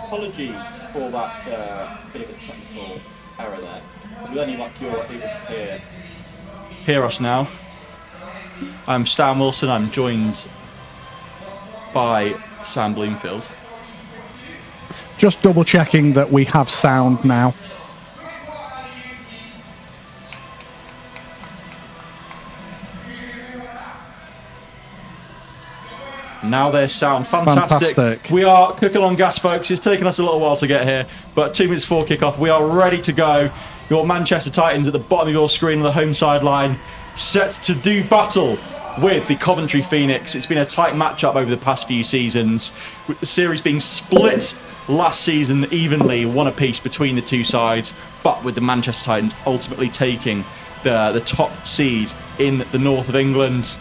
apologies for that bit of a technical error there. Lenny, like you're able to hear us now. I'm Stan Wilson. I'm joined by Sam Bloomfield. Just double checking that we have sound now. Now there's sound. Fantastic. We are cooking on gas, folks. It's taken us a little while to get here, but 2 minutes before kickoff, we are ready to go. Your Manchester Titans at the bottom of your screen on the home sideline, set to do battle with the Coventry Phoenix. It's been a tight matchup over the past few seasons, with the series being split last season evenly, one apiece between the two sides, but with the Manchester Titans ultimately taking the top seed in the north of England.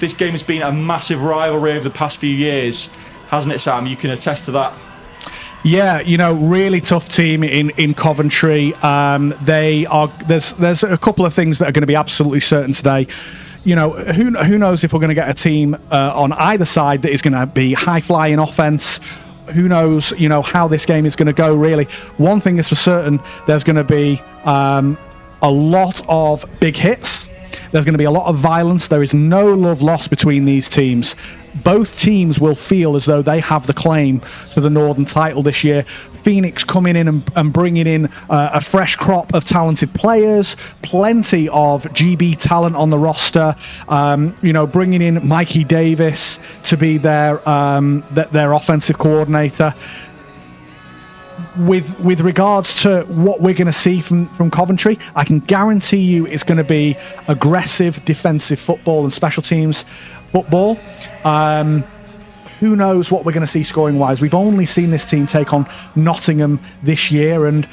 This game has been a massive rivalry over the past few years, hasn't it, Sam? You can attest to that. Yeah, really tough team in Coventry. There's a couple of things that are going to be absolutely certain today. Who knows if we're going to get a team on either side that is going to be high-flying offense. Who knows, how this game is going to go, really. One thing is for certain, there's going to be a lot of big hits. There's going to be a lot of violence. There is no love lost between these teams. Both teams will feel as though they have the claim to the Northern title this year. Phoenix coming in and bringing in a fresh crop of talented players, plenty of GB talent on the roster. Bringing in Mikey Davis to be their offensive coordinator. With regards to what we're going to see from Coventry, I can guarantee you it's going to be aggressive defensive football and special teams football. Who knows what we're going to see scoring wise? We've only seen this team take on Nottingham this year, and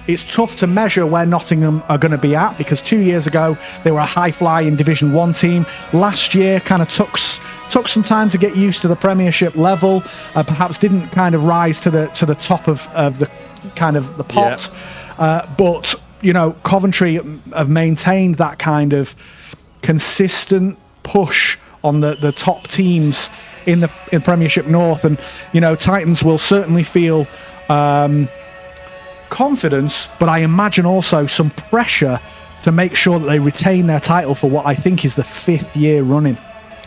it's tough to measure where Nottingham are going to be at, because 2 years ago they were a high-flying Division 1 team. Last year kind of took some time to get used to the Premiership level, perhaps didn't kind of rise to the top of the kind of the pot. Yeah. But Coventry have maintained that kind of consistent push on the top teams in Premiership North, and Titans will certainly feel confidence, but I imagine also some pressure to make sure that they retain their title for what I think is the 5th year running.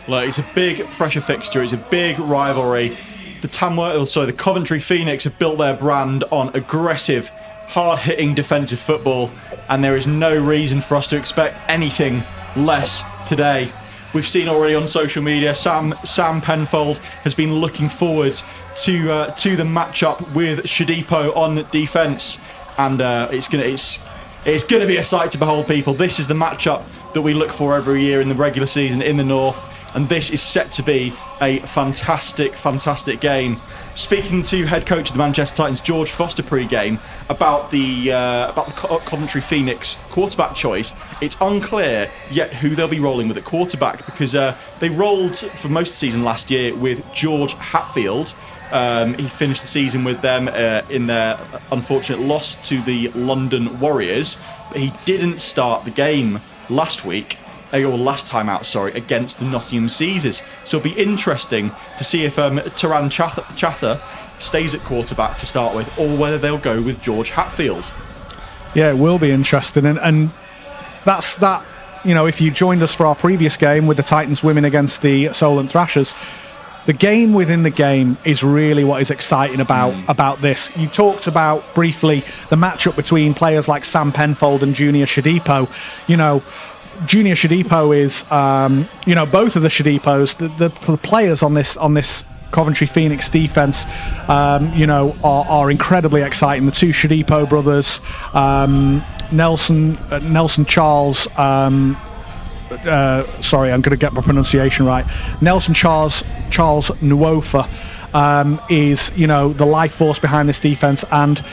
Look, it's a big pressure fixture. It's a big rivalry. The Coventry Phoenix have built their brand on aggressive, hard-hitting defensive football, and there is no reason for us to expect anything less today. We've seen already on social media, Sam Penfold has been looking forward to the matchup with Shadipo on defence, and it's going to be a sight to behold, people. This is the matchup that we look for every year in the regular season in the North, and this is set to be a fantastic, fantastic game. Speaking to head coach of the Manchester Titans, George Foster, pre-game about the Coventry Phoenix quarterback choice, it's unclear yet who they'll be rolling with at quarterback, because they rolled for most of the season last year with George Hatfield. He finished the season with them in their unfortunate loss to the London Warriors, but he didn't start the game last time out, against the Nottingham Caesars. So it'll be interesting to see if Taran Chatter stays at quarterback to start with, or whether they'll go with George Hatfield. Yeah, it will be interesting, and that's that. If you joined us for our previous game with the Titans women against the Solent Thrashers, the game within the game is really what is exciting about this. You talked about briefly the matchup between players like Sam Penfold and Junior Shadipo. Junior Shadipo is, both of the Shadipos, the players on this Coventry Phoenix defence, are incredibly exciting. The two Shadipo brothers, Nelson Charles. Sorry, I'm going to get my pronunciation right. Nelson Charles Nuofa is, the life force behind this defence, and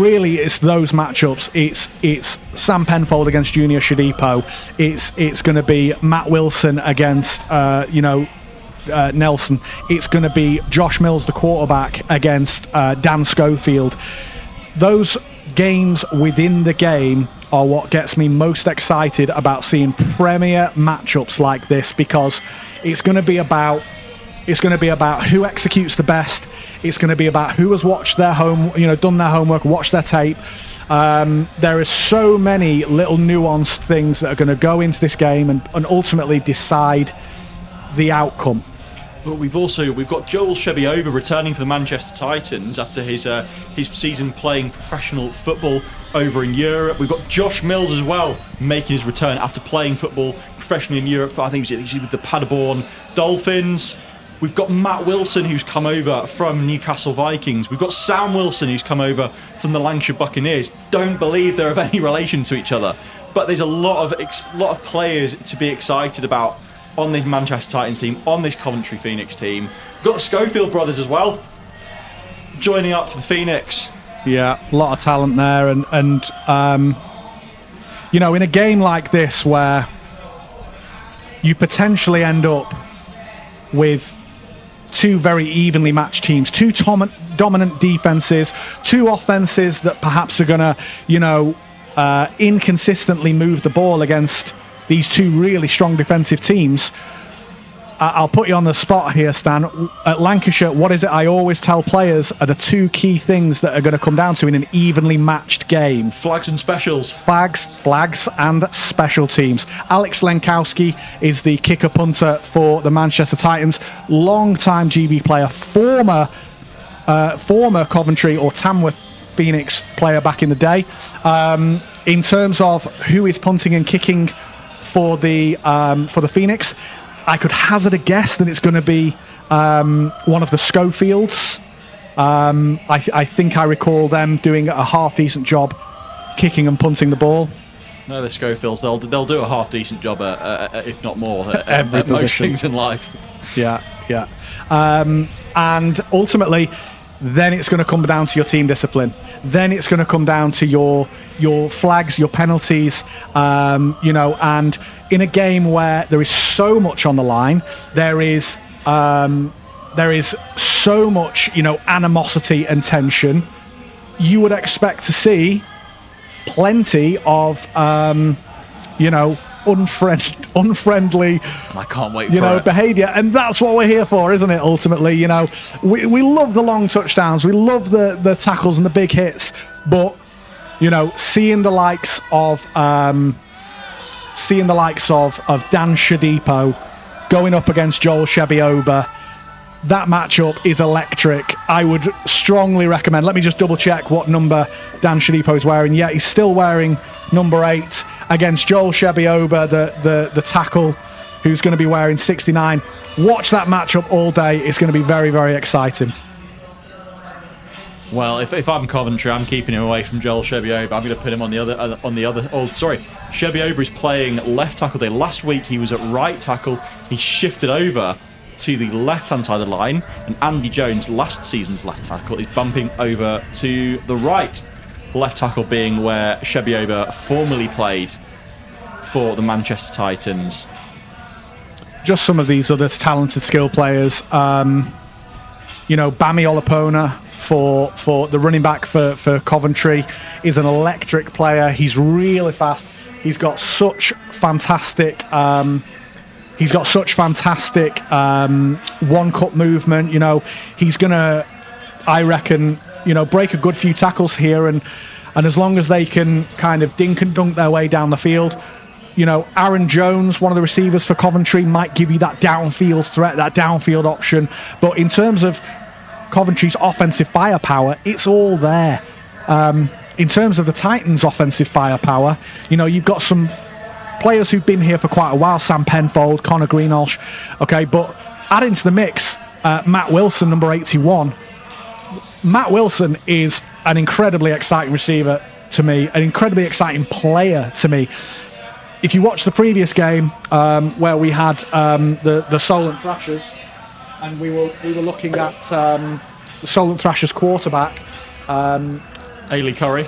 really it's those matchups. It's Sam Penfold against Junior Shadipo. It's going to be Matt Wilson against Nelson. It's going to be Josh Mills, the quarterback, against Dan Schofield. Those games within the game are what gets me most excited about seeing Premier matchups like this, because it's going to be about It's going to be about who executes the best. It's going to be about who has watched their done their homework, watched their tape. There are so many little nuanced things that are going to go into this game and ultimately decide the outcome. But we've got Joel Shebioba returning for the Manchester Titans after his season playing professional football over in Europe. We've got Josh Mills as well making his return after playing football professionally in Europe for, I think it was with the Paderborn Dolphins. We've got Matt Wilson, who's come over from Newcastle Vikings. We've got Sam Wilson, who's come over from the Lancashire Buccaneers. Don't believe they're of any relation to each other, but there's a lot of players to be excited about on this Manchester Titans team, on this Coventry Phoenix team. We've got the Schofield brothers as well, joining up for the Phoenix. Yeah, a lot of talent there, and in a game like this where you potentially end up with two very evenly matched teams, two dominant defenses, two offenses that perhaps are going to, inconsistently move the ball against these two really strong defensive teams. I'll put you on the spot here, Stan. At Lancashire, what is it I always tell players are the two key things that are going to come down to in an evenly matched game? Flags and specials. Flags and special teams. Alex Lenkowski is the kicker-punter for the Manchester Titans. Long-time GB player, former Coventry or Tamworth Phoenix player back in the day. In terms of who is punting and kicking for the Phoenix, I could hazard a guess that it's going to be one of the Schofields. I think I recall them doing a half-decent job kicking and punting the ball. No, the Schofields, they'll do a half-decent job, if not more, at most things in life. Yeah. And ultimately, then it's going to come down to your team discipline. Then it's going to come down to your flags, your penalties, and in a game where there is so much on the line, there is so much, animosity and tension. You would expect to see plenty of, unfriendly, I can't wait for it. behaviour, and that's what we're here for, isn't it? Ultimately, we love the long touchdowns, we love the tackles and the big hits, but seeing the likes of Dan Shadipo going up against Joel Shebioba, that matchup is electric. I would strongly recommend. Let me just double check what number Dan Shadipo is wearing. Yeah, he's still wearing number 8 against Joel Shebioba, the tackle, who's going to be wearing 69. Watch that matchup all day. It's going to be very, very exciting. Well, if I'm Coventry, I'm keeping him away from Joel Shebioba. I'm going to put him on the other. Shebioba is playing left tackle day. Last week he was at right tackle. He shifted over to the left-hand side of the line, and Andy Jones, last season's left tackle, is bumping over to the right. Left tackle being where Shebioba formerly played for the Manchester Titans. Just some of these other talented skill players. Bami Olapona for the running back for Coventry is an electric player. He's really fast. He's got such fantastic one-cut movement. He's gonna, I reckon, break a good few tackles here, and as long as they can kind of dink and dunk their way down the field, Aaron Jones, one of the receivers for Coventry, might give you that downfield threat, that downfield option. But in terms of Coventry's offensive firepower, it's all there. In terms of the Titans' offensive firepower, you've got some players who've been here for quite a while, Sam Penfold, Connor Greenhalgh, okay, but add into the mix Matt Wilson, number 81. Matt Wilson is an incredibly exciting receiver to me, an incredibly exciting player to me. If you watch the previous game where we had the Solent Thrashers, and we were looking at the Solent Thrashers quarterback, Ailey Curry.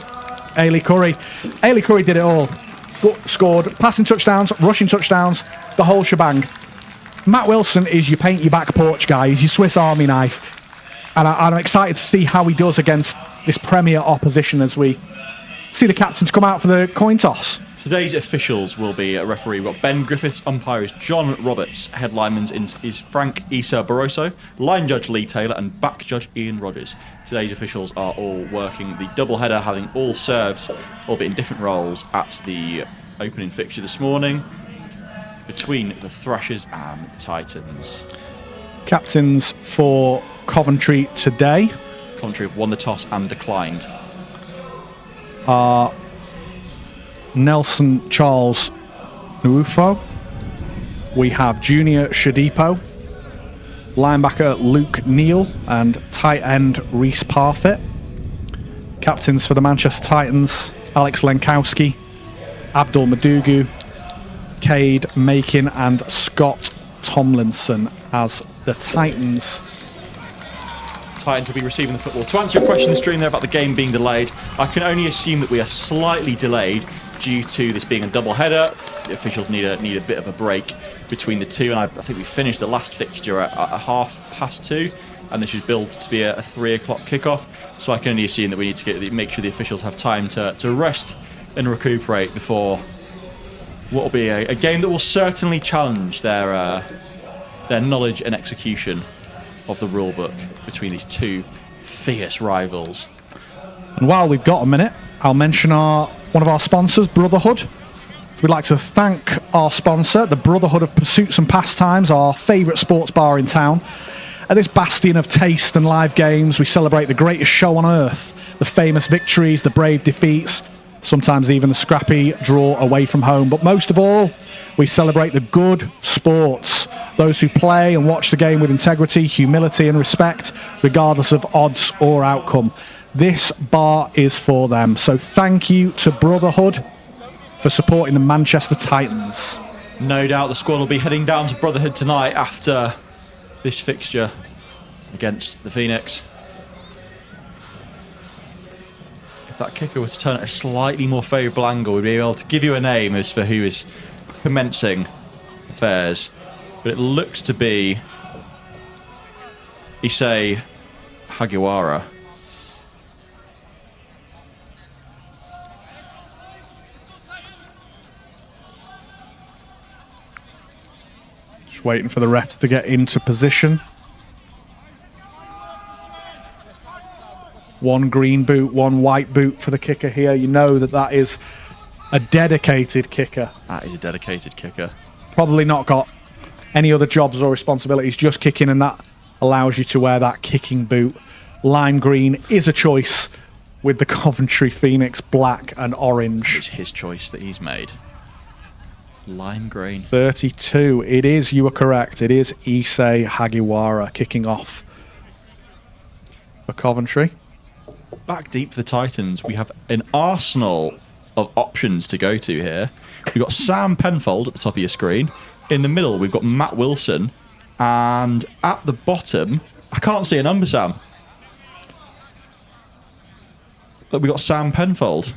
Ailey Curry did it all. Scored passing touchdowns, rushing touchdowns, the whole shebang. Matt Wilson is your paint your back porch guy. He's your Swiss Army knife, and I'm excited to see how he does against this Premier opposition as we see the captains come out for the coin toss. Today's officials will be a referee. We've got Ben Griffiths, umpire is John Roberts, head lineman is Frank Issa Barroso, line judge Lee Taylor, and back judge Ian Rogers. Today's officials are all working the doubleheader, having all served, albeit in different roles, at the opening fixture this morning between the Thrashers and the Titans. Captains for Coventry today. Coventry have won the toss and declined. Are Nelson Charles Nuufo. We have Junior Shadipo, linebacker Luke Neal, and tight end Reese Parfitt. Captains for the Manchester Titans, Alex Lenkowski, Abdul Madugu, Cade Makin, and Scott Tomlinson as the Titans. Titans will be receiving the football. To answer your question this stream there about the game being delayed, I can only assume that we are slightly delayed due to this being a double header. The officials need a bit of a break between the two, and I think we finished the last fixture at 2:30, and this is billed to be a 3 o'clock kickoff. So I can only assume that we need to make sure the officials have time to rest and recuperate before what will be a game that will certainly challenge their knowledge and execution of the rule book between these two fierce rivals. And while we've got a minute, I'll mention one of our sponsors, Brotherhood. We'd like to thank our sponsor, the Brotherhood of Pursuits and Pastimes, our favourite sports bar in town. At this bastion of taste and live games, we celebrate the greatest show on earth, the famous victories, the brave defeats, sometimes even a scrappy draw away from home. But most of all, we celebrate the good sports, those who play and watch the game with integrity, humility and respect, regardless of odds or outcome. This bar is for them. So thank you to Brotherhood for supporting the Manchester Titans. No doubt the squad will be heading down to Brotherhood tonight after this fixture against the Phoenix. If that kicker were to turn at a slightly more favourable angle, we'd be able to give you a name as for who is commencing affairs. But it looks to be Issei Hagiwara. Just waiting for the ref to get into position. One green boot, one white boot for the kicker here. You know that is a dedicated kicker. That is a dedicated kicker. Probably not got any other jobs or responsibilities, just kicking, and that allows you to wear that kicking boot. Lime green is a choice with the Coventry Phoenix black and orange. It's his choice that he's made. Lime green. 32. It is, you are correct. It is Issei Hagiwara kicking off for Coventry. Back deep for the Titans, we have an arsenal of options to go to here. We've got Sam Penfold at the top of your screen. In the middle, we've got Matt Wilson. And at the bottom, I can't see a number, Sam. But we've got Sam Penfold.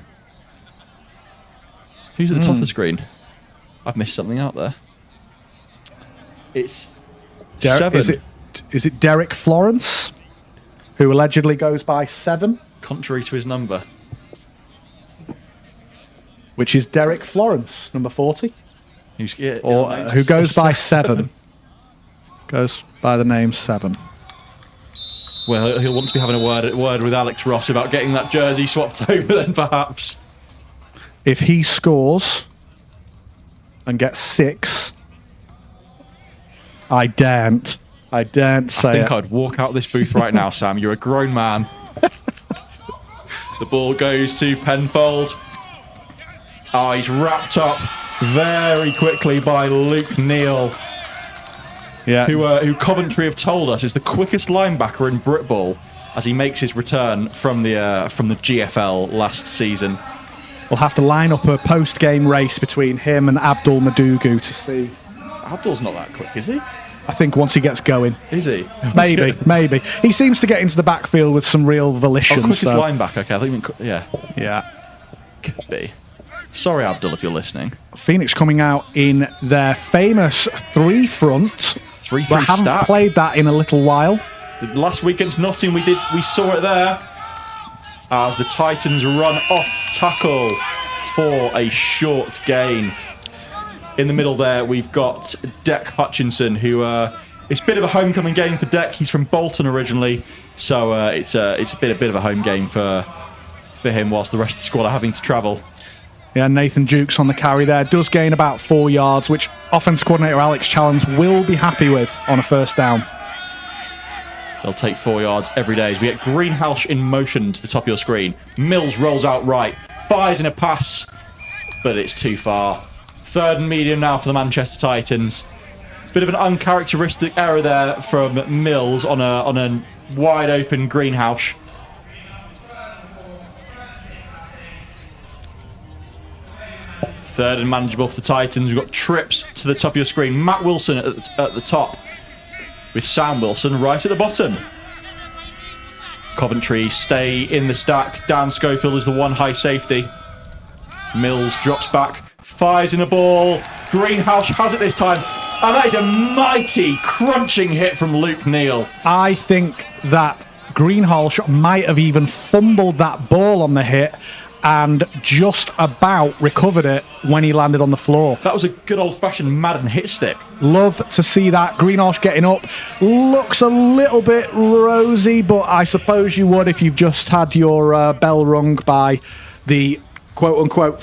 Who's at the top of the screen? I've missed something out there. It's 7. Is it Derek Florence, who allegedly goes by 7? Contrary to his number. Which is Derek Florence, number 40. Who goes by 7. Goes by the name 7. Well, he'll want to be having a word with Alex Ross about getting that jersey swapped over then, perhaps. If he scores and gets 6, I daren't say I think I'd walk out this booth right now, Sam. You're a grown man. The ball goes to Penfold. Oh, he's wrapped up very quickly by Luke Neal. Yeah. Who Coventry have told us is the quickest linebacker in Britball as he makes his return from the GFL last season. We'll have to line up a post-game race between him and Abdul Madugu to see. Abdul's not that quick, is he? I think once he gets going. Is he? Maybe. He seems to get into the backfield with some real volition. Quickest linebacker, okay. I think Yeah. Could be. Sorry, Abdul, if you're listening. Phoenix coming out in their famous 3-front. 3-3 But haven't stack. played that in a little while. Last week against Nottingham, we saw it there as the Titans run off tackle for a short gain. In the middle there, we've got Deck Hutchinson, who it's a bit of a homecoming game for Deck. He's from Bolton originally, so it's a bit of a home game for him, whilst the rest of the squad are having to travel. Yeah, Nathan Jukes on the carry there. Does gain about 4 yards, which offense coordinator Alex Challenge will be happy with on a first down. They'll take 4 yards every day as we get Greenhouse in motion to the top of your screen. Mills rolls out right, fires in a pass, but it's too far. 3rd and medium now for the Manchester Titans. Bit of an uncharacteristic error there from Mills on a wide open Greenhouse. Third and manageable for the Titans. We've got trips to the top of your screen. Matt Wilson at the top, with Sam Wilson right at the bottom. Coventry stay in the stack. Dan Schofield is the one high safety. Mills drops back, fires in a ball. Greenhouse has it this time, and that is a mighty crunching hit from Luke Neal. I think that Greenhouse might have even fumbled that ball on the hit and just about recovered it when he landed on the floor. That was a good old-fashioned Madden hit stick. Love to see that. Greenhouse getting up. Looks a little bit rosy, but I suppose you would if you've just had your bell rung by the quote-unquote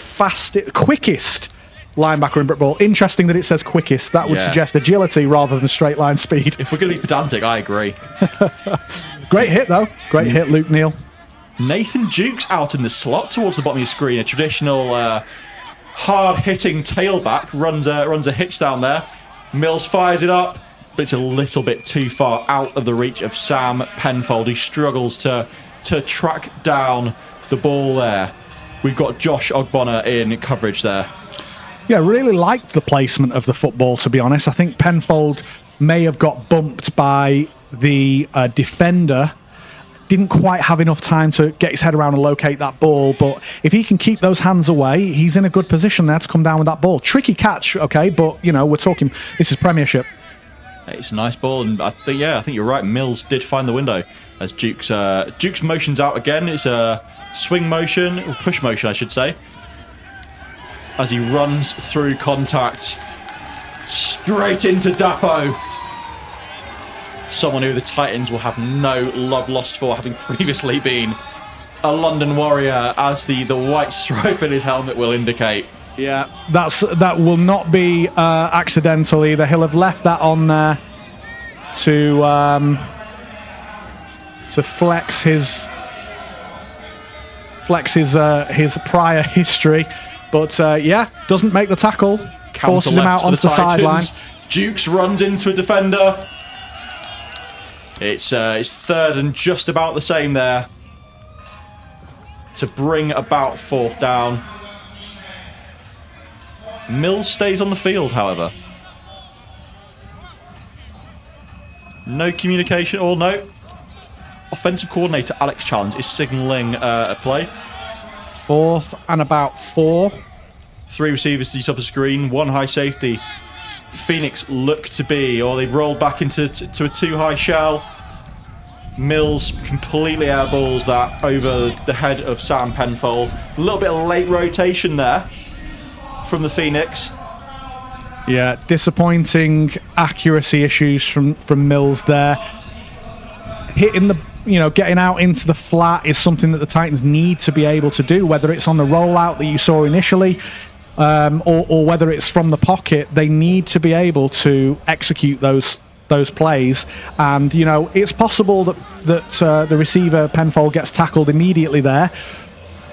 quickest linebacker in Brit Ball. Interesting that it says quickest. That would suggest agility rather than straight line speed. If we're going to be pedantic, I agree. Great hit, though. Great hit, Luke Neal. Nathan Jukes out in the slot towards the bottom of your screen. A traditional hard-hitting tailback runs a hitch down there. Mills fires it up, but it's a little bit too far out of the reach of Sam Penfold, who struggles to track down the ball there. We've got Josh Ogbonna in coverage there. Yeah, really liked the placement of the football, to be honest. I think Penfold may have got bumped by the defender. Didn't quite have enough time to get his head around and locate that ball, but if he can keep those hands away, he's in a good position there to come down with that ball. Tricky catch, okay, but, you know, we're talking, this is Premiership. It's a nice ball, and I think you're right. Mills did find the window as Jukes motions out again. It's a swing motion, or push motion, I should say, as he runs through contact straight into Dapo. Someone who the Titans will have no love lost for, having previously been a London Warrior, as the white stripe in his helmet will indicate. Yeah, that will not be accidental either. He'll have left that on there to flex his prior history, but doesn't make the tackle. Forces him out onto the sideline. Jukes runs into a defender. It's 3rd and just about the same there to bring about 4th down. Mills stays on the field, however. No communication, or no. Offensive coordinator Alex Challenge is signalling a play. 4th and about 4. 3 receivers to the top of the screen, 1 high safety. Phoenix look to be, or they've rolled back into a 2 high shell. Mills completely airballs that over the head of Sam Penfold. A little bit of late rotation there from the Phoenix. Yeah, disappointing accuracy issues from Mills there. Hitting getting out into the flat is something that the Titans need to be able to do, whether it's on the rollout that you saw initially, or whether it's from the pocket. They need to be able to execute those plays, and it's possible that the receiver Penfold gets tackled immediately there,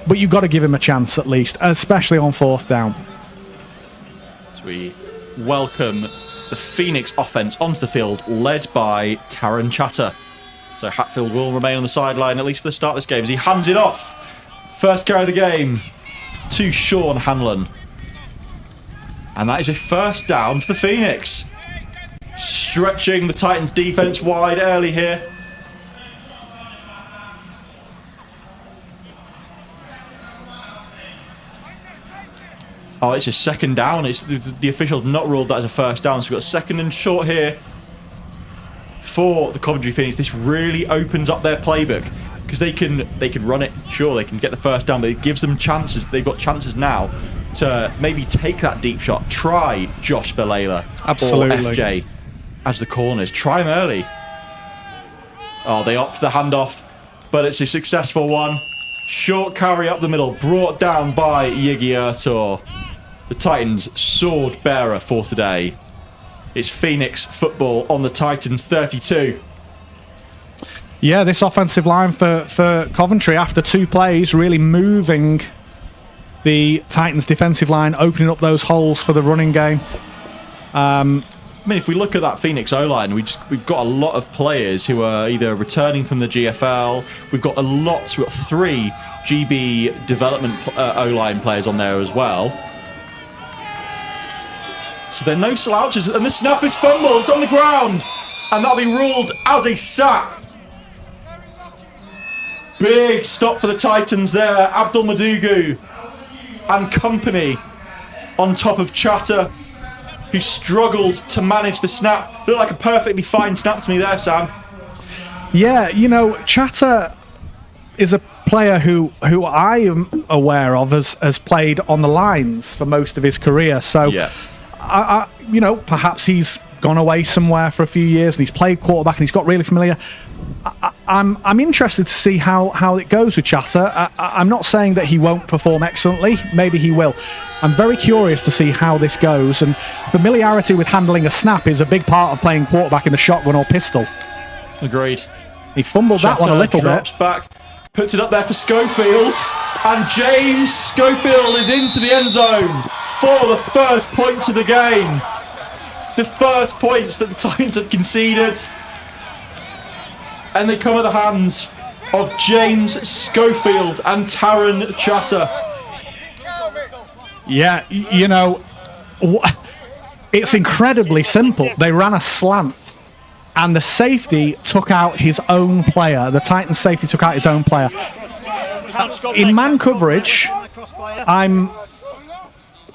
but you've got to give him a chance at least, especially on 4th down. As we welcome the Phoenix offense onto the field, led by Taron Chatter. So Hatfield will remain on the sideline, at least for the start of this game, as he hands it off. First carry of the game to Sean Hanlon. And that is a 1st down for the Phoenix. Stretching the Titans defense wide early here. Oh, it's a 2nd down. It's the officials not ruled that as a 1st down, so we've got 2nd and short here for the Coventry Phoenix. This really opens up their playbook. because they can run it. Sure, they can get the first down, but it gives them chances. They've got chances now to maybe take that deep shot. Try Josh Balala Absolutely. or FJ as the corners. Try them early. Oh, they opt for the handoff, but it's a successful one. Short carry up the middle, brought down by Yigi Ertor. The Titans' sword bearer for today. It's Phoenix football on the Titans 32. Yeah, this offensive line for Coventry after 2 plays really moving the Titans' defensive line, opening up those holes for the running game. I mean, if we look at that Phoenix O-line, we've got a lot of players who are either returning from the GFL. We've got 3 GB development O-line players on there as well. So there are no slouches, and the snap is fumbled. It's on the ground, and that'll be ruled as a sack. Big stop for the Titans there. Abdul Madugu and company on top of Chatter, who struggled to manage the snap. Looked like a perfectly fine snap to me there, Sam. Yeah, Chatter is a player who I am aware of has played on the lines for most of his career. So, yeah. Perhaps he's gone away somewhere for a few years and he's played quarterback and he's got really familiar. I'm interested to see how it goes with Chatter. I'm not saying that he won't perform excellently. Maybe he will. I'm very curious to see how this goes, and familiarity with handling a snap is a big part of playing quarterback in the shotgun or pistol. Agreed. He fumbled Chatter that one a little drops bit. Back, puts it up there for Schofield, and James Schofield is into the end zone for the first points of the game. The first points that the Titans have conceded. And they come at the hands of James Schofield and Taron Chatter. Yeah, it's incredibly simple. They ran a slant, and the safety took out his own player. The Titans safety took out his own player. In man coverage,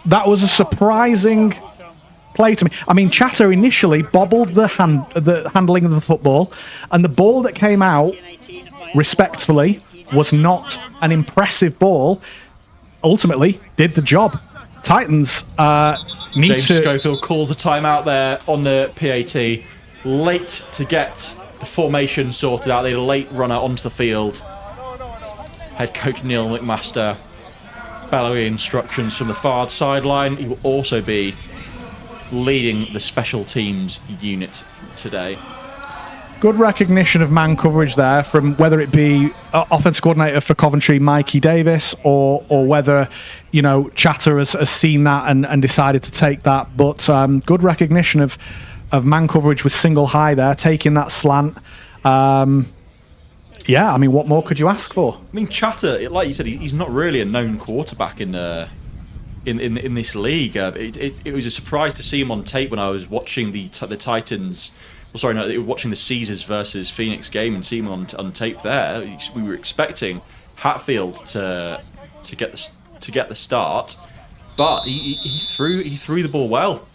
that was a surprising play to me. I mean, Chatter initially bobbled the handling of the football, and the ball that came out, respectfully, was not an impressive ball. Ultimately, did the job. Titans need James to... Schofield calls the timeout there on the PAT. Late to get the formation sorted out. They had a late runner onto the field. Head coach Neil McMaster bellowing instructions from the far sideline. He will also be leading the special teams unit today. Good recognition of man coverage there from whether it be offensive coordinator for Coventry, Mikey Davis, or whether, Chatter has seen that and decided to take that. But good recognition of man coverage with single high there, taking that slant. Yeah, I mean, what more could you ask for? I mean, Chatter, like you said, he's not really a known quarterback in this league. It was a surprise to see him on tape when I was watching the Titans. Well, sorry, no, watching the Caesars versus Phoenix game and seeing him on tape there. We were expecting Hatfield to get the start, but he threw the ball well.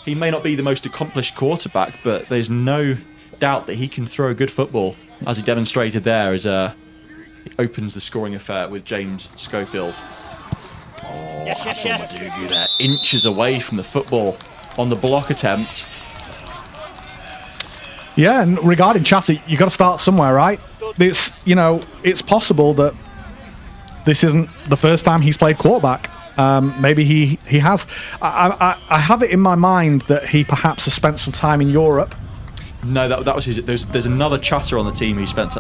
He may not be the most accomplished quarterback, but there's no doubt that he can throw a good football, as he demonstrated there as he opens the scoring affair with James Schofield. Yes. There, inches away from the football on the block attempt. Yeah, and regarding Chatter, you got to start somewhere, right? It's possible that this isn't the first time he's played quarterback. Maybe he has. I have it in my mind that he perhaps has spent some time in Europe. No, that was his. There's another Chatter on the team who spent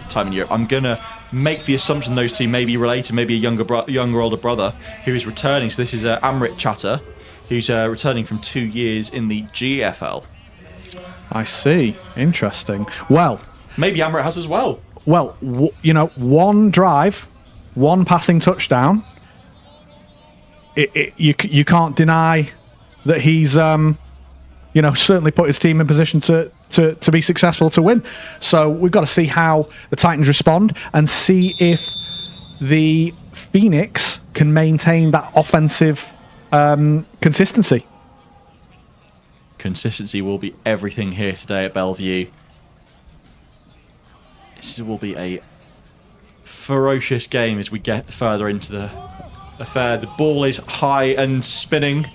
time in Europe. I'm gonna make the assumption those two may be related, maybe a younger older brother who is returning. So this is Amrit Chatter, who's returning from 2 years in the GFL. I see. Interesting. Well, maybe Amrit has as well. Well, one drive, one passing touchdown. You can't deny that he's certainly put his team in position to be successful, to win. So we've got to see how the Titans respond and see if the Phoenix can maintain that offensive consistency. Consistency will be everything here today at Belle Vue. This will be a ferocious game as we get further into the affair. The ball is high and spinning,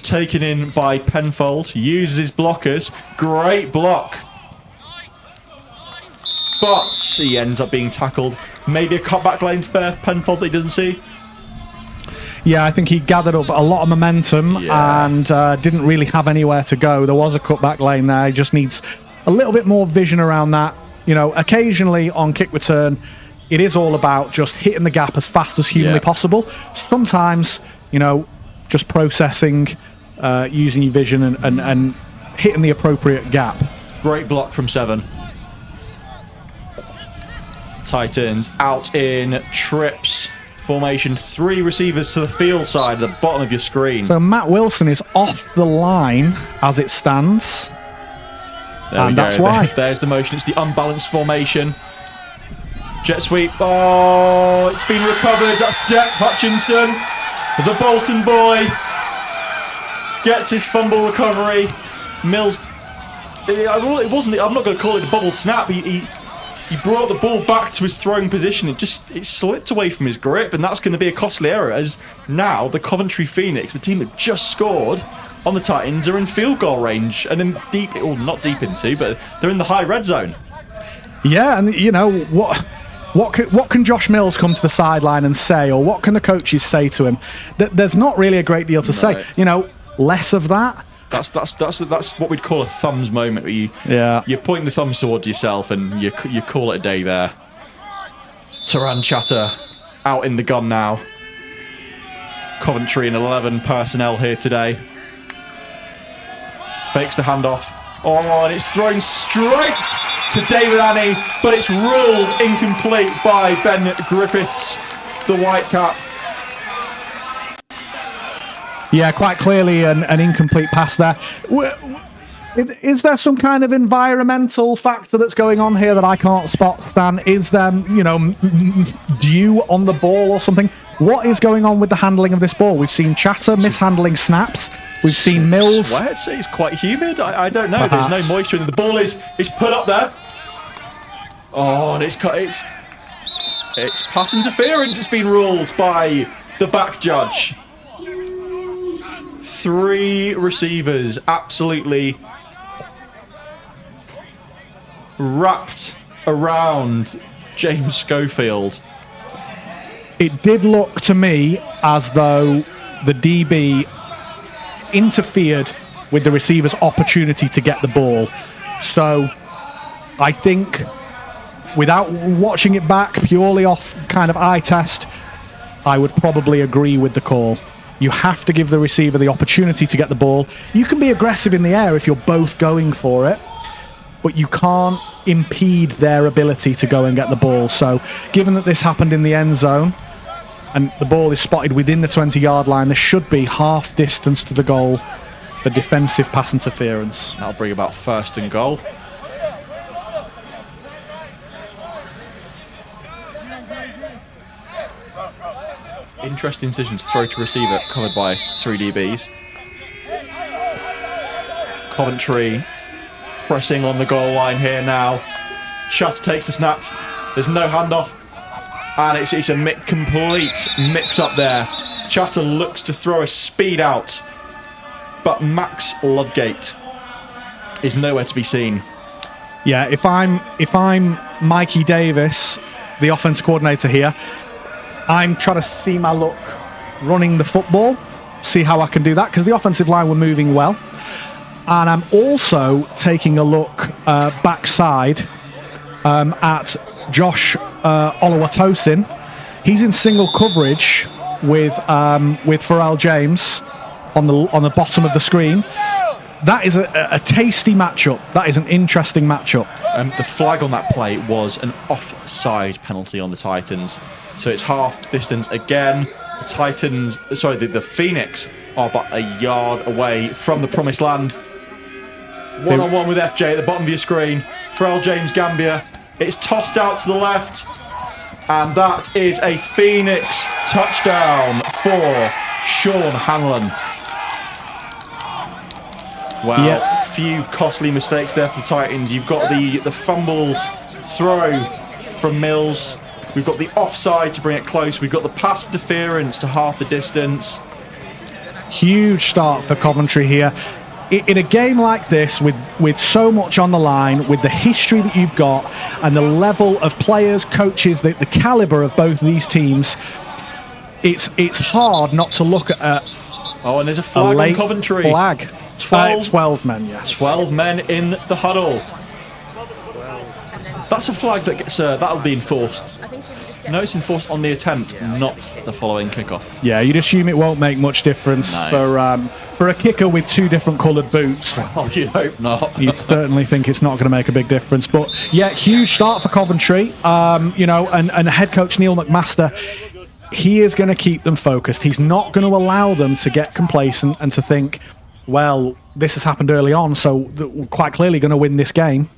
taken in by Penfold. Uses his blockers. Great block. But he ends up being tackled. Maybe a cutback lane for Penfold that he doesn't see. Yeah, I think he gathered up a lot of momentum and didn't really have anywhere to go. There was a cutback lane there. He just needs a little bit more vision around that. You know, occasionally on kick return, it is all about just hitting the gap as fast as humanly possible. Sometimes, you know, just processing, using your vision and hitting the appropriate gap. Great block from 7. Titans out in trips formation. 3 receivers to the field side at the bottom of your screen. So Matt Wilson is off the line as it stands. And that's why. There's the motion. It's the unbalanced formation. Jet sweep. Oh, it's been recovered. That's Jack Hutchinson. The Bolton boy gets his fumble recovery. Mills. It wasn't. I'm not going to call it a bubble snap. He brought the ball back to his throwing position. It slipped away from his grip, and that's going to be a costly error. As now the Coventry Phoenix, the team that just scored on the Titans, are in field goal range and in not deep into, but they're in the high red zone. Yeah, and you know what can Josh Mills come to the sideline and say, or what can the coaches say to him? There's not really a great deal to say. You know, less of that. That's what we'd call a thumbs moment, where you're pointing the thumbs towards yourself and you call it a day there. Taran Chatter out in the gun now. Coventry and 11 personnel here today. Fakes the handoff. Oh, and it's thrown straight to David Annie, but it's ruled incomplete by Ben Griffiths, the Whitecap. Yeah, quite clearly an incomplete pass there. Is there some kind of environmental factor that's going on here that I can't spot, Stan? Is there, dew on the ball or something? What is going on with the handling of this ball? We've seen Chatter mishandling snaps. We've seen Mills. It's quite humid. I don't know. Perhaps. There's no moisture in the ball. Is put up there. Oh, and it's pass interference. It's been ruled by the back judge. 3 receivers absolutely wrapped around James Schofield. It did look to me as though the DB interfered with the receiver's opportunity to get the ball. So I think, without watching it back purely off kind of eye test, I would probably agree with the call. You have to give the receiver the opportunity to get the ball. You can be aggressive in the air if you're both going for it, but you can't impede their ability to go and get the ball. So given that this happened in the end zone and the ball is spotted within the 20-yard line, there should be half distance to the goal for defensive pass interference. That'll bring about 1st and goal. Interesting decision to throw to receiver, covered by 3 DBs. Coventry pressing on the goal line here now. Chatter takes the snap. There's no handoff. And it's a complete mix-up there. Chatter looks to throw a speed out, but Max Ludgate is nowhere to be seen. Yeah, if I'm Mikey Davis, the offense coordinator here, I'm trying to see my look running the football, see how I can do that, because the offensive line were moving well. And I'm also taking a look backside at Josh Oluwatosin. He's in single coverage with Pharrell James on the bottom of the screen. That is a tasty matchup. That is an interesting matchup. The flag on that play was an offside penalty on the Titans. So it's half distance again. The Phoenix are but a yard away from the promised land. One-on-one with FJ at the bottom of your screen. Pharrell James Gambia. It's tossed out to the left. And that is a Phoenix touchdown for Sean Hanlon. Wow, few costly mistakes there for the Titans. You've got the fumbles, throw, from Mills. We've got the offside to bring it close. We've got the pass interference to half the distance. Huge start for Coventry here. In a game like this, with so much on the line, with the history that you've got, and the level of players, coaches, the calibre of both of these teams, it's hard not to look at and there's a flag on Coventry. Flag. 12 men, yes. 12 men in the huddle. That's a flag that gets that'll be enforced. No, it's enforced on the attempt, not the following kickoff. Yeah, you'd assume it won't make much difference for a kicker with two different coloured boots. Oh, you hope not. You'd certainly think it's not going to make a big difference. But yeah, huge start for Coventry. And head coach Neil McMaster, he is going to keep them focused. He's not going to allow them to get complacent and to think, well, this has happened early on, so we're quite clearly going to win this game.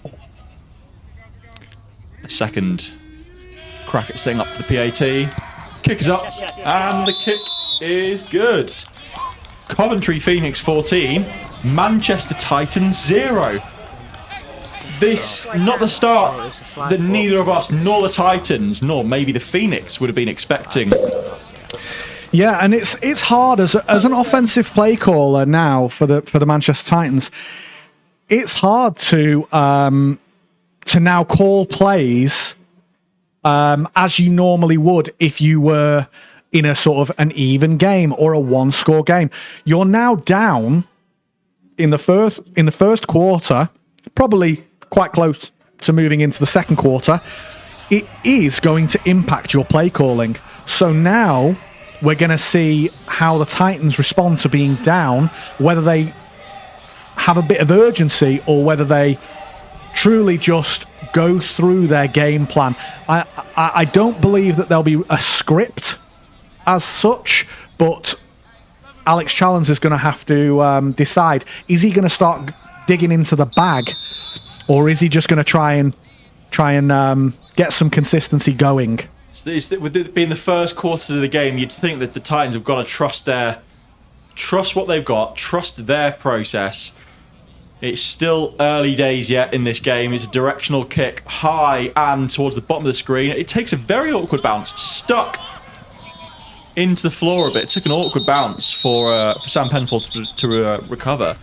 A second crack at setting up for the PAT. Kick is up, and the kick is good. Coventry Phoenix 14, Manchester Titans 0. This, not the start that neither of us, nor the Titans, nor maybe the Phoenix would have been expecting. Yeah, and it's hard as an offensive play caller now for the Manchester Titans. It's hard to now call plays as you normally would if you were in a sort of an even game or a one-score game. You're now down in the first quarter, probably quite close to moving into the second quarter. It is going to impact your play calling. So now we're going to see how the Titans respond to being down, whether they have a bit of urgency or whether they truly just go through their game plan. I don't believe that there'll be a script as such, but Alex Challens is going to have to decide, is he going to start digging into the bag, or is he just going to try and get some consistency going? With it being the first quarter of the game, you'd think that the Titans have got to trust what they've got, trust their process. It's still early days yet in this game. It's a directional kick, high and towards the bottom of the screen. It takes a very awkward bounce, stuck into the floor a bit. It took an awkward bounce for Sam Penfold to recover.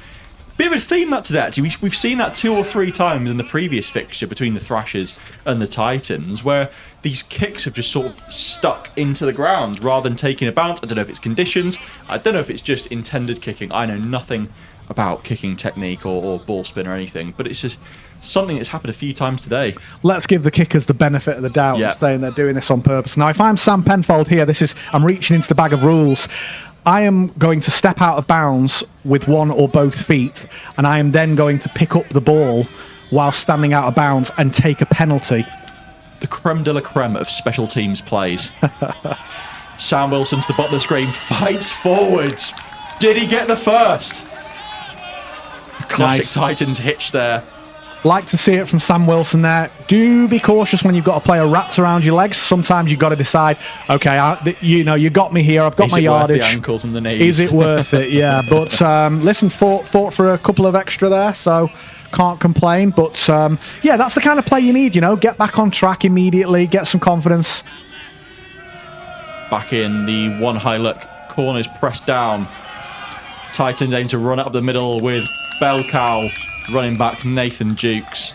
Bit of a theme that today, actually. We've seen that 2 or 3 times in the previous fixture between the Thrashers and the Titans, where these kicks have just sort of stuck into the ground rather than taking a bounce. I don't know if it's conditions. I don't know if it's just intended kicking. I know nothing about kicking technique or ball spin or anything, but it's just something that's happened a few times today. Let's give the kickers the benefit of the doubt, saying they're doing this on purpose. Now, if I'm Sam Penfold here, I'm reaching into the bag of rules. I am going to step out of bounds with one or both feet, and I am then going to pick up the ball while standing out of bounds and take a penalty. The creme de la creme of special teams plays. Sam Wilson to the bottom of the screen, fights forwards. Did he get the first? Classic Titans hitch there. Like to see it from Sam Wilson there. Do be cautious when you've got a player wrapped around your legs. Sometimes you've got to decide, okay, you got me here. I've got my yardage. Is it worth the ankles and the knees? Is it worth it? Yeah. But listen, fought for a couple of extra there, so can't complain. But yeah, that's the kind of play you need. Get back on track immediately. Get some confidence. Back in the one high look. Corners pressed down. Titans aim to run up the middle with Belcow running back Nathan Jukes.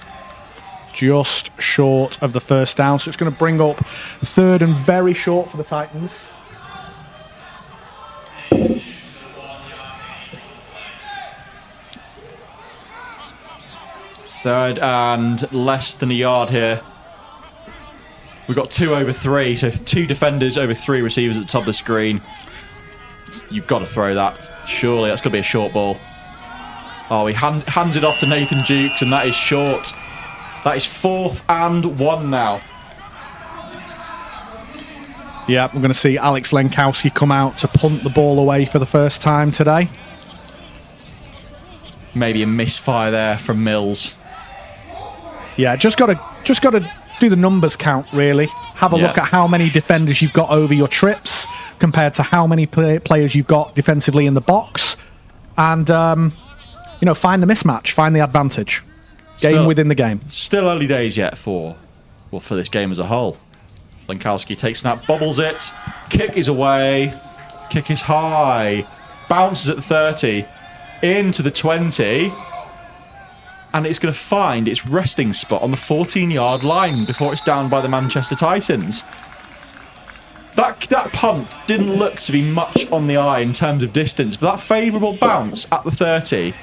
Just short of the first down, so it's going to bring up third and very short for the Titans. Third and less than a yard here. We've got 2 over 3, so 2 defenders over 3 receivers at the top of the screen. You've got to throw that. Surely that's going to be a short ball. Oh, he hands it off to Nathan Jukes, and that is short. That is 4th and 1 now. Yeah, we're going to see Alex Lenkowski come out to punt the ball away for the first time today. Maybe a misfire there from Mills. Yeah, just got to do the numbers count, really. Have a look at how many defenders you've got over your trips compared to how many players you've got defensively in the box. And, find the mismatch, find the advantage. Game within the game. Still early days yet for well, for this game as a whole. Lankowski takes snap, bobbles it. Kick is away. Kick is high. Bounces at the 30. Into the 20. And it's going to find its resting spot on the 14-yard line before it's down by the Manchester Titans. That punt didn't look to be much on the eye in terms of distance, but that favourable bounce at the 30.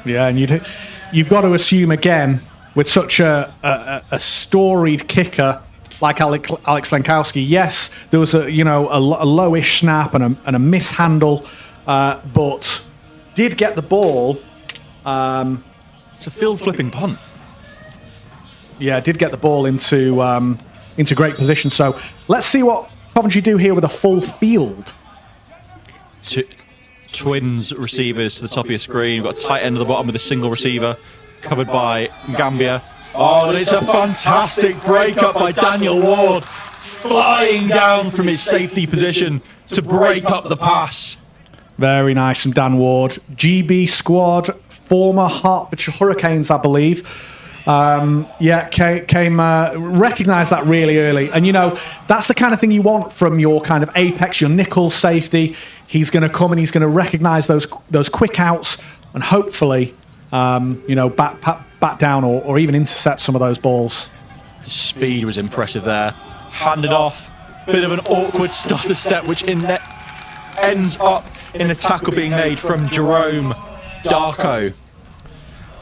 Yeah, and you've got to assume again, with such a storied kicker like Alex Lankowski, yes, there was a lowish snap and a mishandle, but did get the ball. It's a field flipping punt. Yeah, did get the ball into great position. So let's see what Coventry do here with a full field. Twins receivers to the top of your screen. You've got a tight end at the bottom with a single receiver covered by Gambia. Oh, but it's a fantastic break-up by Daniel Ward, flying down from his safety position to break up the pass. Very nice from Dan Ward. GB squad, former Hertfordshire Hurricanes, I believe. Recognised that really early. And, that's the kind of thing you want from your kind of apex, your nickel safety. He's going to come and he's going to recognise those quick outs and hopefully, bat down or even intercept some of those balls. The speed was impressive there. Handed off. Bit of an awkward stutter step, which ends up in a tackle being made from Jerome Darko.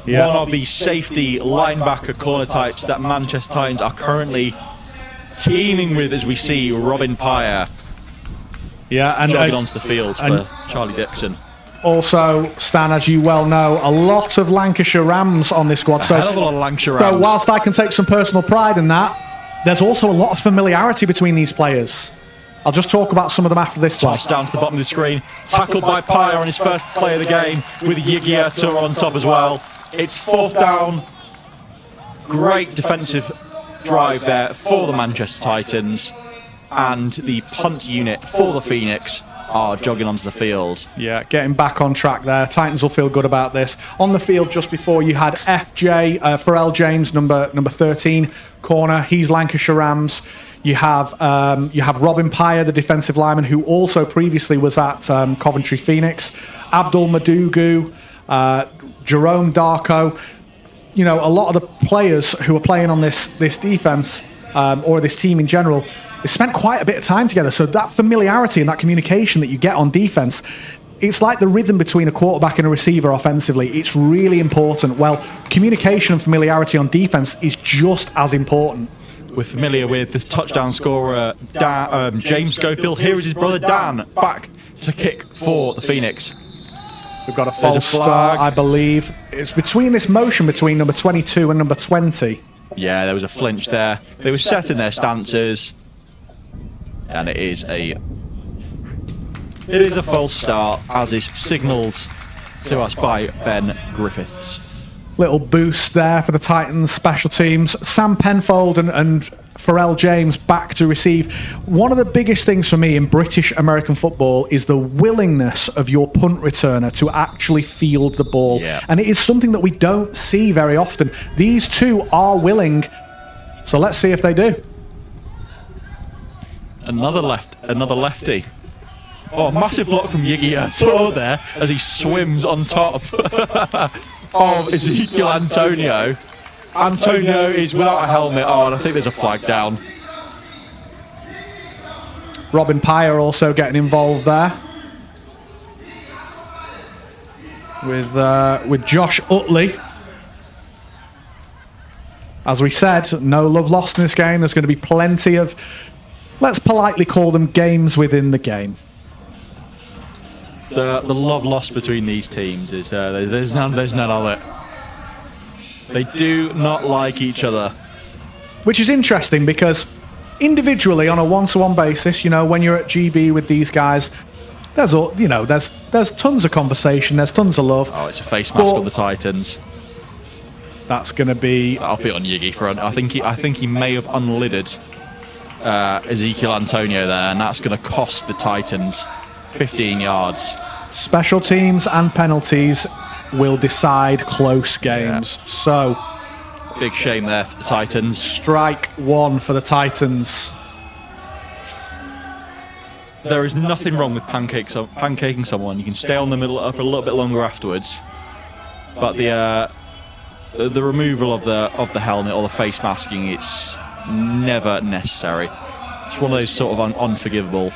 Yeah. One of the safety linebacker corner types that Manchester Titans are currently teaming with as we see Robin Pyer jogging onto the field for Charlie Dixon. Also, Stan, as you well know, a lot of Lancashire Rams on this squad. Hell of a lot of Lancashire Rams. So whilst I can take some personal pride in that, there's also a lot of familiarity between these players. I'll just talk about some of them after this play. Tossed down to the bottom of the screen. Tackled by Pyer on his first play of the game with Yigia Tour on top as well. It's 4th down. Great defensive drive there for the Manchester Titans. And the punt unit for the Phoenix are jogging onto the field. Yeah, getting back on track there. Titans will feel good about this. On the field just before, you had FJ, Pharrell James, number 13, corner. He's Lancashire Rams. You have Robin Pyer, the defensive lineman, who also previously was at Coventry Phoenix. Abdul Madugu, Jerome Darko. A lot of the players who are playing on this defense or this team in general, they spent quite a bit of time together. So that familiarity and that communication that you get on defense, it's like the rhythm between a quarterback and a receiver offensively. It's really important. Well, communication and familiarity on defense is just as important. We're familiar with the touchdown scorer, James Schofield. Here is his brother Dan, back to kick for the Phoenix. We've got a false start, I believe. It's between this motion between number 22 and number 20. Yeah, there was a flinch there. They were setting their stances. And it is a false start, as is signalled to us by Ben Griffiths. Little boost there for the Titans special teams. Sam Penfold and Pharrell James back to receive. One of the biggest things for me in British American football is the willingness of your punt returner to actually field the ball. Yeah. And it is something that we don't see very often. These two are willing, so let's see if they do. Another lefty. Oh, massive block from Yigia Tour there as he swims on top of Ezekiel Antonio. Antonio is without a helmet on. I think there's a flag down. Robin Pyer also getting involved there with Josh Utley. As we said, no love lost in this game. There's going to be plenty of, let's politely call them, games within the game. The love lost between these teams is there's none of it. They do not like each other, which is interesting because individually, on a one-to-one basis, when you're at GB with these guys, there's tons of conversation, there's tons of love. Oh, it's a face mask on the Titans. That's going to be. I'll be on Yigi front. I think he may have unlidded Ezekiel Antonio there, and that's going to cost the Titans 15 yards. Special teams and penalties will decide close games. Yeah. So Big shame there for the Titans. Strike one for the Titans. There is nothing wrong with pancaking someone. You can stay on the middle for a little bit longer afterwards. But the removal of the helmet or the face masking, it's never necessary. It's one of those sort of unforgivable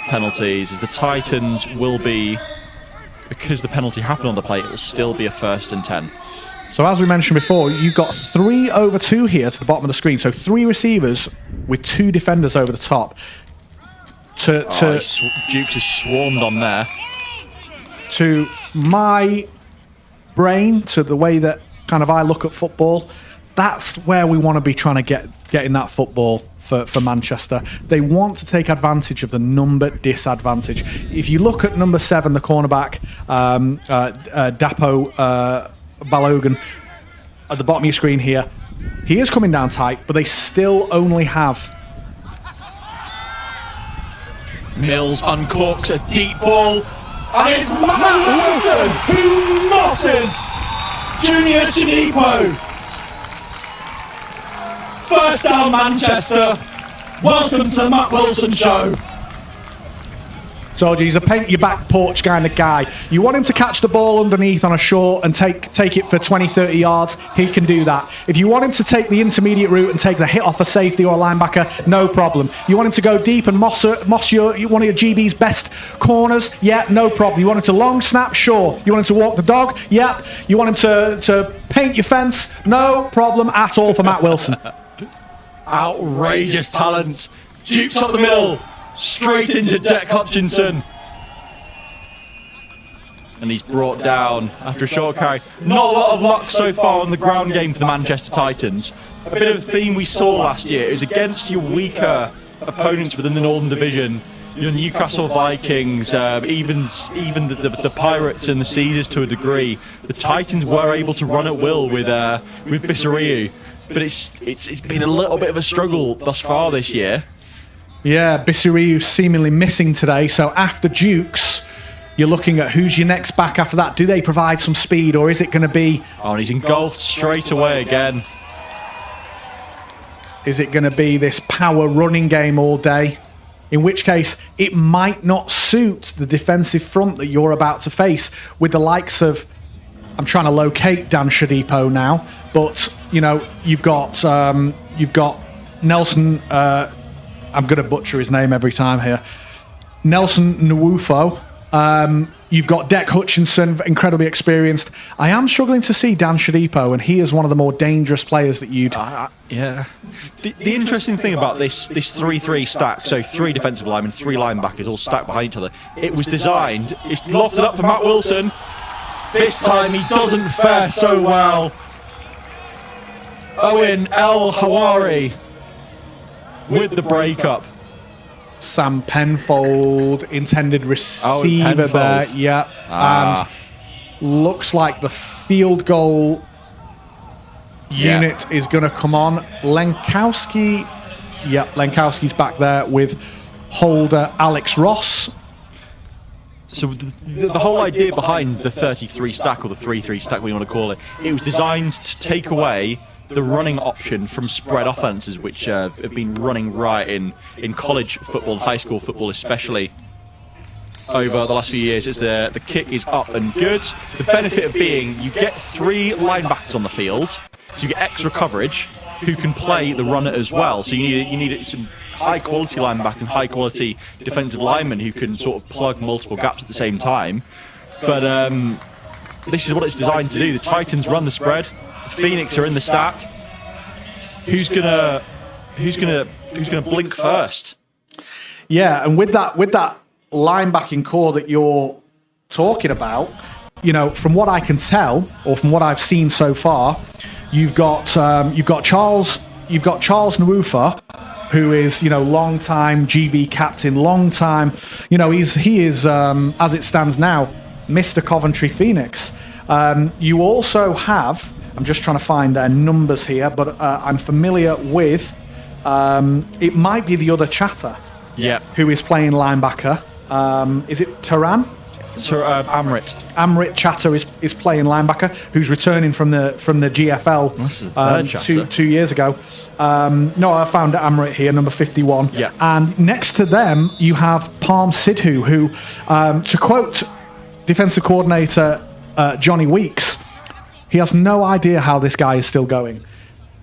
penalties, as the Titans will be, because the penalty happened on the plate, it will still be a 1st and 10. So as we mentioned before, you've got 3 over 2 here to the bottom of the screen. So 3 receivers with 2 defenders over the top. Dukes is swarmed on there. To my brain, to the way that kind of I look at football, that's where we want to be trying to get in that football for Manchester. They want to take advantage of the number disadvantage. If you look at number 7, the cornerback, Dapo Balogun, at the bottom of your screen here, he is coming down tight, but they still only have... Mills uncorks a deep ball, and it's Matt Wilson who mosses Junior Shadipo. 1st down, Manchester. Welcome to the Matt Wilson Show. So he's a paint your back porch kind of guy. You want him to catch the ball underneath on a short and take it for 20, 30 yards, he can do that. If you want him to take the intermediate route and take the hit off a safety or a linebacker, no problem. You want him to go deep and moss one of your GB's best corners, yeah, no problem. You want him to long snap, sure. You want him to walk the dog, yep. You want him to paint your fence, no problem at all for Matt Wilson. Outrageous talent. Dukes up the middle. Straight into Deck Hutchinson. And he's brought down after a short carry. Not a lot of luck so far on the ground game for the Manchester Titans. A bit of a theme we saw last year. It was against your weaker opponents within the Northern Division. Your Newcastle Vikings, even the Pirates and the Caesars to a degree. The Titans were able to run at will with Bissariu. But it's been a little bit of a struggle thus far this year. Yeah, Bissariu seemingly missing today. So after Dukes, you're looking at who's your next back after that. Do they provide some speed, or is it going to be... Oh, and he's engulfed straight away again. Is it going to be this power running game all day? In which case, it might not suit the defensive front that you're about to face with the likes of... I'm trying to locate Dan Shadipo now, but, you know, you've got Nelson... I'm going to butcher his name every time here. Nelson Nwufo. You've got Deck Hutchinson, incredibly experienced. I am struggling to see Dan Shadipo, and he is one of the more dangerous players that you'd... yeah. The interesting thing about this 3-3 stack, so 3 defensive linemen, 3 linebackers all stacked behind each other, it was designed... It's lofted up for Matt Wilson. This time he doesn't fare so well. Owen El Hawari with the breakup. Sam Penfold, intended receiver there. Yeah. And looks like the field goal unit is going to come on. Lenkowski. Yeah, Lenkowski's back there with holder Alex Ross. So the whole idea behind the 33 stack, or the 3-3 stack, what you want to call it, it was designed to take away the running option from spread offenses, which have been running riot in college football, high school football especially, over the last few years, as the kick is up and good. The benefit of being you get 3 linebackers on the field, so you get extra coverage who can play the runner as well. So you need some high quality linebacker and high quality defensive linemen who can sort of plug multiple gaps at the same time. But this is what it's designed to do. The Titans run the spread. Phoenix are in the stack. Who's gonna blink first? Yeah, and with that linebacking core that you're talking about, you know, from what I can tell, or from what I've seen so far, you've got Charles Nwufa, who is, you know, long-time GB captain, long-time, you know, he is as it stands now, Mr. Coventry Phoenix. You also have, I'm just trying to find their numbers here, but I'm familiar with, it might be the other chatter, yeah, who is playing linebacker. Is it Tehran? Amrit. Amrit Chatter is playing linebacker, who's returning from the GFL This is the third Chatter. two years ago. No, I found Amrit here, number 51. Yeah. And next to them, you have Palm Sidhu, who, to quote defensive coordinator Johnny Weeks, he has no idea how this guy is still going.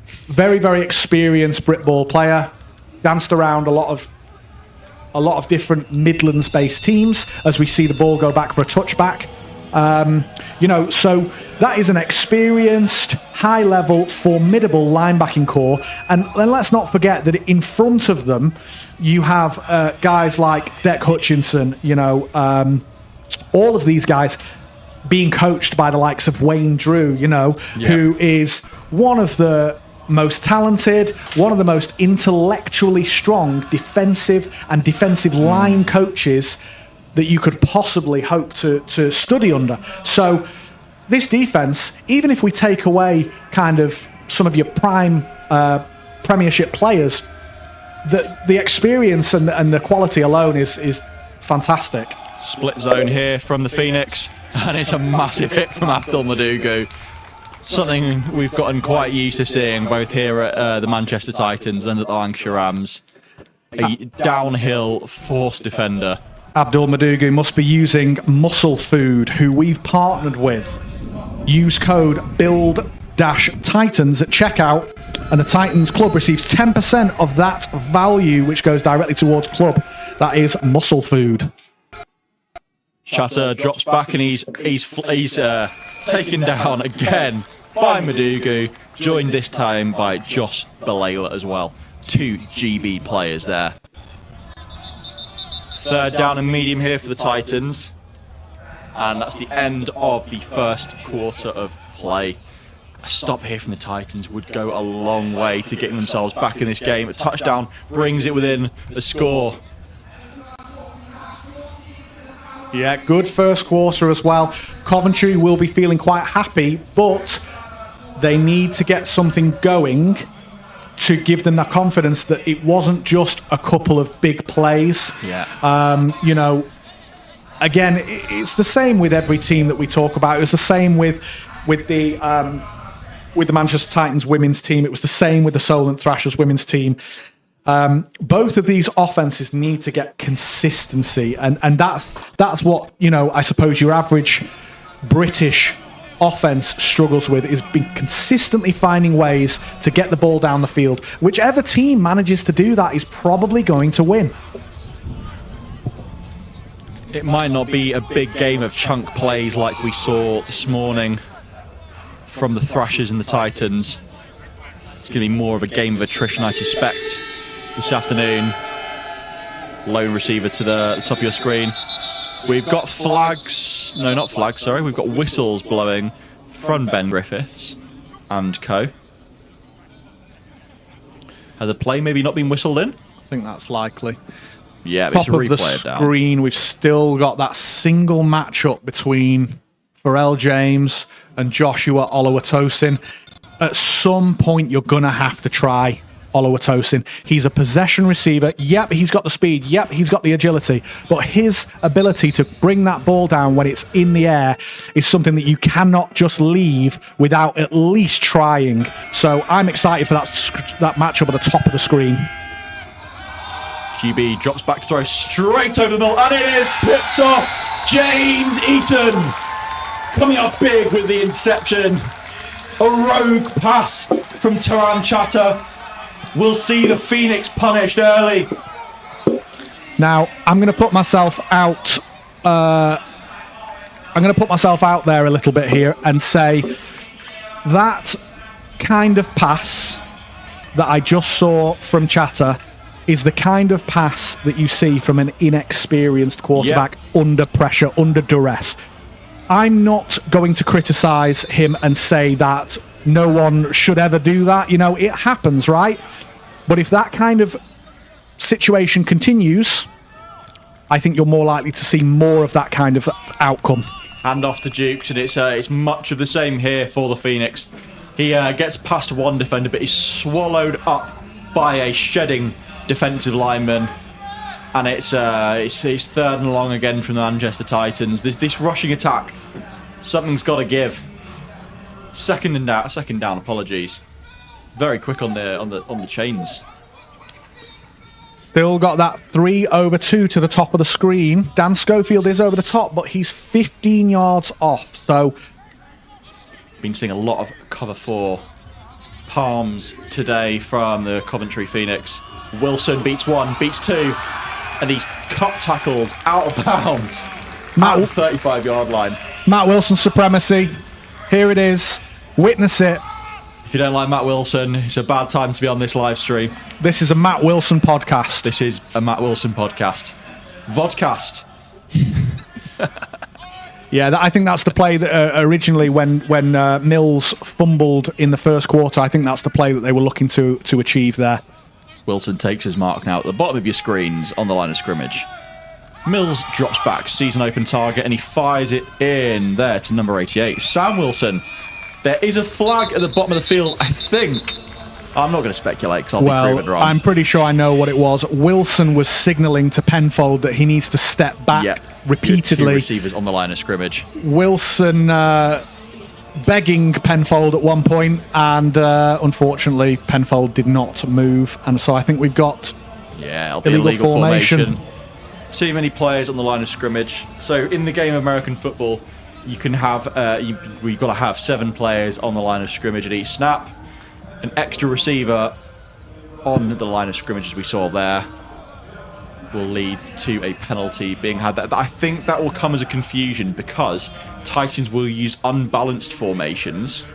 Very, very experienced Brit ball player, danced around a lot of different Midlands-based teams as we see the ball go back for a touchback. So that is an experienced, high-level, formidable linebacking core. And then let's not forget that in front of them, you have guys like Dec Hutchinson, all of these guys being coached by the likes of Wayne Drew, who is one of the most talented, one of the most intellectually strong defensive line coaches that you could possibly hope to study under. So this defense, even if we take away kind of some of your prime Premiership players, the experience and the quality alone is fantastic. Split zone here from the Phoenix, and it's a massive hit from Abdul Madugu. Something we've gotten quite used to seeing both here at the Manchester Titans and at the Lancashire Rams. A downhill force defender. Abdul Madugu must be using Muscle Food, who we've partnered with. Use code BUILD-TITANS at checkout, and the Titans Club receives 10% of that value, which goes directly towards club. That is Muscle Food. Chatter drops back, and he's taken down again by Madugu, joined this time by Josh Belayla as well. 2 GB players there. Third down and medium here for the Titans. And that's the end of the first quarter of play. A stop here from the Titans would go a long way to getting themselves back in this game. A touchdown brings it within the score. Yeah, good first quarter as well. Coventry will be feeling quite happy, but they need to get something going to give them that confidence that it wasn't just a couple of big plays. Yeah. Again, it's the same with every team that we talk about. It was the same with the Manchester Titans women's team. It was the same with the Solent Thrashers women's team. Both of these offenses need to get consistency, and that's what I suppose your average British offense struggles with, is being consistently finding ways to get the ball down the field. Whichever team manages to do that is probably going to win. It might not be a big game of chunk plays like we saw this morning from the Thrashers and the Titans. It's going to be more of a game of attrition, I suspect, this afternoon. Lone receiver to the top of your screen. We've got flags. No, not flags, sorry. We've got whistles blowing from Ben Griffiths and co. Has the play maybe not been whistled in? I think that's likely. Yeah, but it's a Top of the replay down. screen, we've still got that single matchup between Pharrell James and Joshua Oluwatosin. At some point, you're going to have to try Oluwatosin. He's a possession receiver. Yep, he's got the speed. Yep, he's got the agility. But his ability to bring that ball down when it's in the air is something that you cannot just leave without at least trying. So I'm excited for that matchup at the top of the screen. QB drops back to throw straight over the middle, and it is picked off. James Eaton coming up big with the interception. A rogue pass from Taran Chatter. We'll see the Phoenix punished early. Now, I'm going to put myself out. I'm going to put myself out there a little bit here and say that kind of pass that I just saw from Chatter is the kind of pass that you see from an inexperienced quarterback under pressure, under duress. I'm not going to criticise him and say that no one should ever do that. It happens, right? But if that kind of situation continues, I think you're more likely to see more of that kind of outcome. Hand off to Dukes, and it's much of the same here for the Phoenix. He gets past one defender, but he's swallowed up by a shedding defensive lineman. And it's third and long again from the Manchester Titans. This rushing attack, something's got to give. Second down. Apologies. Very quick on the chains. Still got that 3/2 to the top of the screen. Dan Schofield is over the top, but he's 15 yards off. So, been seeing a lot of cover 4 palms today from the Coventry Phoenix. Wilson beats 1, beats 2, and he's cut tackled out of bounds at the 35-yard line. Matt Wilson supremacy. Here it is. Witness it. If you don't like Matt Wilson, it's a bad time to be on this live stream. This is a Matt Wilson podcast. This is a Matt Wilson podcast. Vodcast. Yeah, I think that's the play that originally when Mills fumbled in the first quarter, I think that's the play that they were looking to achieve there. Wilson takes his mark now at the bottom of your screens on the line of scrimmage. Mills drops back, sees an open target, and he fires it in there to number 88. Sam Wilson. There is a flag at the bottom of the field, I think. I'm not going to speculate because I'll be proven wrong. I'm pretty sure I know what it was. Wilson was signalling to Penfold that he needs to step back repeatedly. 2 receivers on the line of scrimmage. Wilson begging Penfold at one point, and unfortunately Penfold did not move, and so I think we've got illegal formation. Too many players on the line of scrimmage. So in the game of American football, you can have we've got to have 7 players on the line of scrimmage at each snap. An extra receiver on the line of scrimmage, as we saw there, will lead to a penalty being had. I think that will come as a confusion because Titans will use unbalanced formations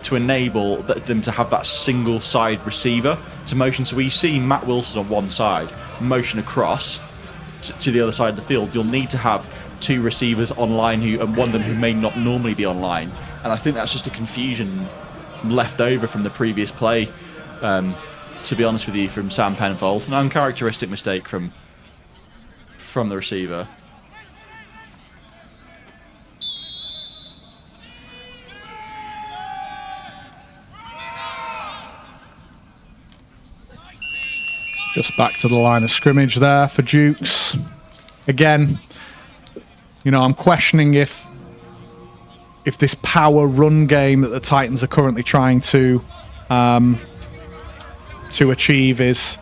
to enable them to have that single side receiver to motion. So we see Matt Wilson on one side motion across to the other side of the field. You'll need to have 2 receivers online and one of them who may not normally be online. And I think that's just a confusion left over from the previous play, to be honest with you, from Sam Penfold. An uncharacteristic mistake from the receiver. Just back to the line of scrimmage there for Dukes. Again, I'm questioning if this power run game that the Titans are currently trying to achieve is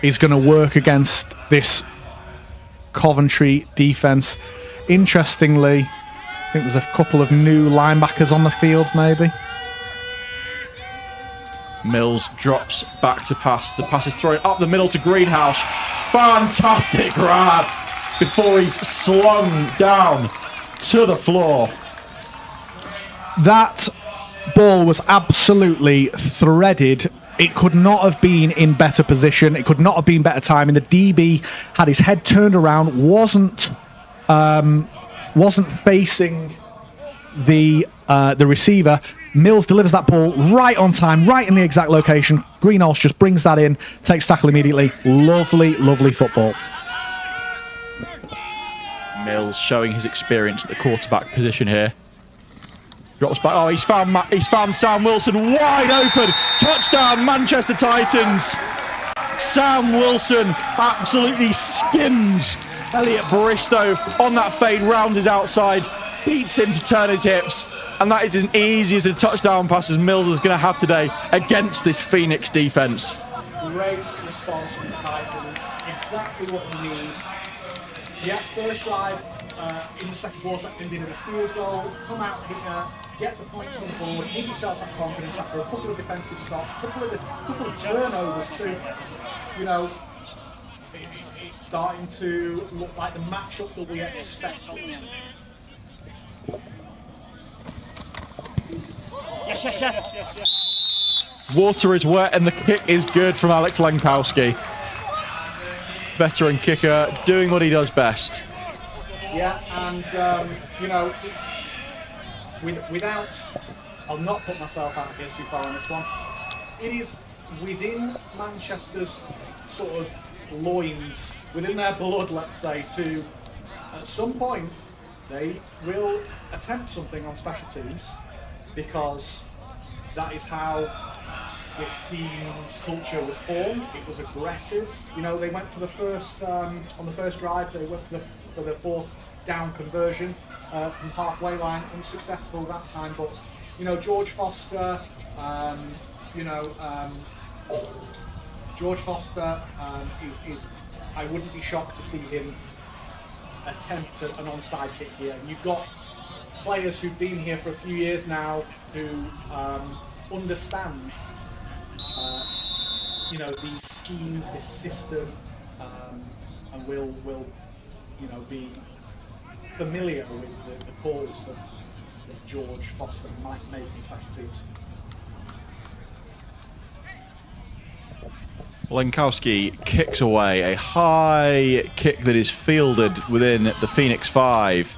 going to work against this Coventry defense. Interestingly, I think there's a couple of new linebackers on the field, maybe. Mills drops back to pass. The pass is thrown up the middle to Greenhouse. Fantastic grab before he's slung down to the floor. That ball was absolutely threaded. It could not have been in better position. It could not have been better timing. The DB had his head turned around, wasn't facing the receiver. Mills delivers that ball right on time, right in the exact location. Greenhalgh just brings that in, takes tackle immediately. Lovely, lovely football. Mills showing his experience at the quarterback position here. Drops back. Oh, he's found Sam Wilson wide open. Touchdown, Manchester Titans. Sam Wilson absolutely skims Elliot Bristow on that fade round his outside, beats him to turn his hips, and that is as easy as a touchdown pass as Mills is going to have today against this Phoenix defense. Great response from the Titans. Exactly what we need. Yeah, first drive in the second quarter, ending in a field goal. Come out here, get the points on the board, give yourself that confidence after a couple of defensive stops, a couple of turnovers too. It's starting to look like the matchup that we expect. Yes. Water is wet and the kick is good from Alex Lankowski. Veteran kicker doing what he does best. Yeah, and it's without. I'll not put myself out here too far on this one. It is within Manchester's sort of loins, within their blood, let's say, to at some point they will attempt something on special teams, because that is how this team's culture was formed. It was aggressive. You know, they went for the first on the first drive. They went for the fourth down conversion from halfway line. Unsuccessful that time, but you know, George Foster. George Foster is. I wouldn't be shocked to see him attempt an onside kick here. You've got players who've been here for a few years now who understand, you know, these schemes, this system, and will you know, be familiar with the calls that George Foster might make in special teams. Lenkowski kicks away a high kick that is fielded within the Phoenix 5.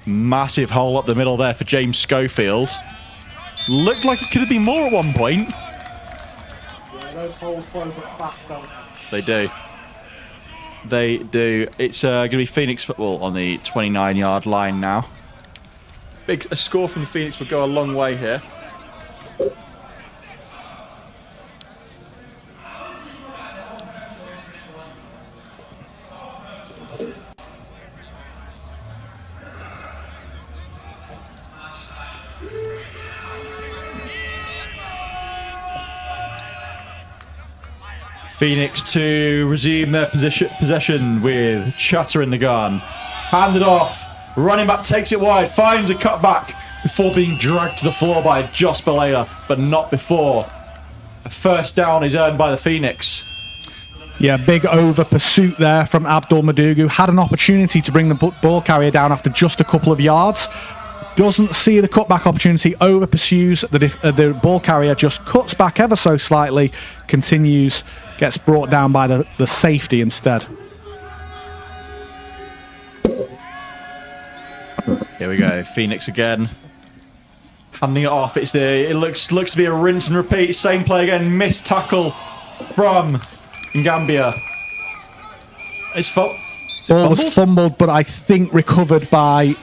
Massive hole up the middle there for James Schofield. Looked like it could have been more at one point. Yeah, those holes close up fast, don't they? They do. They do. It's going to be Phoenix football on the 29-yard line now. A score from the Phoenix would go a long way here. Phoenix to resume their possession with Chatter in the gun. Handed off. Running back takes it wide. Finds a cutback before being dragged to the floor by Josh Balea, but not before. A first down is earned by the Phoenix. Yeah, big over pursuit there from Abdul Madugu. Had an opportunity to bring the ball carrier down after just a couple of yards. Doesn't see the cutback opportunity. Over pursues. The ball carrier just cuts back ever so slightly. Continues. Gets brought down by the safety instead. Here we go. Phoenix again. Handing it off. It looks to be a rinse and repeat. Same play again. Missed tackle from Gambia. It's ball was fumbled, but I think recovered by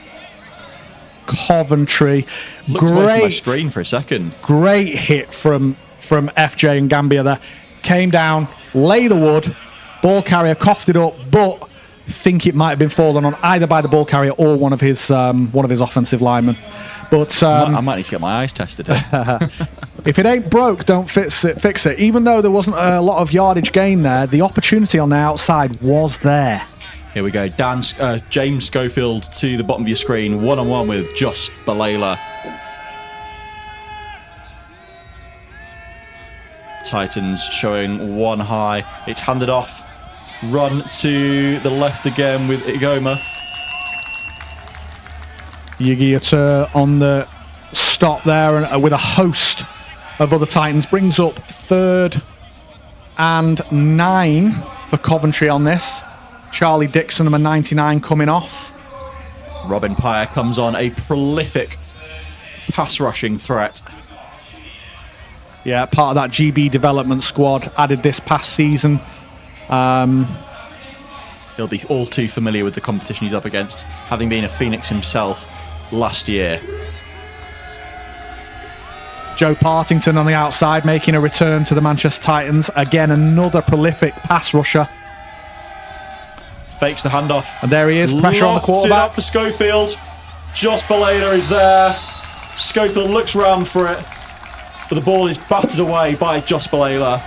Coventry. Looked away from my screen for a second. Great hit from FJ and Gambia there. Came down, lay the wood, ball carrier coughed it up, but think it might have been fallen on either by the ball carrier or one of his offensive linemen. But I might need to get my eyes tested. If it ain't broke, don't fix it. Even though there wasn't a lot of yardage gain there, the opportunity on the outside was there. Here we go. James Schofield to the bottom of your screen, one-on-one with Josh Balea. Titans showing one high. It's handed off. Run to the left again with Igoma. Yigiata on the stop there and with a host of other Titans. Brings up 3rd and 9 for Coventry on this. Charlie Dixon, number 99, coming off. Robin Pyre comes on, a prolific pass rushing threat. Yeah, part of that GB development squad added this past season. He'll be all too familiar with the competition he's up against, having been a Phoenix himself last year. Joe Partington on the outside, making a return to the Manchester Titans. Again, another prolific pass rusher. Fakes the handoff. And there he is, pressure on the quarterback. Up for Schofield. Josh Balea is there. Schofield looks round for it, but the ball is battered away by Josh Balea.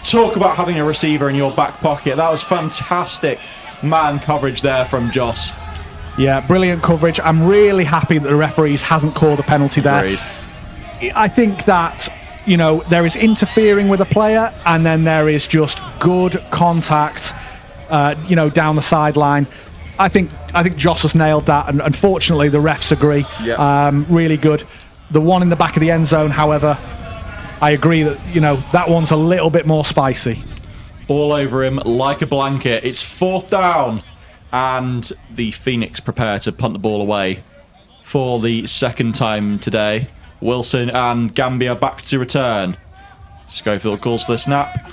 Talk about having a receiver in your back pocket. That was fantastic man coverage there from Josh. Yeah, brilliant coverage. I'm really happy that the referees hasn't called a penalty there. Agreed. I think that, you know, there is interfering with a player and then there is just good contact, down the sideline. I think Josh has nailed that, and unfortunately the refs agree. Yep. Really good. The one in the back of the end zone, however, I agree that, that one's a little bit more spicy. All over him like a blanket. It's 4th down, and the Phoenix prepare to punt the ball away for the second time today. Wilson and Gambia back to return. Schofield calls for the snap.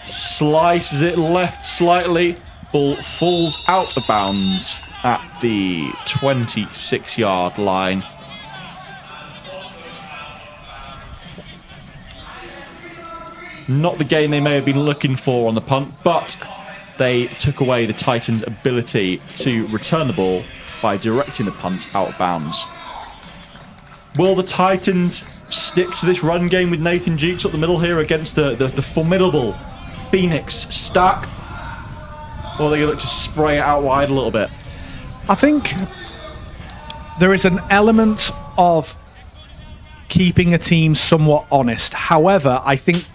Slices it left slightly. Ball falls out of bounds at the 26-yard line. Not the game they may have been looking for on the punt, but they took away the Titans' ability to return the ball by directing the punt out of bounds. Will the Titans stick to this run game with Nathan Jukes up the middle here against the formidable Phoenix stack? Or are they going to look to spray it out wide a little bit? I think there is an element of keeping a team somewhat honest. However, I think...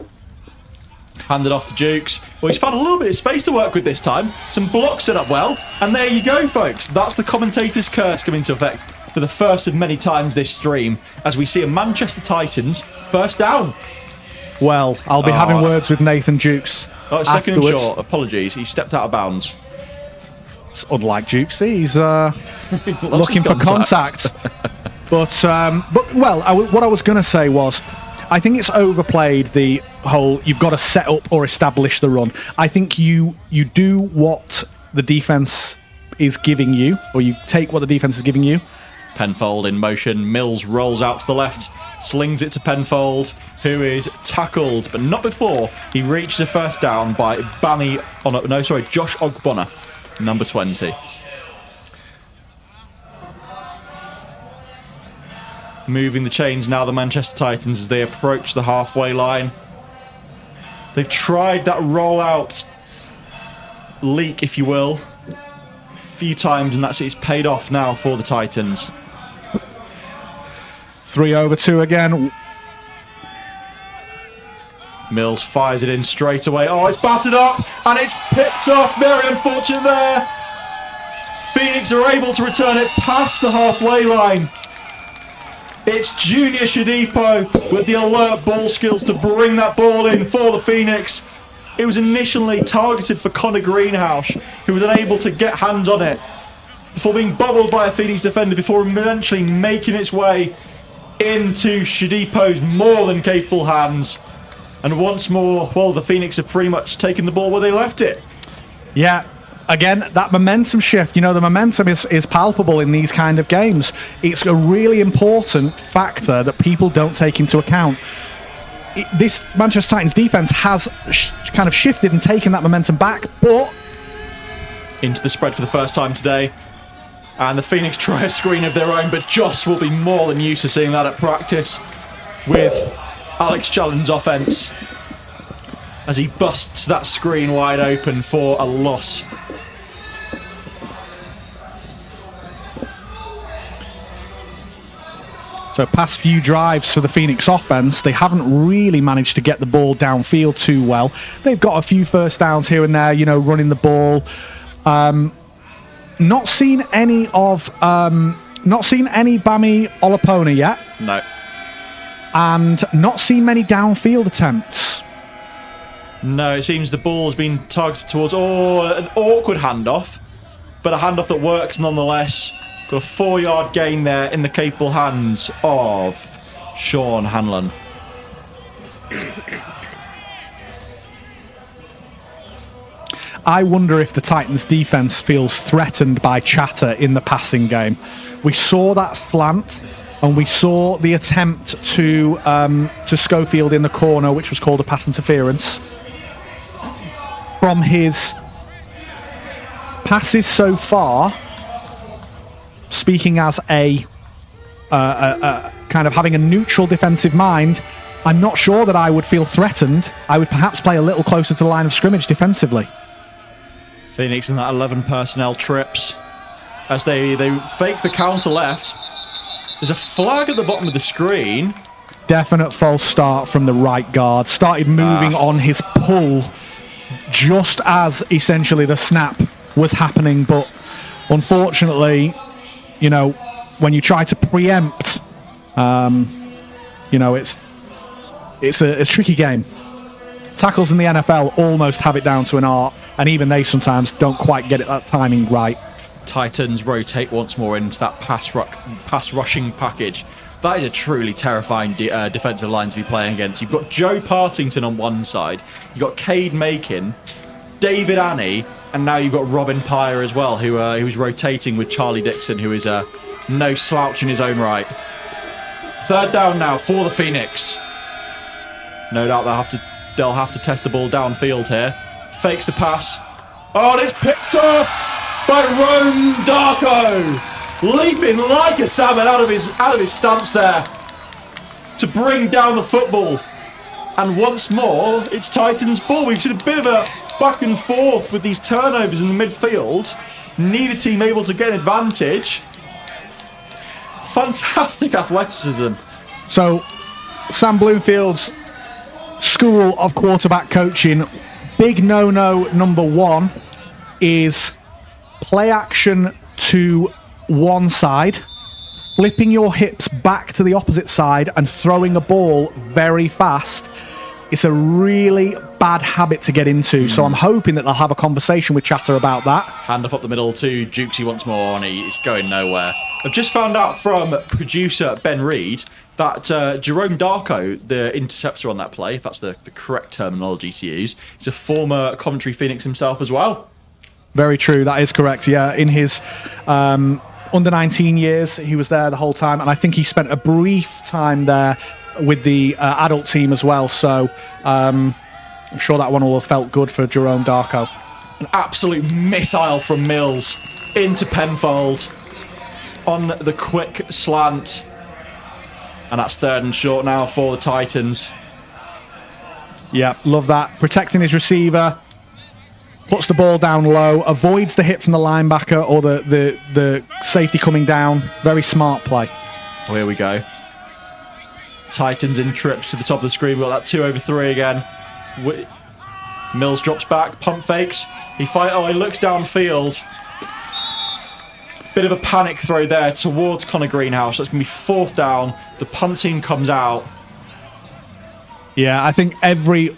Handed off to Jukes. Well, he's found a little bit of space to work with this time. Some blocks set up well. And there you go, folks. That's the commentator's curse coming into effect for the first of many times this stream, as we see a Manchester Titans first down. Well, I'll be having words with Nathan Jukes. Oh, second and short. Apologies. He stepped out of bounds. It's unlike Jukes. He's looking for contact. But what I was going to say was, I think it's overplayed the whole you've got to set up or establish the run. I think you do what the defense is giving you, or you take what the defense is giving you. Penfold in motion. Mills rolls out to the left, slings it to Penfold, who is tackled, but not before he reaches a first down by Josh Ogbonna, number 20. Moving the chains now, the Manchester Titans, as they approach the halfway line. They've tried that rollout leak, if you will, a few times, and it's paid off now for the Titans. 3-over-2 again. Mills fires it in straight away. Oh, it's battered up, and it's picked off. Very unfortunate there. Phoenix are able to return it past the halfway line. It's Junior Shadipo with the alert ball skills to bring that ball in for the Phoenix. It was initially targeted for Connor Greenhouse, who was unable to get hands on it before being bobbled by a Phoenix defender, before eventually making its way into Shadipo's more than capable hands. And once more, well, the Phoenix have pretty much taken the ball where they left it. Yeah. Again, that momentum shift, the momentum is palpable in these kind of games. It's a really important factor that people don't take into account. This Manchester Titans defense has kind of shifted and taken that momentum back, but... Into the spread for the first time today. And the Phoenix try a screen of their own, but Joss will be more than used to seeing that at practice with Alex Challen's offense, as he busts that screen wide open for a loss. So past few drives for the Phoenix offense, they haven't really managed to get the ball downfield too well. They've got a few first downs here and there, running the ball. Not seen any Bami Olapona yet. No. And not seen many downfield attempts. No, it seems the ball has been targeted towards an awkward handoff, but a handoff that works nonetheless. Got a 4-yard gain there in the capable hands of Sean Hanlon. I wonder if the Titans defense feels threatened by chatter in the passing game. We saw that slant, and we saw the attempt to Schofield in the corner, which was called a pass interference. From his passes so far, speaking as a kind of having a neutral defensive mind, I'm not sure that I would feel threatened. I would perhaps play a little closer to the line of scrimmage defensively. Phoenix in that 11 personnel trips as they fake the counter left. There's a flag at the bottom of the screen. Definite false start from the right guard. Started moving on his pull just as essentially the snap was happening, but unfortunately, when you try to preempt, it's a tricky game. Tackles in the NFL almost have it down to an art, and even they sometimes don't quite get that timing right. Titans rotate once more into that pass rushing package. That is a truly terrifying defensive line to be playing against. You've got Joe Partington on one side, you've got Cade Makin, David Annie, and now you've got Robin Pyre as well, who's rotating with Charlie Dixon, who is no slouch in his own right. Third down now for the Phoenix. No doubt they'll have to They'll have to test the ball downfield here. Fakes the pass. Oh, and it's picked off by Rome Darko. Leaping like a salmon out of his stance there to bring down the football. And once more, it's Titans' ball. We've seen a bit of a back and forth with these turnovers in the midfield. Neither team able to get an advantage. Fantastic athleticism. So, Sam Bloomfield's school of quarterback coaching, big no-no number one is play action to one side, flipping your hips back to the opposite side and throwing a ball very fast. It's a really bad habit to get into, so I'm hoping that they'll have a conversation with Chatter about that. Handoff up the middle to Jukesy once more, and it's going nowhere. I've just found out from producer Ben Reed that Jerome Darko, the interceptor on that play, if that's the correct terminology to use, is a former Coventry Phoenix himself as well. Very true, that is correct, yeah. In his under 19 years, he was there the whole time, and I think he spent a brief time there with the adult team as well, so I'm sure that one will have felt good for Jerome Darko. An absolute missile from Mills into Penfold on the quick slant, and that's 3rd and short now for the Titans. Yeah, love that. Protecting his receiver, puts the ball down low, avoids the hit from the linebacker or the safety coming down. Very smart play. Oh, here we go. Titans in trips to the top of the screen. We've got that 2 over 3 again. Mills drops back, pump fakes. He looks downfield. Bit of a panic throw there towards Connor Greenhouse. That's going to be 4th down. The punt team comes out. Yeah, I think every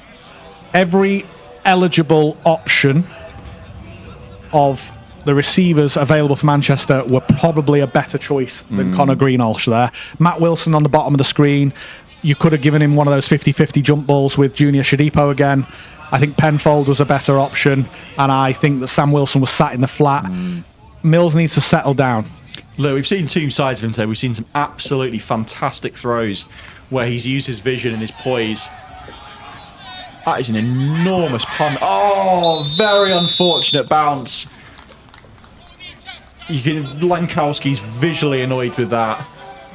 eligible option of the receivers available for Manchester were probably a better choice than Connor Greenhalgh there. Matt Wilson on the bottom of the screen. You could have given him one of those 50-50 jump balls with Junior Shadipo again. I think Penfold was a better option, and I think that Sam Wilson was sat in the flat. Mills needs to settle down. Look, we've seen two sides of him today. We've seen some absolutely fantastic throws where he's used his vision and his poise. That is an enormous punt. Oh, very unfortunate bounce. Lenkowski's visually annoyed with that.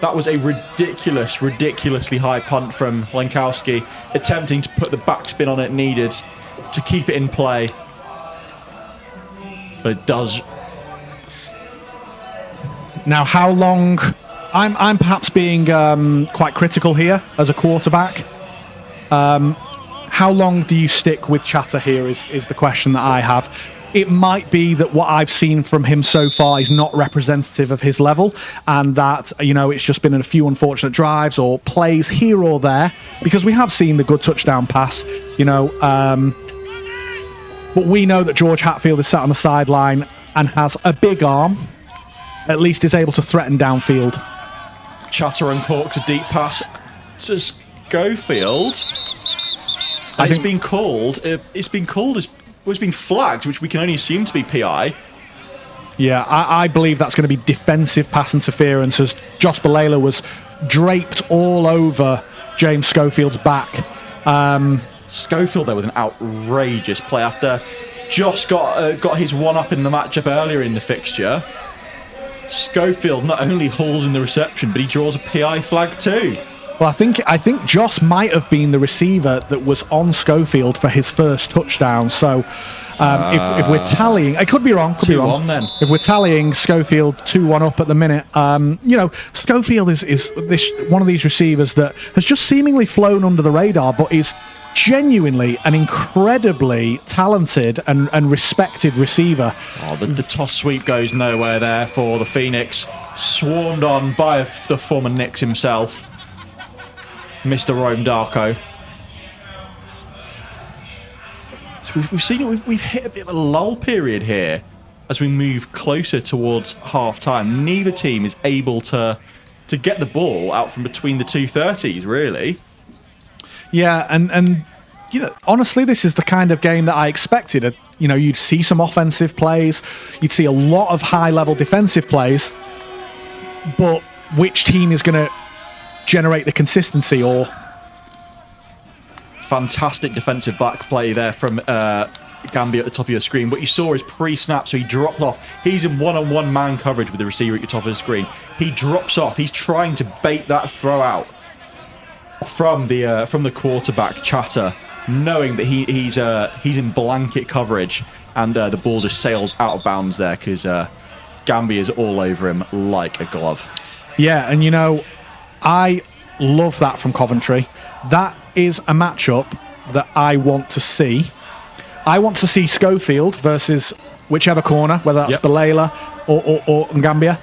That was a ridiculously high punt from Lenkowski, attempting to put the backspin on it needed to keep it in play. But it does. Now, how long? I'm perhaps being quite critical here as a quarterback. How long do you stick with Chatter here is the question that I have. It might be that what I've seen from him so far is not representative of his level, and that, it's just been a few unfortunate drives or plays here or there, because we have seen the good touchdown pass, but we know that George Hatfield is sat on the sideline and has a big arm, at least is able to threaten downfield. Chatter uncorks a deep pass to Schofield. And it's been called it's been flagged, which we can only assume to be PI. Yeah, I believe that's going to be defensive pass interference, as Josh Balela was draped all over James Schofield's back. Schofield there with an outrageous play after Josh got his one-up in the matchup earlier in the fixture. Schofield not only hauls in the reception, but he draws a PI flag too. Well, I think Josh might have been the receiver that was on Schofield for his first touchdown. So if we're tallying, I could be wrong. 2-1 then. If we're tallying Schofield 2-1 up at the minute, Schofield is this one of these receivers that has just seemingly flown under the radar, but is genuinely an incredibly talented and respected receiver. Oh, the toss sweep goes nowhere there for the Phoenix. Swarmed on by the former Knicks himself, Mr. Rome Darko. So we've seen it. We've hit a bit of a lull period here as we move closer towards half-time. Neither team is able to get the ball out from between the 230s, really. Yeah, and honestly, this is the kind of game that I expected. You'd see some offensive plays, you'd see a lot of high-level defensive plays, but which team is going to generate the consistency? Or fantastic defensive back play there from Gambia at the top of your screen. What you saw is pre-snap, so he dropped off. He's in one-on-one man coverage with the receiver at your top of the screen. He drops off. He's trying to bait that throw out from the quarterback Chatter, knowing that he's in blanket coverage, and the ball just sails out of bounds there because Gambia's all over him like a glove. Yeah, and you know, I love that from Coventry. That is a matchup that I want to see. I want to see Schofield versus whichever corner, whether that's Belela or Ngambia,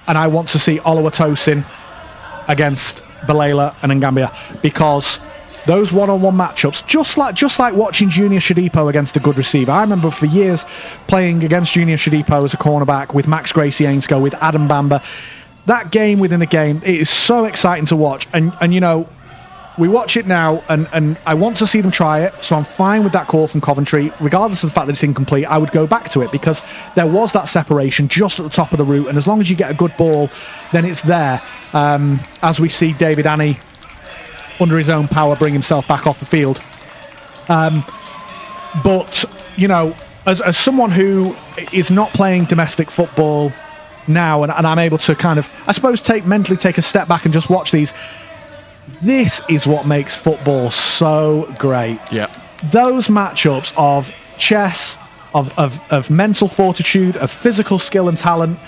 and I want to see Oluwatosin against Belela and Ngambia, because those one-on-one matchups, just like watching Junior Shadipo against a good receiver. I remember for years playing against Junior Shadipo as a cornerback with Max Gracie Ainscoe, with Adam Bamba. That game within a game, it is so exciting to watch. And you know, we watch it now, and I want to see them try it, so I'm fine with that call from Coventry. Regardless of the fact that it's incomplete, I would go back to it, because there was that separation just at the top of the route, and as long as you get a good ball, then it's there. As we see David Anney, under his own power, bring himself back off the field. But, you know, as someone who is not playing domestic football now, and I'm able to kind of, I suppose, mentally take a step back and just watch these, this is what makes football so great. Yeah. Those matchups of chess, of mental fortitude, of physical skill and talent,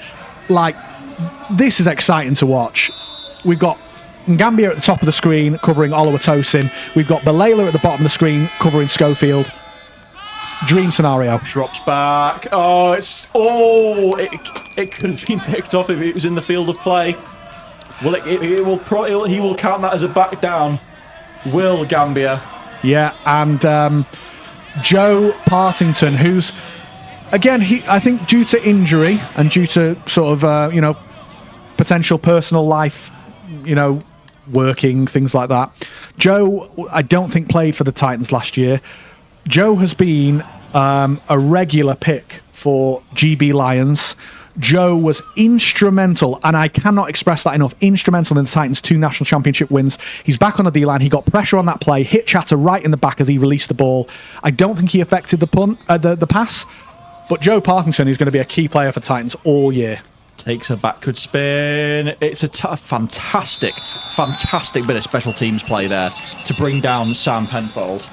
like, this is exciting to watch. We've got Ngambia at the top of the screen covering Oluwatosin. We've got Belela at the bottom of the screen covering Schofield. Dream scenario. Drops back. It could have been picked off if it was in the field of play. Well, he will count that as a back down. Will Gambia? Yeah, and Joe Partington, who's, again, I think due to injury and due to sort of potential personal life, working, things like that. Joe, I don't think played for the Titans last year. Joe has been a regular pick for GB Lions. Joe was instrumental, and I cannot express that enough, instrumental in the Titans' 2 national championship wins. He's back on the D-line. He got pressure on that play, hit Chatter right in the back as he released the ball. I don't think he affected the pass, but Joe Parkinson is going to be a key player for Titans all year. Takes a backward spin. It's a fantastic bit of special teams play there to bring down Sam Penfold.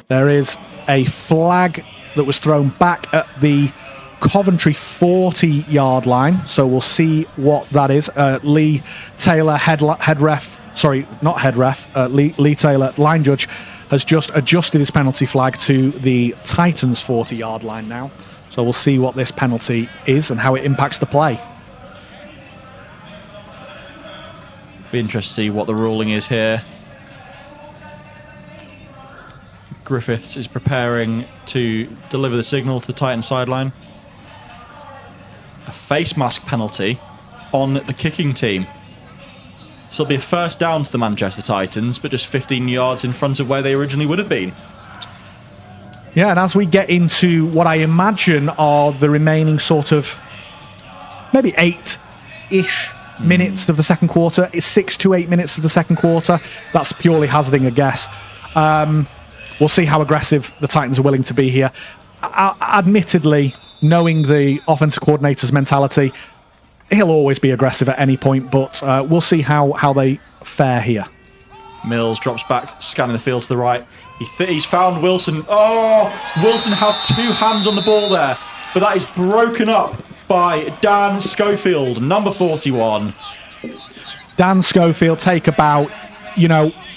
There is a flag that was thrown back at the Coventry 40-yard line, so we'll see what that is. Lee Taylor, Lee Taylor, line judge, has just adjusted his penalty flag to the Titans 40-yard line now. So we'll see what this penalty is and how it impacts the play. Be interested to see what the ruling is here. Griffiths is preparing to deliver the signal to the Titan sideline. A face mask penalty on the kicking team. So it'll be a first down to the Manchester Titans, but just 15 yards in front of where they originally would have been. Yeah, and as we get into what I imagine are the remaining sort of maybe 8-ish minutes of the second quarter, it's 6 to 8 minutes of the second quarter. That's purely hazarding a guess. We'll see how aggressive the Titans are willing to be here. Admittedly, knowing the offensive coordinator's mentality, he'll always be aggressive at any point, but we'll see how they fare here. Mills drops back, scanning the field to the right. He's found Wilson. Oh, Wilson has 2 hands on the ball there, but that is broken up by Dan Schofield, number 41. Dan Schofield take about,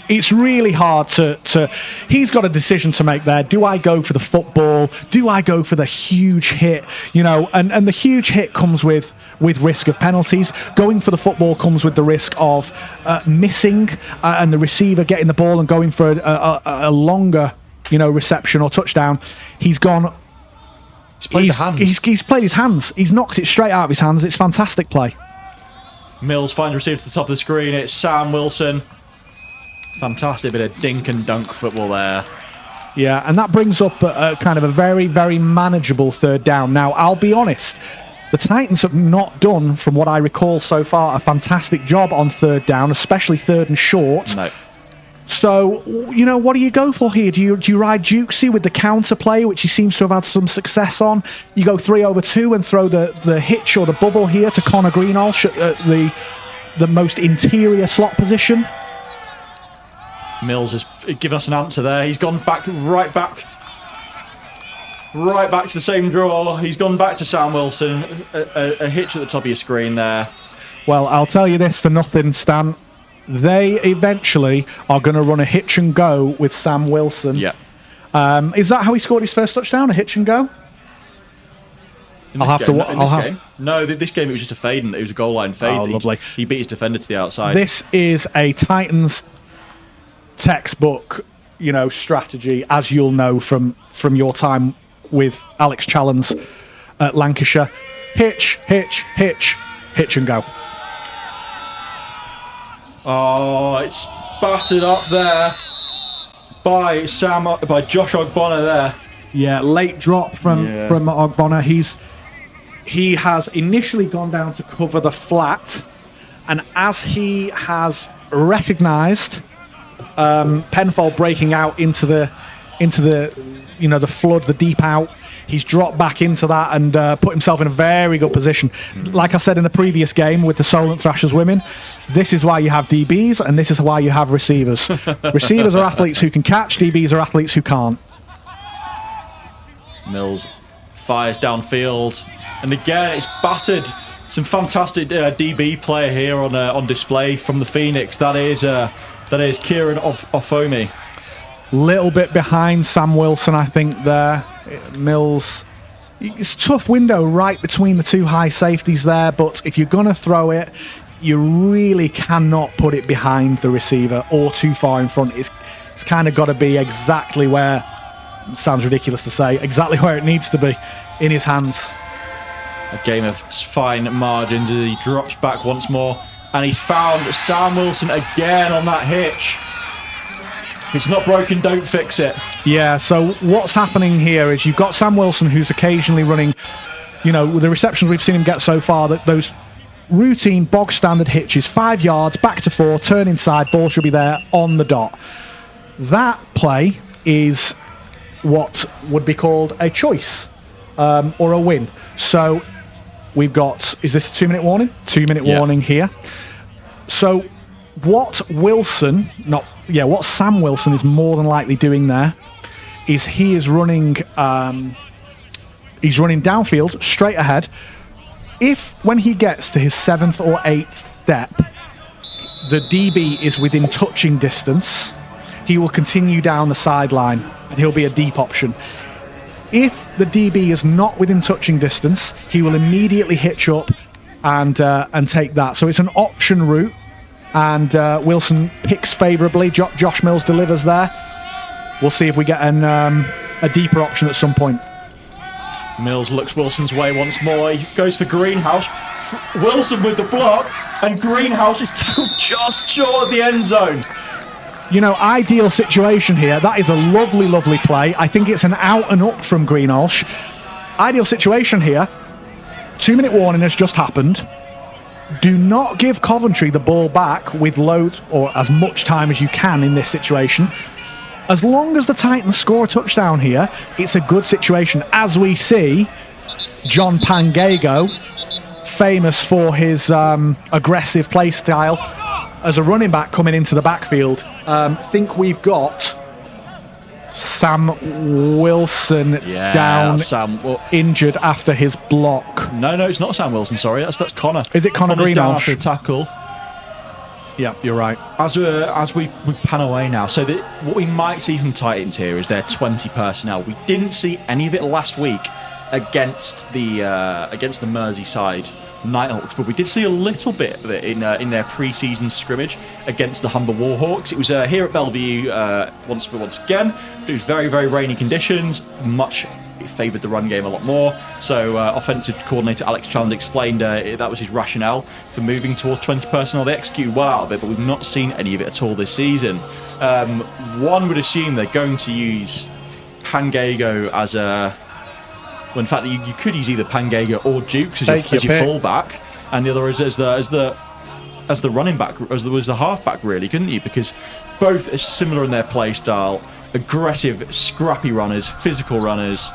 it's really hard to he's got a decision to make there. Do I go for the football? Do I go for the huge hit? And the huge hit comes with risk of penalties. Going for the football comes with the risk of missing and the receiver getting the ball and going for a longer, reception or touchdown. He's gone. He's played his hands. He's knocked it straight out of his hands. It's fantastic play. Mills finds receiver to the top of the screen. It's Sam Wilson. Fantastic bit of dink and dunk football there. Yeah, and that brings up kind of a very, very manageable third down. Now, I'll be honest, the Titans have not done, from what I recall so far, a fantastic job on third down, especially third and short. No. So, what do you go for here? Do you ride Dukesy with the counter play, which he seems to have had some success on? You go 3 over 2 and throw the hitch or the bubble here to Connor Greenhalgh at the most interior slot position? Mills has given us an answer there. He's gone right back to the same draw. He's gone back to Sam Wilson. A hitch at the top of your screen there. Well, I'll tell you this for nothing, Stan. They eventually are going to run a hitch and go with Sam Wilson. Yeah. Is that how he scored his first touchdown? A hitch and go? No, this game it was just a fade, and it was a goal line fade. Oh, lovely. He beat his defender to the outside. This is a Titans textbook, strategy, as you'll know from your time with Alex Challens at Lancashire. Hitch, hitch, hitch, hitch and go. Oh, it's battered up there by Josh Ogbonna there. Yeah, late drop from Ogbonna. He has initially gone down to cover the flat, and as he has recognised Penfold breaking out into the the flood, the deep out, he's dropped back into that and put himself in a very good position. Like I said in the previous game with the Solent Thrashers women, this is why you have DBs and this is why you have receivers. Receivers are athletes who can catch, DBs are athletes who can't. Mills fires downfield, and again it's battered. Some fantastic DB player here on display from the Phoenix. That is Kieran Ofomi. Little bit behind Sam Wilson, I think, there. Mills, it's a tough window right between the two high safeties there, but if you're going to throw it, you really cannot put it behind the receiver or too far in front. It's kind of got to be exactly where, sounds ridiculous to say, exactly where it needs to be, in his hands. A game of fine margins as he drops back once more, and he's found Sam Wilson again on that hitch. If it's not broken, don't fix it. Yeah, so what's happening here is you've got Sam Wilson who's occasionally running, with the receptions we've seen him get so far, that those routine bog standard hitches, 5 yards, back to 4, turn inside, ball should be there on the dot. That play is what would be called a choice or a win. So we've got, is this a 2-minute warning? 2-minute warning here. So what Sam Wilson is more than likely doing there is he is running downfield straight ahead. If when he gets to his 7th or 8th step the DB is within touching distance, he will continue down the sideline and he'll be a deep option. If the DB is not within touching distance, he will immediately hitch up and take that. So it's an option route. And Wilson picks favourably. Josh Mills delivers there. We'll see if we get a deeper option at some point. Mills looks Wilson's way once more. He goes for Greenhalgh. Wilson with the block, and Greenhalgh is tackled just short of the end zone. Ideal situation here. That is a lovely, lovely play. I think it's an out and up from Greenhalgh. Ideal situation here. 2-minute warning has just happened. Do not give Coventry the ball back with loads or as much time as you can in this situation. As long as the Titans score a touchdown here, it's a good situation. As we see, John Pangago, famous for his aggressive play style as a running back coming into the backfield. Think we've got Sam Wilson down, injured after his block. No, it's not Sam Wilson, sorry. That's Connor. Is it Connor Greenhalgh? Down after the tackle. Yeah, you're right. As we pan away now, so what we might see from Titans here is their 20 personnel. We didn't see any of it last week against the Merseyside Nighthawks, but we did see a little bit of it in their pre-season scrimmage against the Humber Warhawks. It was here at Belle Vue once again, but it was very, very rainy conditions. It favoured the run game a lot more. So offensive coordinator Alex Challens explained that was his rationale for moving towards 20 personnel. They executed well out of it, but we've not seen any of it at all this season. One would assume they're going to use Pangago as a... Well, in fact, you could use either Pangago or Dukes as your fullback, and the other as the running back, as the halfback, really, couldn't you? Because both are similar in their play style. Aggressive, scrappy runners, physical runners,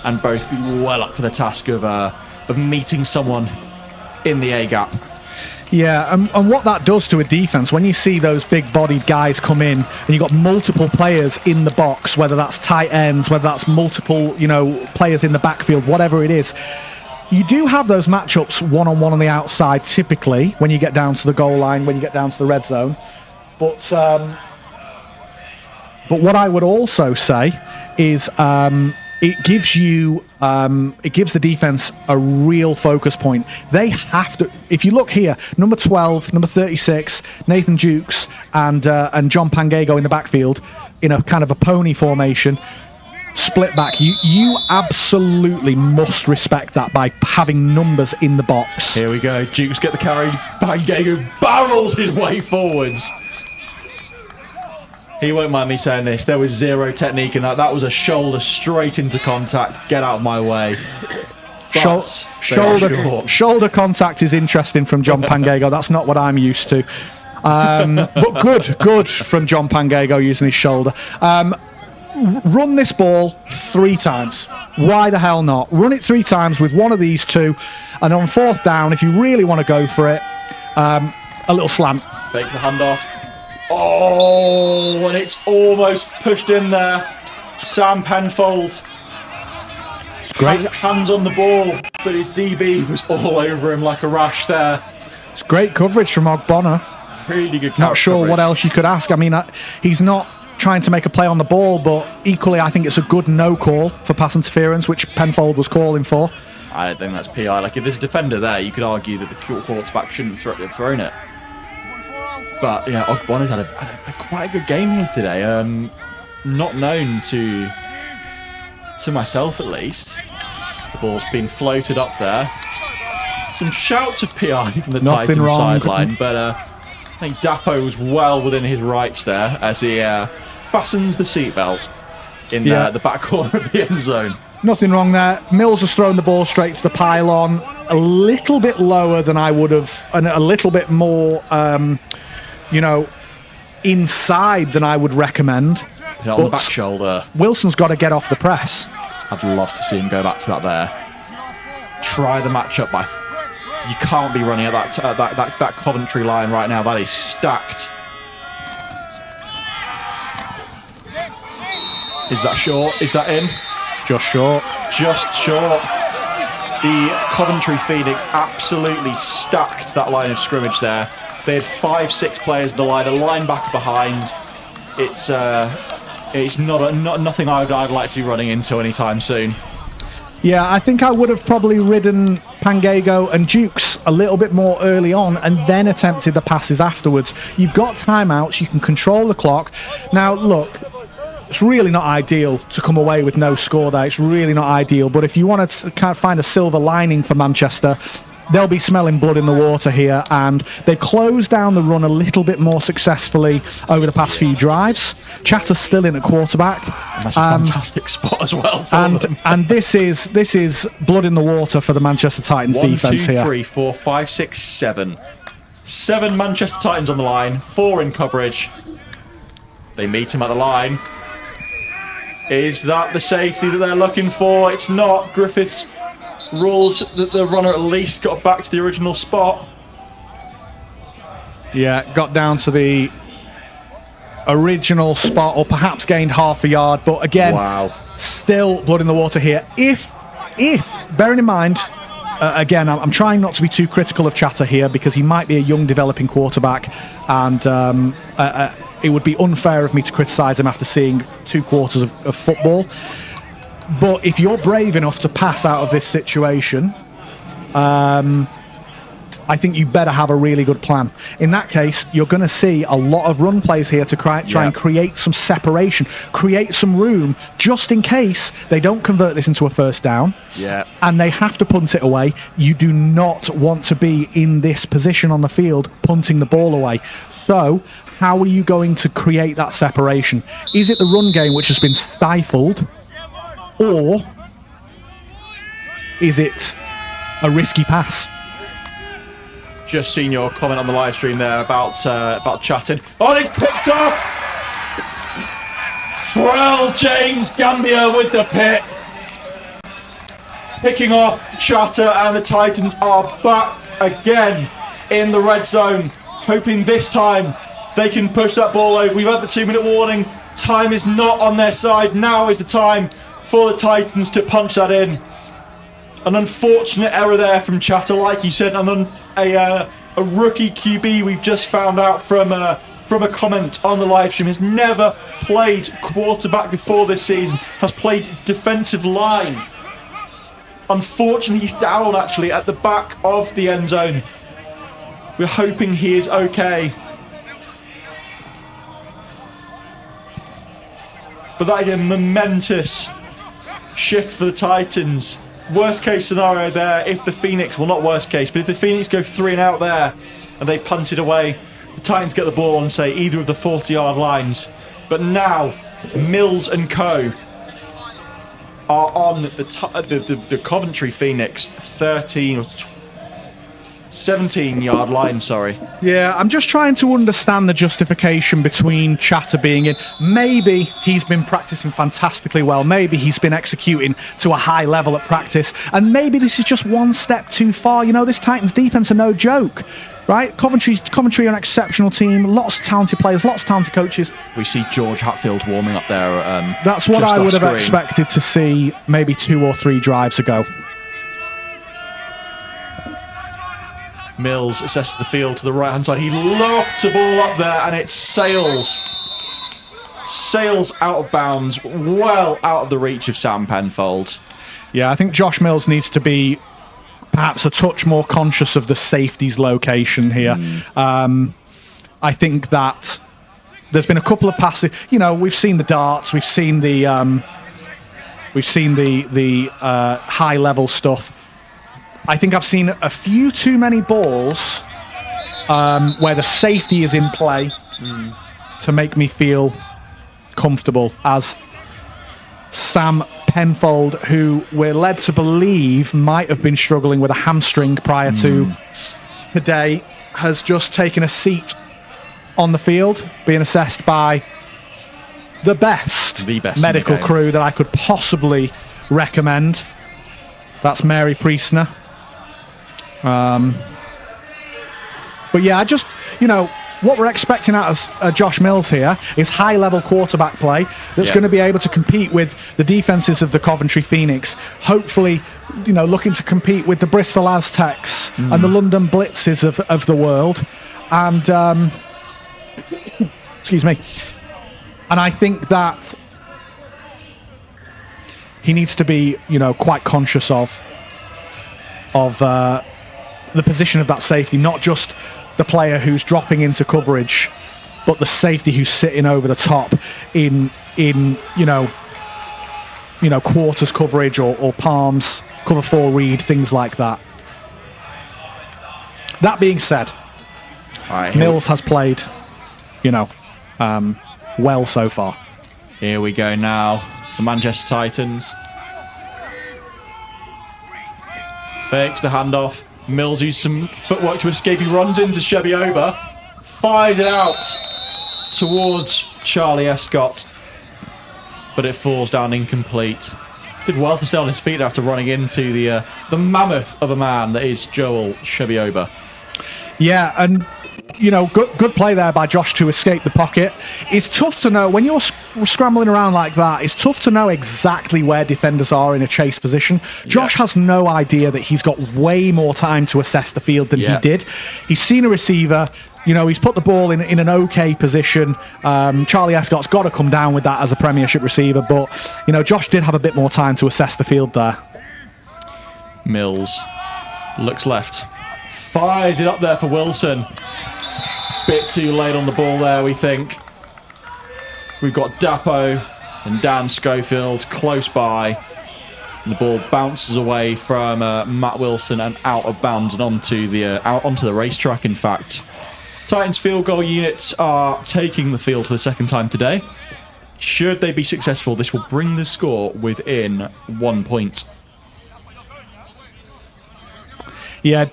and both be well up for the task of meeting someone in the A-gap. Yeah, and what that does to a defense, when you see those big-bodied guys come in and you've got multiple players in the box, whether that's tight ends, whether that's multiple, players in the backfield, whatever it is, you do have those matchups one-on-one on the outside typically when you get down to the goal line, when you get down to the red zone. But what I would also say is it gives the defense a real focus point. They have to. If you look here, number 12, number 36, Nathan Jukes, and John Pangego in the backfield in a kind of a pony formation, split back. You absolutely must respect that by having numbers in the box. Here we go. Jukes get the carry. Pangego barrels his way forwards. He won't mind me saying this. There was zero technique in that. That was a shoulder straight into contact. Get out of my way. Shoulder contact is interesting from John Pangego. That's not what I'm used to. But good from John Pangego using his shoulder. Run this ball 3 times. Why the hell not? Run it 3 times with one of these two, and on 4th down, if you really want to go for it, a little slant. Fake the handoff. Oh, and it's almost pushed in there. Sam Penfold. It's great. Hands on the ball, but his DB was all over him like a rash there. It's great coverage from Ogbonna. Really good. Not sure coverage. What else you could ask. I mean, he's not trying to make a play on the ball, but equally I think it's a good no call for pass interference, which Penfold was calling for. I don't think that's PI. Like, if there's a defender there, you could argue that the quarterback shouldn't have thrown it. But yeah, Ogbonna's had a quite a good game here today. Not known to myself at least. The ball's been floated up there. Some shouts of PI from the Titans sideline, but I think Dapo was well within his rights there as he fastens the seatbelt in the back corner of the end zone. Nothing wrong there. Mills has thrown the ball straight to the pylon, a little bit lower than I would have, and a little bit more, inside than I would recommend. On the back shoulder. Wilson's got to get off the press. I'd love to see him go back to that there. Try the matchup by. You can't be running at that Coventry line right now. That is stacked. Is that short? Is that in? Just short. Just short. The Coventry Phoenix absolutely stacked that line of scrimmage there. They had 5-6 players in the line, a linebacker behind. It's nothing I'd like to be running into anytime soon. Yeah, I think I would have probably ridden Pangego and Jukes a little bit more early on and then attempted the passes afterwards. You've got timeouts, you can control the clock. Now, look, it's really not ideal to come away with no score there. It's really not ideal. But if you want to kind of find a silver lining for Manchester, they'll be smelling blood in the water here, and they've closed down the run a little bit more successfully over the past few drives. Chatter's still in at quarterback. And that's a fantastic spot as well for them. And this is blood in the water for the Manchester Titans defense here. 1, 2, 3, 4, 5, 6, 7. 7 Manchester Titans on the line, 4 in coverage. They meet him at the line. Is that the safety that they're looking for? It's not. Griffiths rules that the runner at least got back to the original spot. Yeah, got down to the original spot, or perhaps gained half a yard. But again, still blood in the water here. If bearing in mind, again, I'm trying not to be too critical of Chatter here because he might be a young developing quarterback, and it would be unfair of me to criticise him after seeing 2 quarters of football. But if you're brave enough to pass out of this situation, I think you better have a really good plan. In that case, you're going to see a lot of run plays here to try and create some separation, create some room, just in case they don't convert this into a first down. Yeah. And they have to punt it away. You do not want to be in this position on the field, punting the ball away. So, how are you going to create that separation? Is it the run game which has been stifled? Or is it a risky pass? Just seen your comment on the live stream there about chatting. Oh, it's picked off! Pharrell James Gambia with the pick. Picking off Chatter, and the Titans are back again in the red zone, hoping this time they can push that ball over. We've had the 2-minute warning. Time is not on their side. Now is the time for the Titans to punch that in. An unfortunate error there from Chatter, like you said, and a rookie QB we've just found out from a comment on the live stream has never played quarterback before this season, has played defensive line. Unfortunately, he's down actually at the back of the end zone. We're hoping he is okay. But that is a momentous shift for the Titans. Worst case scenario there, if the Phoenix, well not worst case, but if the Phoenix go 3 and out there and they punt it away, the Titans get the ball on, say, either of the 40-yard lines. But now, Mills and co. are on the Coventry Phoenix 13 or 17-yard line, sorry. Yeah, I'm just trying to understand the justification between Chatter being in. Maybe he's been practicing fantastically well. Maybe he's been executing to a high level at practice. And maybe this is just one step too far. You know, this Titans defense are no joke, right? Coventry are an exceptional team. Lots of talented players, lots of talented coaches. We see George Hatfield warming up there. That's what I would have expected to see maybe 2 or 3 drives ago. Mills assesses the field to the right-hand side. He lofts a ball up there, and it sails out of bounds, well out of the reach of Sam Penfold. Yeah, I think Josh Mills needs to be perhaps a touch more conscious of the safety's location here. I think that there's been a couple of passes. You know, we've seen the darts, we've seen the high-level stuff. I think I've seen a few too many balls where the safety is in play to make me feel comfortable, as Sam Penfold, who we're led to believe might have been struggling with a hamstring prior to today, has just taken a seat on the field, being assessed by the best medical crew that I could possibly recommend. That's Mary Priestner. But yeah, I just, you know, what we're expecting out of Josh Mills here is high-level quarterback play that's going to be able to compete with the defenses of the Coventry Phoenix. Hopefully, you know, looking to compete with the Bristol Aztecs and the London Blitzes of the world. And, excuse me. And I think that he needs to be, you know, quite conscious of the position of that safety, not just the player who's dropping into coverage, but the safety who's sitting over the top in you know quarters coverage or palms, cover 4 read, things like that. That being said, Mills has played, you know, well so far. Here we go now. The Manchester Titans. Fakes the handoff. Mills uses some footwork to escape. He runs into Shebioba. Fires it out towards Charlie Escott. But it falls down incomplete. Did well to stay on his feet after running into the mammoth of a man that is Joel Shebioba. Yeah, and you know, good play there by Josh to escape the pocket. It's tough to know when you're scrambling around like that. It's tough to know exactly where defenders are in a chase position. Josh has no idea that he's got way more time to assess the field than he did. He's seen a receiver. You know, he's put the ball in an okay position. Charlie Escott's got to come down with that as a Premiership receiver, but you know, Josh did have a bit more time to assess the field there. Mills looks left, fires it up there for Wilson. Bit too late on the ball there, we think. We've got Dapo and Dan Schofield close by. And the ball bounces away from Matt Wilson and out of bounds and onto the racetrack, in fact. Titans field goal units are taking the field for the second time today. Should they be successful, this will bring the score within 1 point. Yeah.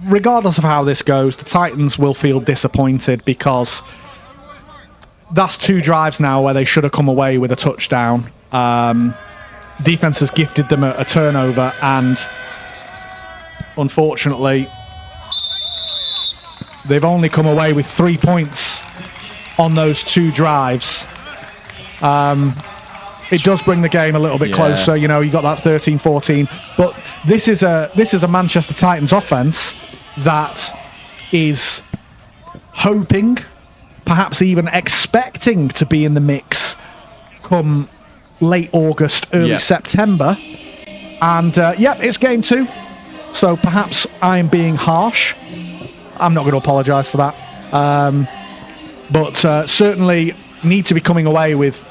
Regardless of how this goes, the Titans will feel disappointed because that's 2 drives now where they should have come away with a touchdown. Defense has gifted them a turnover, and unfortunately, they've only come away with 3 points on those 2 drives. It does bring the game a little bit closer. You know, you got that 13-14, but this is a Manchester Titans offense that is hoping, perhaps even expecting to be in the mix come late August, early September. And it's game 2, so perhaps I'm being harsh. I'm not going to apologise for that, but certainly need to be coming away with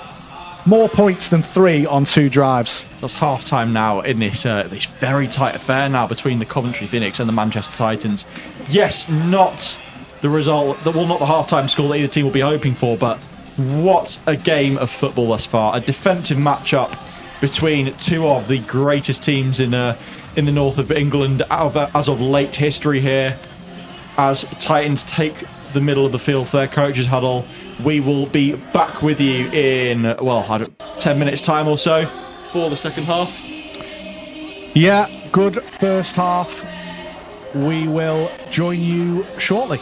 more points than 3 on 2 drives. So it's half time now in this very tight affair now between the Coventry Phoenix and the Manchester Titans. Yes, not the result, not the half-time score that either team will be hoping for, but what a game of football thus far. A defensive matchup between 2 of the greatest teams in the north of England as of late history here. As Titans take the middle of the field for their coaches huddle. We will be back with you in 10 minutes time or so for the second half. Yeah, good first half. We will join you shortly.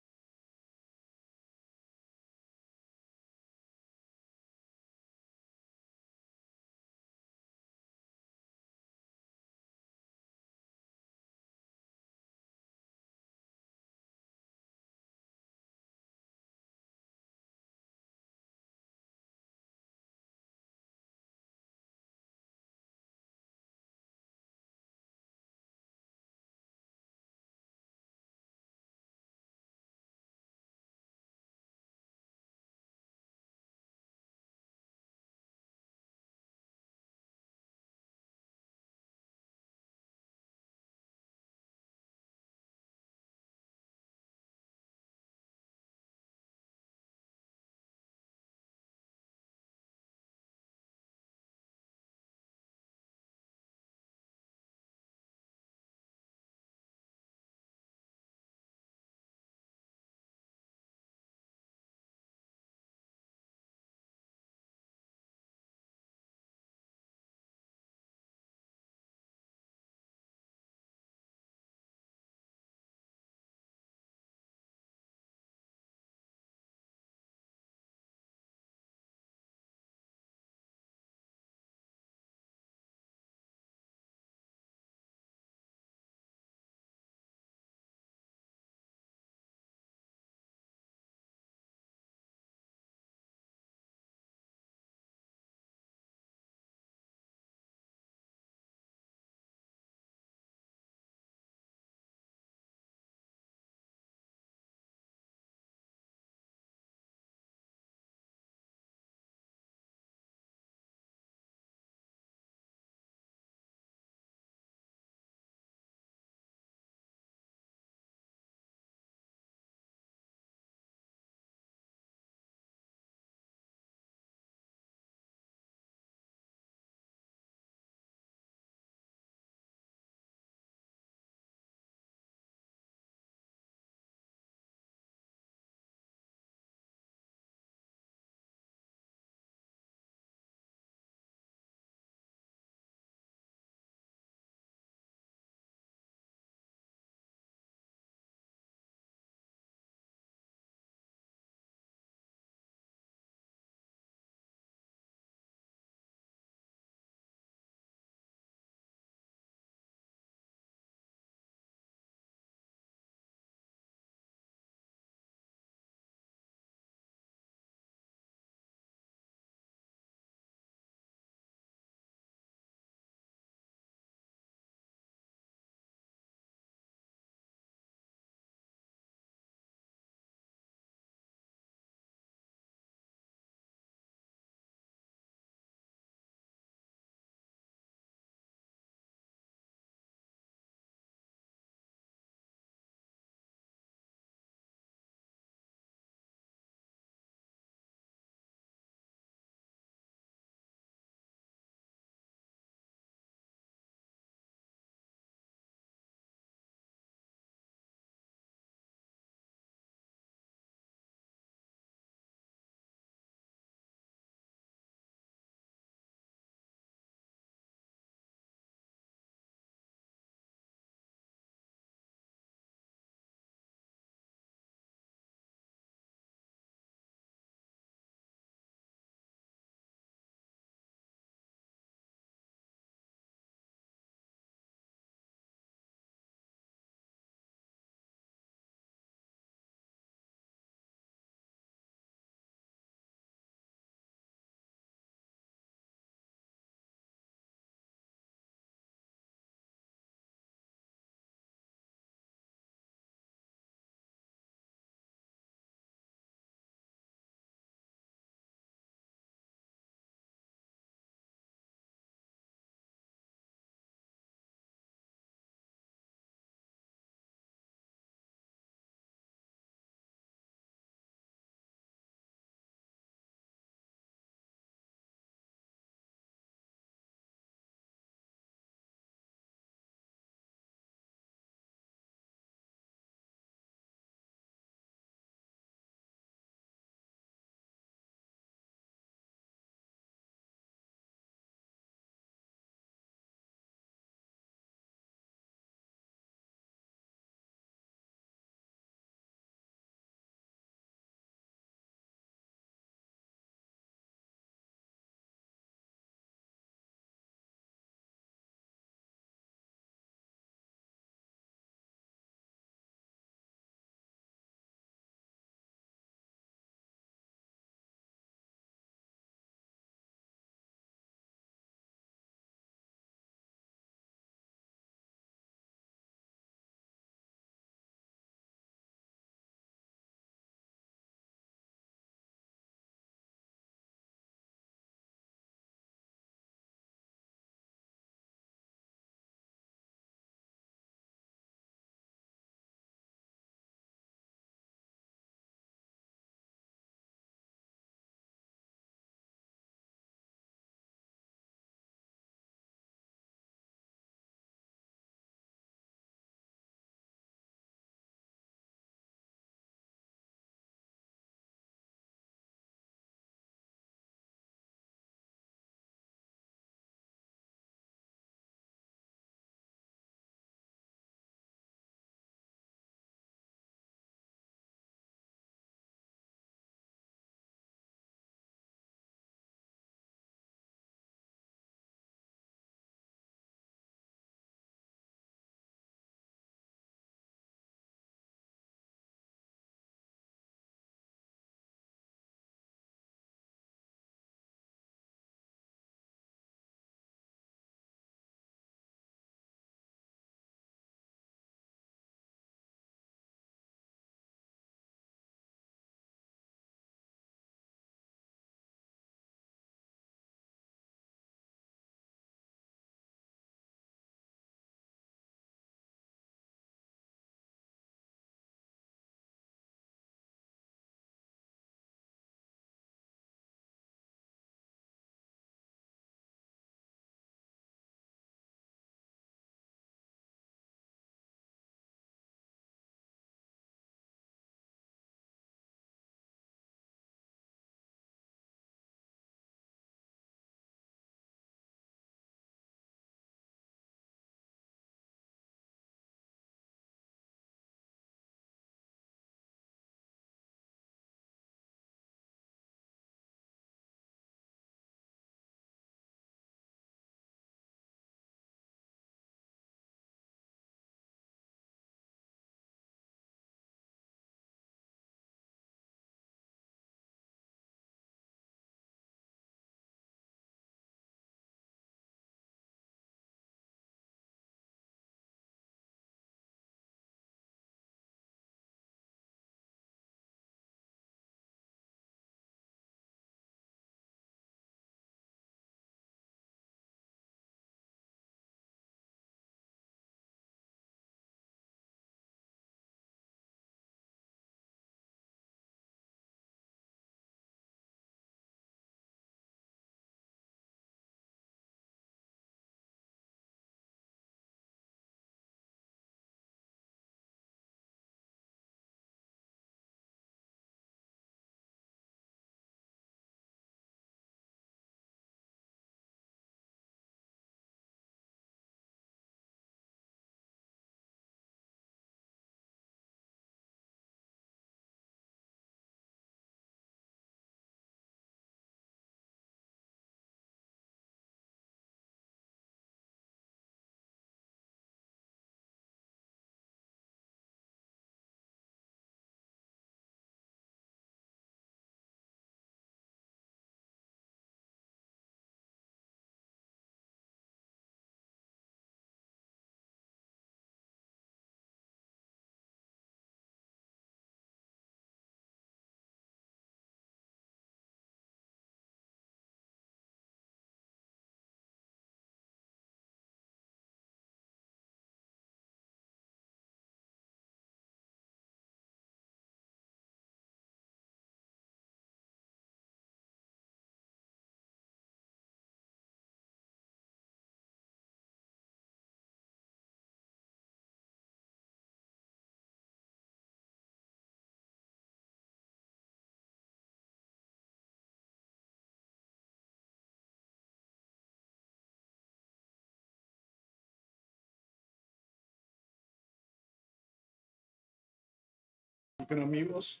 going to mute us.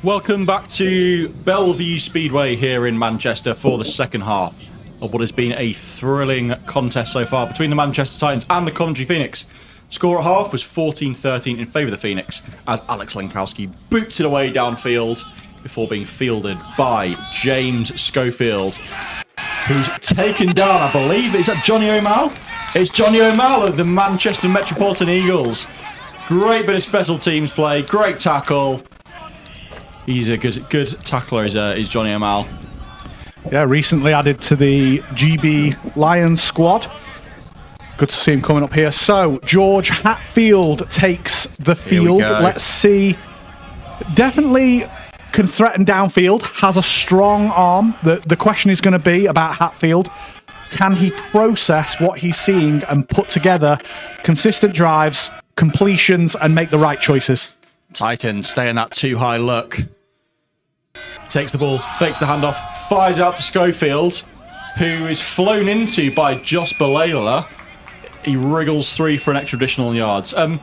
Welcome back to Belle Vue Speedway here in Manchester for the second half of what has been a thrilling contest so far between the Manchester Titans and the Coventry Phoenix. Score at half was 14-13 in favour of the Phoenix as Alex Lenkowski boots it away downfield before being fielded by James Schofield, who's taken down, I believe, is that Johnny O'Mal? It's Johnny O'Mal of the Manchester Metropolitan Eagles. Great bit of special teams play, great tackle. He's a good tackler, is Johnny O'Mal. Yeah, recently added to the GB Lions squad. Good to see him coming up here. So, George Hatfield takes the field. Let's see. Definitely can threaten downfield, has a strong arm. The question is going to be about Hatfield. Can he process what he's seeing and put together consistent drives, completions, and make the right choices? Titans stay in that too high look. Takes the ball, fakes the handoff, fires out to Schofield, who is flown into by Josh Balela. He wriggles through for an extra additional yards. A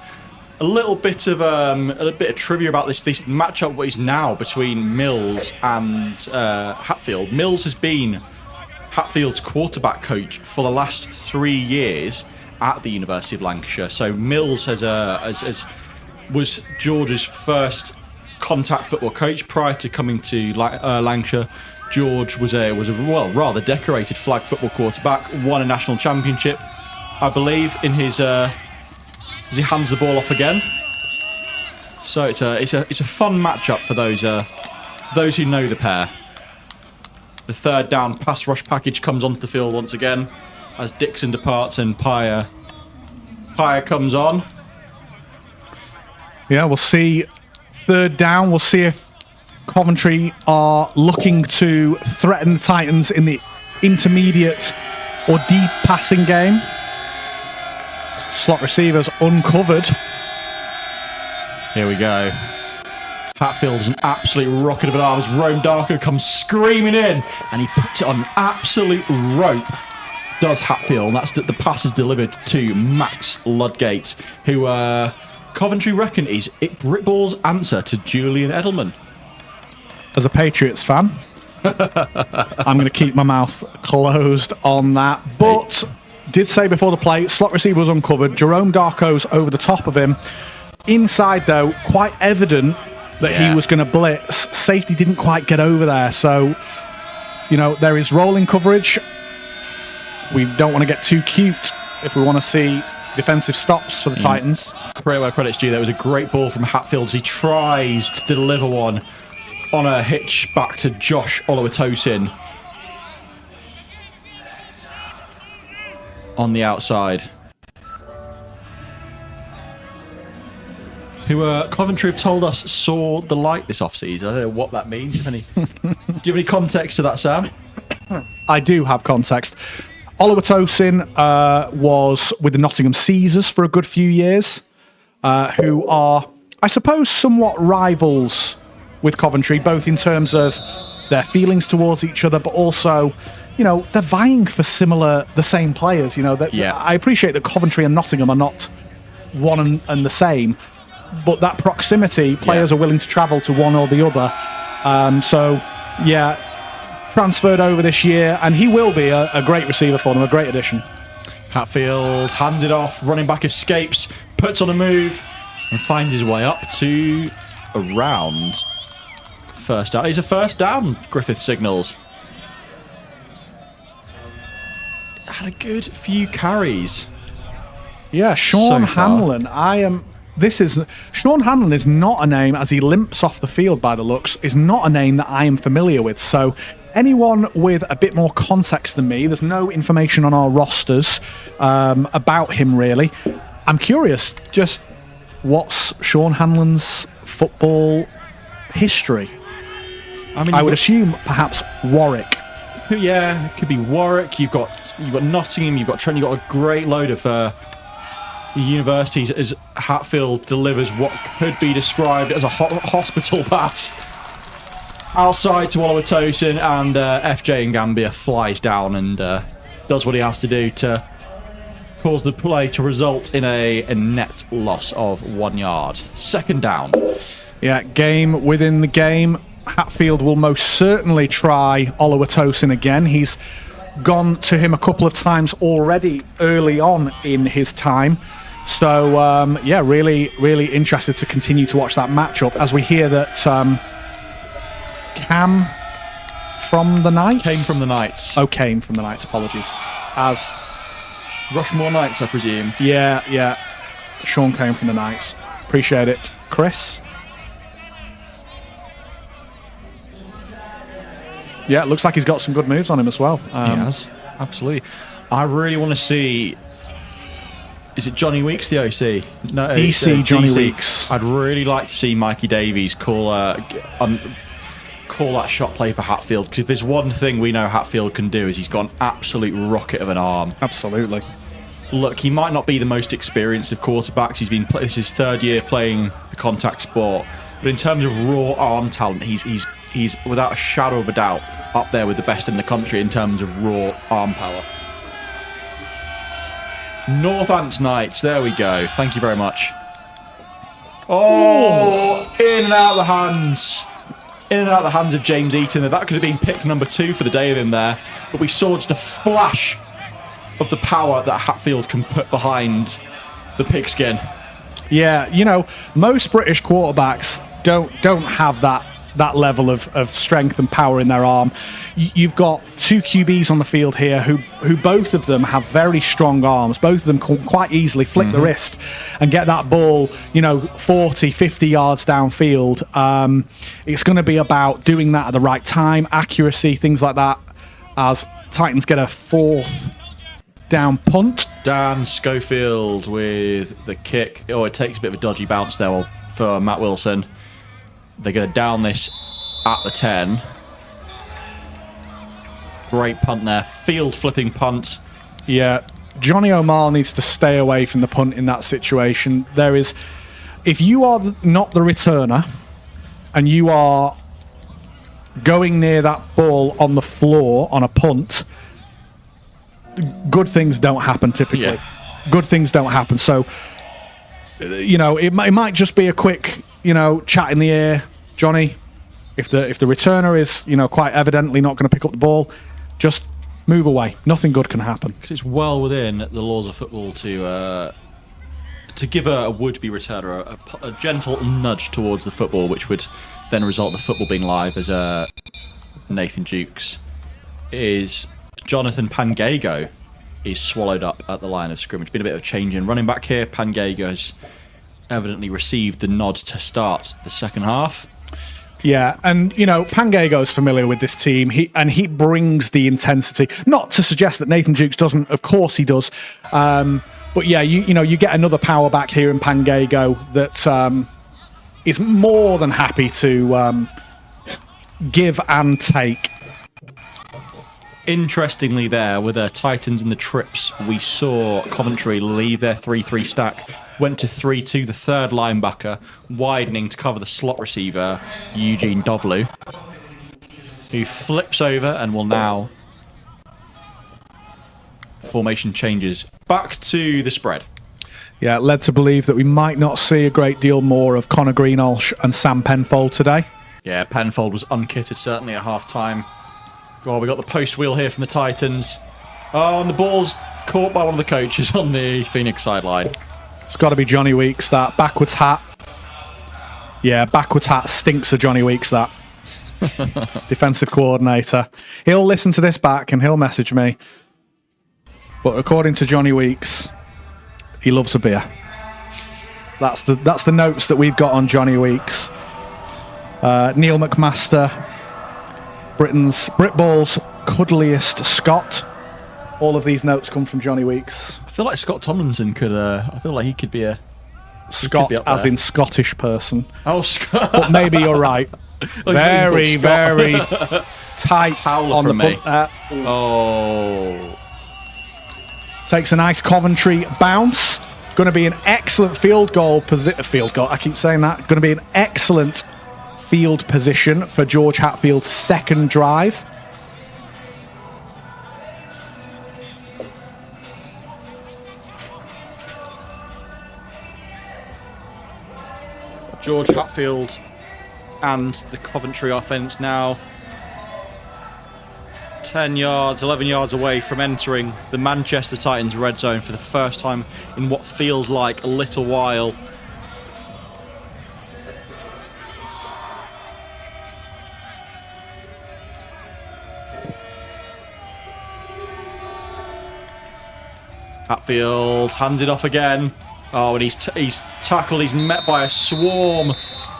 little bit of trivia about this matchup. What is now between Mills and Hatfield. Mills has been Hatfield's quarterback coach for the last 3 years at the University of Lancashire. So Mills was George's first contact football coach prior to coming to Lancashire. George was a rather decorated flag football quarterback. Won a national championship, I believe, in his as he hands the ball off again. So it's a fun matchup for those who know the pair. The third down pass rush package comes onto the field once again as Dixon departs and Pyer comes on. Yeah, we'll see. Third down, we'll see if Coventry are looking to threaten the Titans in the intermediate or deep passing game. Slot receivers uncovered. Here we go. Hatfield is an absolute rocket of an arm as Rome Darko comes screaming in and he puts it on an absolute rope. Does Hatfield. That's the pass is delivered to Max Ludgate, who Coventry reckon is Britball's answer to Julian Edelman. As a Patriots fan, I'm going to keep my mouth closed on that. But did say before the play, slot receiver was uncovered. Jerome Darko's over the top of him. Inside, though, quite evident that he was going to blitz. Safety didn't quite get over there. So, there is rolling coverage. We don't want to get too cute if we want to see defensive stops for the Titans. Great where credit's due. There was a great ball from Hatfield as he tries to deliver one on a hitch back to Josh Oluwatosin on the outside. Who Coventry have told us saw the light this offseason. I don't know what that means. Do you have any context to that, Sam? I do have context. Oluwatosin was with the Nottingham Caesars for a good few years, who are, I suppose, somewhat rivals with Coventry, both in terms of their feelings towards each other, but also, they're vying for the same players. I appreciate that Coventry and Nottingham are not one and the same, but that proximity, players are willing to travel to one or the other. Transferred over this year, and he will be a great receiver for them, a great addition. Hatfield hands it off, running back escapes, puts on a move, and finds his way up to around first down. He's a first down, Griffith signals. Had a good few carries. Yeah, Sean Hanlon. Sean Hanlon is not a name, as he limps off the field by the looks, is not a name that I am familiar with. So anyone with a bit more context than me, there's no information on our rosters about him really. I'm curious, just what's Sean Hanlon's football history? I would assume perhaps Warwick. Yeah, it could be Warwick. You've got Nottingham, you've got Trent, you've got a great load of universities as Hatfield delivers what could be described as a hospital pass outside to Oluwatosin, and FJ in Gambia flies down and does what he has to do to caused the play to result in a net loss of 1 yard. Second down. Yeah, game within the game. Hatfield will most certainly try Oluwatosin again. He's gone to him a couple of times already early on in his time. So, yeah, really, really interested to continue to watch that matchup as we hear that Cam from the Knights? Came from the Knights. Oh, came from the Knights, apologies. As Rushmore Knights, I presume. Yeah. Sean came from the Knights. Appreciate it. Chris? Yeah, it looks like he's got some good moves on him as well. He has, absolutely. I really want to see... Is it Johnny Weeks, the OC? No, DC Johnny DC. Weeks. I'd really like to see Mikey Davies call that shot play for Hatfield, because if there's one thing we know Hatfield can do is he's got an absolute rocket of an arm. Absolutely. Look, he might not be the most experienced of quarterbacks. This is his third year playing the contact sport, but in terms of raw arm talent, he's without a shadow of a doubt up there with the best in the country in terms of raw arm power. Northants Knights, there we go. Thank you very much. Oh, in and out of the hands. In and out of the hands of James Eaton. That could have been pick number 2 for the day of him there. But we saw just a flash of the power that Hatfield can put behind the pigskin. Yeah, most British quarterbacks don't have that level of strength and power in their arm. You've got 2 QBs on the field here who both of them have very strong arms. Both of them can quite easily flick the wrist and get that ball, 40, 50 yards downfield. It's going to be about doing that at the right time, accuracy, things like that, as Titans get a 4th down punt. Dan Schofield with the kick. Oh, it takes a bit of a dodgy bounce there for Matt Wilson. They're going to down this at the 10. Great punt there. Field flipping punt. Yeah, Johnny O'Marl needs to stay away from the punt in that situation. If you are not the returner and you are going near that ball on the floor on a punt, good things don't happen typically. Yeah. Good things don't happen. So, it might just be a quick, chat in the air. Johnny, if the returner is, quite evidently not going to pick up the ball, just move away. Nothing good can happen. Because it's well within the laws of football to give a would-be returner a gentle nudge towards the football, which would then result in the football being live, as Nathan Jukes is Jonathan Pangago is swallowed up at the line of scrimmage. Been a bit of a change in running back here. Pangago's evidently received the nod to start the second half. Yeah, and Pangago's familiar with this team. He brings the intensity. Not to suggest that Nathan Jukes doesn't. Of course he does. But yeah, you get another power back here in Pangago that is more than happy to give and take. Interestingly there, with the Titans and the trips, we saw Coventry leave their 3-3 stack, went to 3-2, the third linebacker, widening to cover the slot receiver, Eugene Dovlu, who flips over and will now... Formation changes back to the spread. Yeah, led to believe that we might not see a great deal more of Connor Greenhalgh and Sam Penfold today. Yeah, Penfold was unkitted, certainly at half-time. Well, we got the post wheel here from the Titans. Oh, and the ball's caught by one of the coaches on the Phoenix sideline. It's got to be Johnny Weeks, that. Backwards hat. Yeah, backwards hat stinks of Johnny Weeks, that. Defensive coordinator. He'll listen to this back and he'll message me. But according to Johnny Weeks, he loves a beer. That's the notes that we've got on Johnny Weeks. Neil McMaster, Britball's cuddliest Scot. All of these notes come from Johnny Weeks. I feel like Scott Tomlinson could. I feel like he could be a Scot, as in Scottish person. Oh, Scott. But maybe you're right. Very, very tight Howler on the from me. punt. Oh. Takes a nice Coventry bounce. Going to be an excellent field goal. I keep saying that. Going to be an excellent field position for George Hatfield's second drive. George Hatfield and the Coventry offence now 10 yards, 11 yards away from entering the Manchester Titans red zone for the first time in what feels like a little while. Hatfield hands it off again. Oh, and he's tackled. He's met by a swarm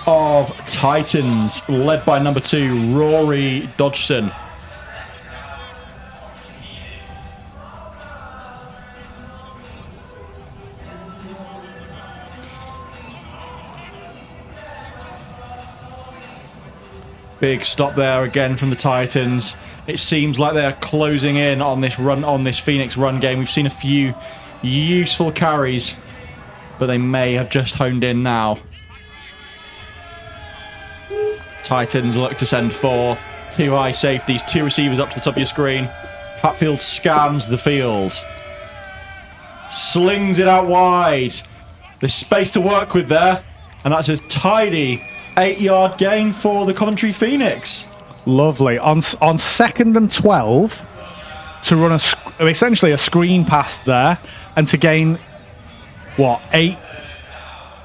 of Titans, led by number 2, Rory Dodgson. Big stop there again from the Titans. It seems like they're closing in on this run, on this Phoenix run game. We've seen a few useful carries, but they may have just honed in now. Titans look to send 4. 2 high safeties, 2 receivers up to the top of your screen. Hatfield scans the field. Slings it out wide. There's space to work with there. And that's a tidy 8-yard gain for the Coventry Phoenix. Lovely. On 2nd and 12, to run essentially a screen pass there, and to gain, what, 8,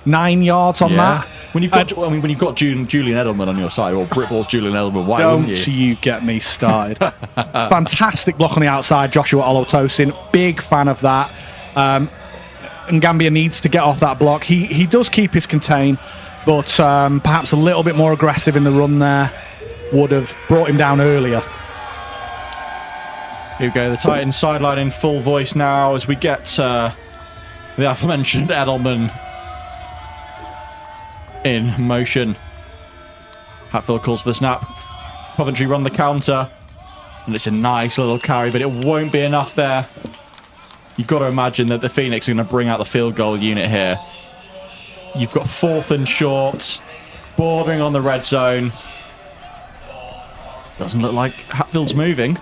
9 yards on that? When you've got, when you've got Julian Edelman on your side, or Britball's Julian Edelman, why wouldn't you get me started? Fantastic block on the outside, Joshua Olotosin. Big fan of that. And Gambia needs to get off that block. He does keep his contain, but perhaps a little bit more aggressive in the run there would have brought him down earlier. Here we go, the Titans sideline in full voice now as we get the aforementioned Edelman in motion. Hatfield calls for the snap. Coventry run the counter, and it's a nice little carry, but it won't be enough there. You've got to imagine that the Phoenix are going to bring out the field goal unit here. You've got 4th and short, bordering on the red zone. Doesn't look like Hatfield's moving.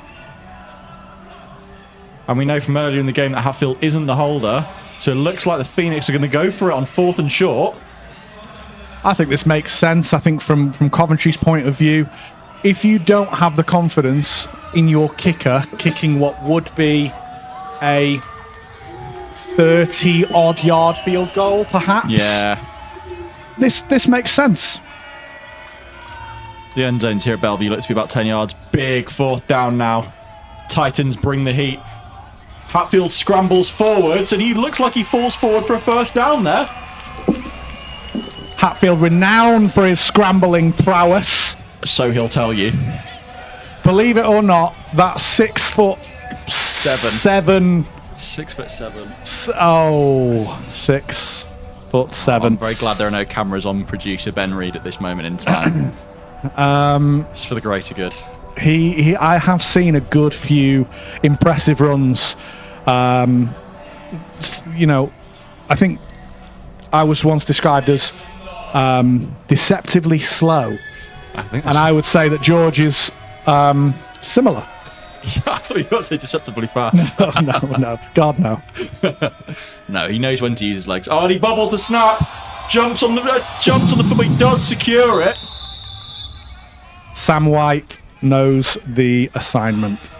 And we know from earlier in the game that Hatfield isn't the holder, so it looks like the Phoenix are going to go for it on 4th and short. I think this makes sense. I think from Coventry's point of view, if you don't have the confidence in your kicker kicking what would be a 30-odd yard field goal, perhaps. Yeah. This makes sense. The end zone's here at Belle Vue looks to be about 10 yards. Big 4th down now. Titans bring the heat. Hatfield scrambles forwards, and he looks like he falls forward for a first down there. Hatfield renowned for his scrambling prowess. So he'll tell you. Believe it or not, that's 6'7". 6'7". Oh, 6'7". I'm very glad there are no cameras on producer Ben Reed at this moment in time. It's for the greater good. I have seen a good few impressive runs. You know, I think I was once described as deceptively slow. I would say that George is similar. Yeah, I thought you were going to say deceptively fast. No. God, no. No, he knows when to use his legs. Oh, and he bubbles the snap. Jumps on the foot, but he does secure it. Sam White knows the assignment.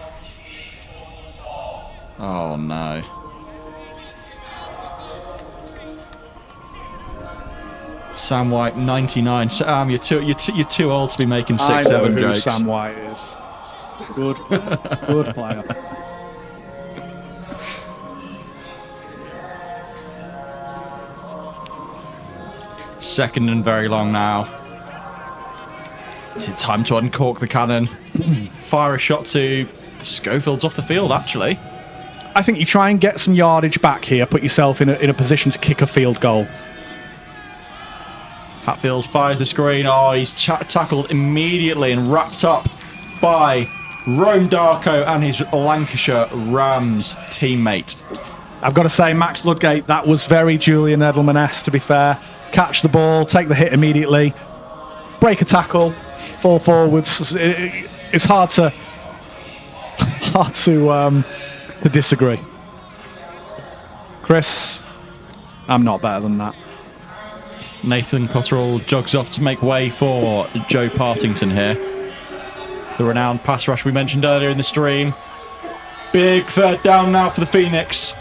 Oh, no. Sam White, 99. Sam, you're too old to be making 6'7" I know who jokes. Sam White is. Good player. Second and very long now. Is it time to uncork the cannon? Fire a shot to Schofield's off the field, actually. I think you try and get some yardage back here, put yourself in a position to kick a field goal. Hatfield fires the screen. Oh, he's tackled immediately and wrapped up by Rome Darko and his Lancashire Rams teammate. I've got to say, Max Ludgate, that was very Julian Edelman-esque, to be fair. Catch the ball, take the hit immediately, break a tackle, fall forwards. It's hard to disagree. Chris, I'm not better than that. Nathan Cotterill jogs off to make way for Joe Partington here. The renowned pass rush we mentioned earlier in the stream. Big third down now for the Phoenix.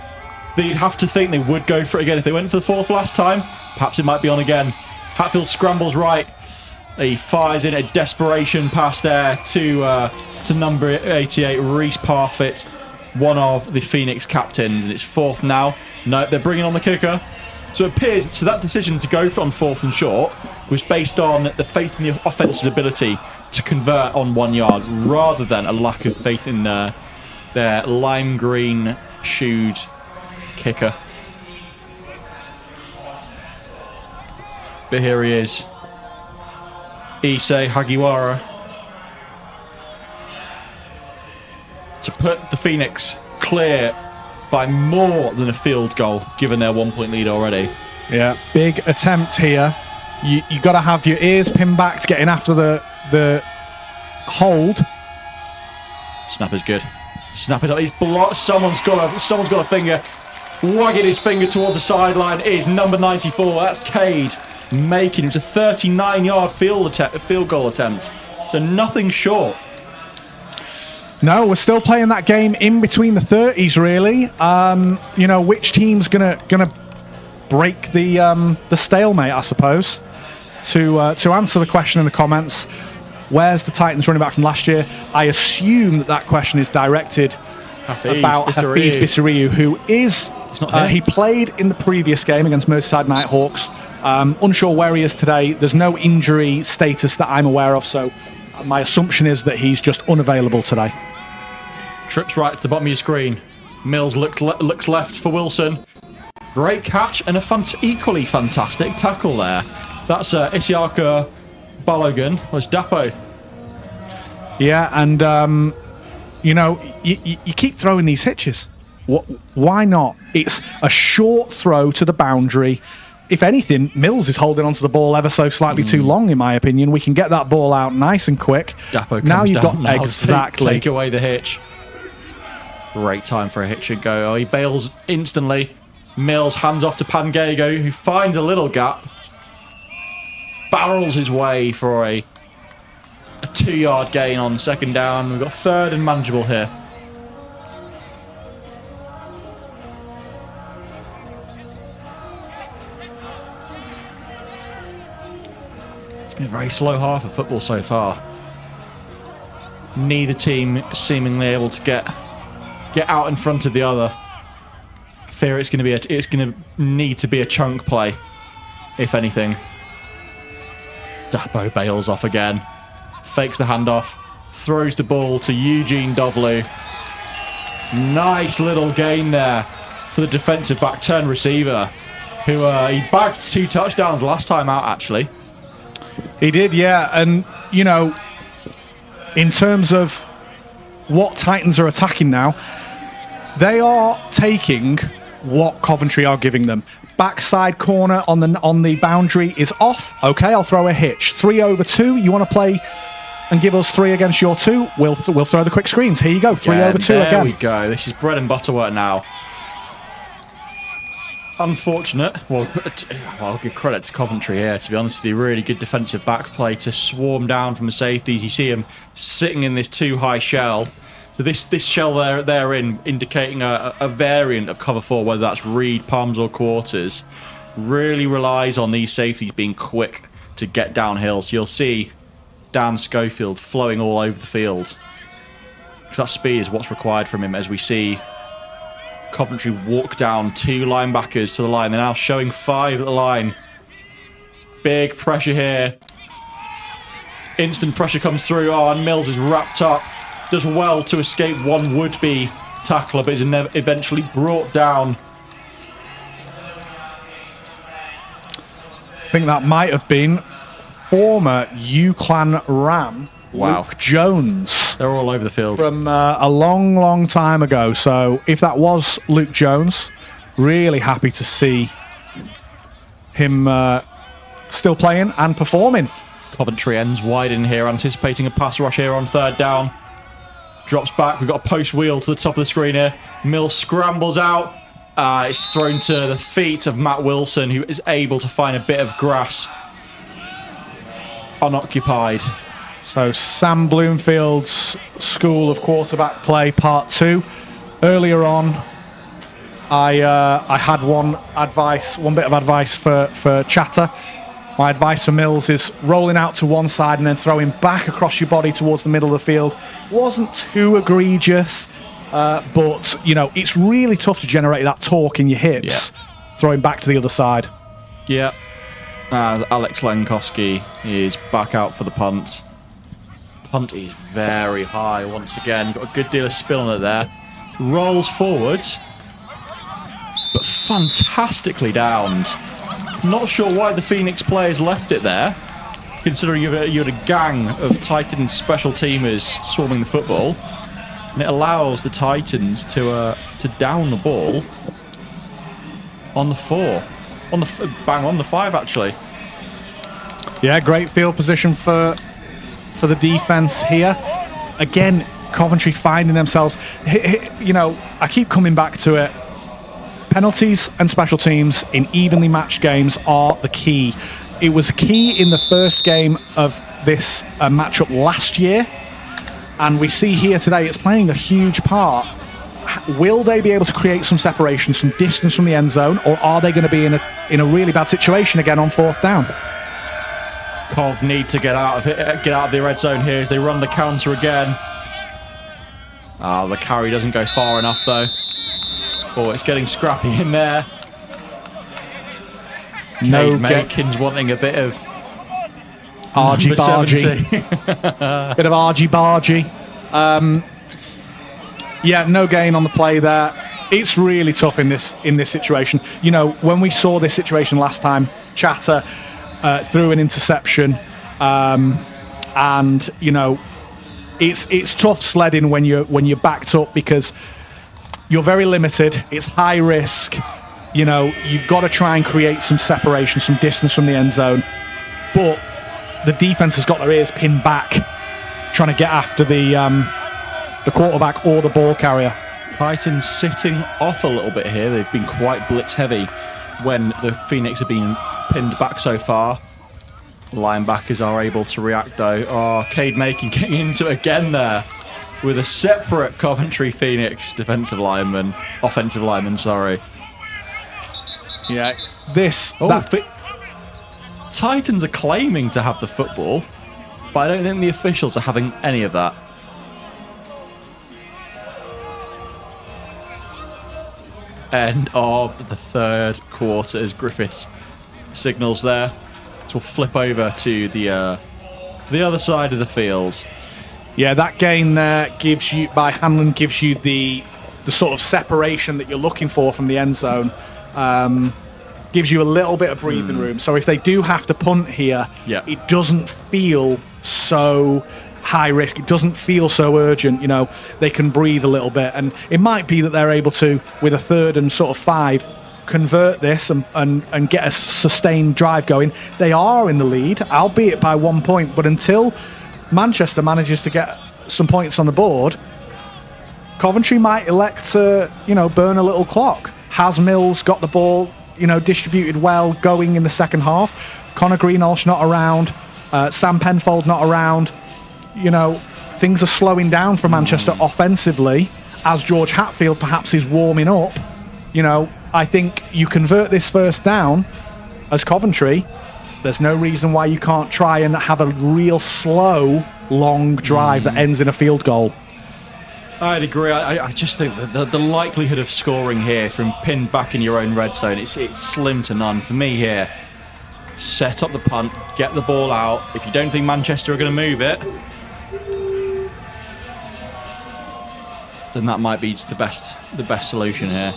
They'd have to think they would go for it again. If they went for the fourth last time, perhaps it might be on again. Hatfield scrambles right. He fires in a desperation pass there to number 88, Reece Parfitt, one of the Phoenix captains. And it's fourth now. No, they're bringing on the kicker. So it appears that decision to go on fourth and short was based on the faith in the offence's ability to convert on 1 yard rather than a lack of faith in their lime green shoed kicker. But here he is. Issei Hagiwara. To put the Phoenix clear by more than a field goal, given their 1 point lead already. Yeah, big attempt here. You got to have your ears pinned back to getting after the hold. Snap is good. Snap it up. He's blocked. Someone's got a finger. Wagging his finger toward the sideline is number 94. That's Cade making it. It was a 39-yard field goal attempt. So nothing short. No, we're still playing that game in between the 30s, really. Which team's gonna break the stalemate, I suppose. To answer the question in the comments, where's the Titans running back from last year? I assume that question is directed about Hafiz Bissariu, who is he played in the previous game against Merseyside Nighthawks. Unsure where he is today. There's no injury status that I'm aware of, so my assumption is that he's just unavailable today. Trips right to the bottom of your screen. Mills looks left for Wilson. Great catch and equally fantastic tackle there. That's Isiaka Balogun was Dapo. Yeah, and you keep throwing these hitches. Why not? It's a short throw to the boundary. If anything, Mills is holding onto the ball ever so slightly too long, in my opinion. We can get that ball out nice and quick. Dapo comes now you've down got now. exactly Take away the hitch. Great time for a hitch and go. Oh, he bails instantly. Mills hands off to Pangego, who finds a little gap. Barrels his way for a 2-yard gain on second down. We've got third and manageable here. It's been a very slow half of football so far. Neither team seemingly able to get out in front of the other. I fear it's going to need to be a chunk play, if anything. Dapo bails off again, fakes the handoff, throws the ball to Eugene Dovlu. Nice little gain there for the defensive back turn receiver, who he bagged 2 touchdowns last time out, actually. He did, yeah. And, in terms of what Titans are attacking now, they are taking what Coventry are giving them. Backside corner on the boundary is off. Okay, I'll throw a hitch. 3 over 2. You want to play and give us 3 against your 2? We'll throw the quick screens. Here you go. 3 over 2 again. There we go. This is bread and butter work now. Unfortunate. Well, I'll give credit to Coventry here, to be honest with you. Really good defensive back play to swarm down from the safeties. You see him sitting in this too high shell. So this shell they're in, indicating a variant of cover 4, whether that's read, palms or quarters, really relies on these safeties being quick to get downhill. So you'll see Dan Schofield flowing all over the field, because that speed is what's required from him. As we see Coventry walk down 2 linebackers to the line. They're now showing 5 at the line. Big pressure here. Instant pressure comes through. Oh, and Mills is wrapped up. Does well to escape one would-be tackler, but is eventually brought down. I think that might have been former UClan Ram, Luke Jones. They're all over the field. From a long, long time ago. So if that was Luke Jones, really happy to see him still playing and performing. Coventry ends wide in here, anticipating a pass rush here on third down. Drops back. We've got a post wheel to the top of the screen here. Mills scrambles out. It's thrown to the feet of Matt Wilson, who is able to find a bit of grass unoccupied. So Sam Bloomfield's School of Quarterback Play Part 2. Earlier on, I had one bit of advice for Chatter. My advice for Mills is rolling out to one side and then throwing back across your body towards the middle of the field. Wasn't too egregious, but it's really tough to generate that torque in your hips. Yeah. Throwing back to the other side. Yeah. Alex Lenkowski is back out for the punt. Punt is very high once again. Got a good deal of spin on it there. Rolls forwards, but fantastically downed. Not sure why the Phoenix players left it there, considering you had a gang of Titans special teamers swarming the football, and it allows the Titans to down the ball on the 4, on the 5 actually. Yeah, great field position for the defense here. Again, Coventry finding themselves. I keep coming back to it. Penalties and special teams in evenly matched games are the key. It was key in the first game of this matchup last year, and we see here today it's playing a huge part. Will they be able to create some separation, some distance from the end zone, or are they going to be in a really bad situation again on 4th down? Cov need to get out of the red zone here as they run the counter again. The carry doesn't go far enough though. Oh, it's getting scrappy in there. Cade Makin's wanting a bit of argy-bargy. Bit of argy-bargy. No gain on the play there. It's really tough in this situation. When we saw this situation last time, Chatter threw an interception, and it's tough sledding when you're backed up because you're very limited. It's high risk. You've got to try and create some separation, some distance from the end zone. But the defense has got their ears pinned back, trying to get after the quarterback or the ball carrier. Titans sitting off a little bit here. They've been quite blitz heavy when the Phoenix have been pinned back so far. Linebackers are able to react though. Cade Makin getting into it again there with a separate Coventry Phoenix offensive lineman, sorry. Yeah, Titans are claiming to have the football, but I don't think the officials are having any of that. End of the 3rd quarter as Griffiths signals there. So we'll flip over to the other side of the field. Yeah, that gain there by Hanlon gives you the sort of separation that you're looking for from the end zone. Gives you a little bit of breathing room. So if they do have to punt here, it doesn't feel so high risk. It doesn't feel so urgent. They can breathe a little bit, and it might be that they're able to, with a 3rd and sort of 5, convert this and get a sustained drive going. They are in the lead, albeit by 1 point, but until Manchester manages to get some points on the board, Coventry might elect to, burn a little clock. Has Mills got the ball, distributed well going in the second half? Connor Greenhalgh not around. Sam Penfold not around. Things are slowing down for Manchester offensively as George Hatfield perhaps is warming up. I think you convert this 1st down as Coventry, there's no reason why you can't try and have a real slow, long drive that ends in a field goal. I'd agree. I just think that the likelihood of scoring here from pinned back in your own red zone, it's slim to none. For me here, set up the punt, get the ball out. If you don't think Manchester are going to move it, then that might be just the best solution here.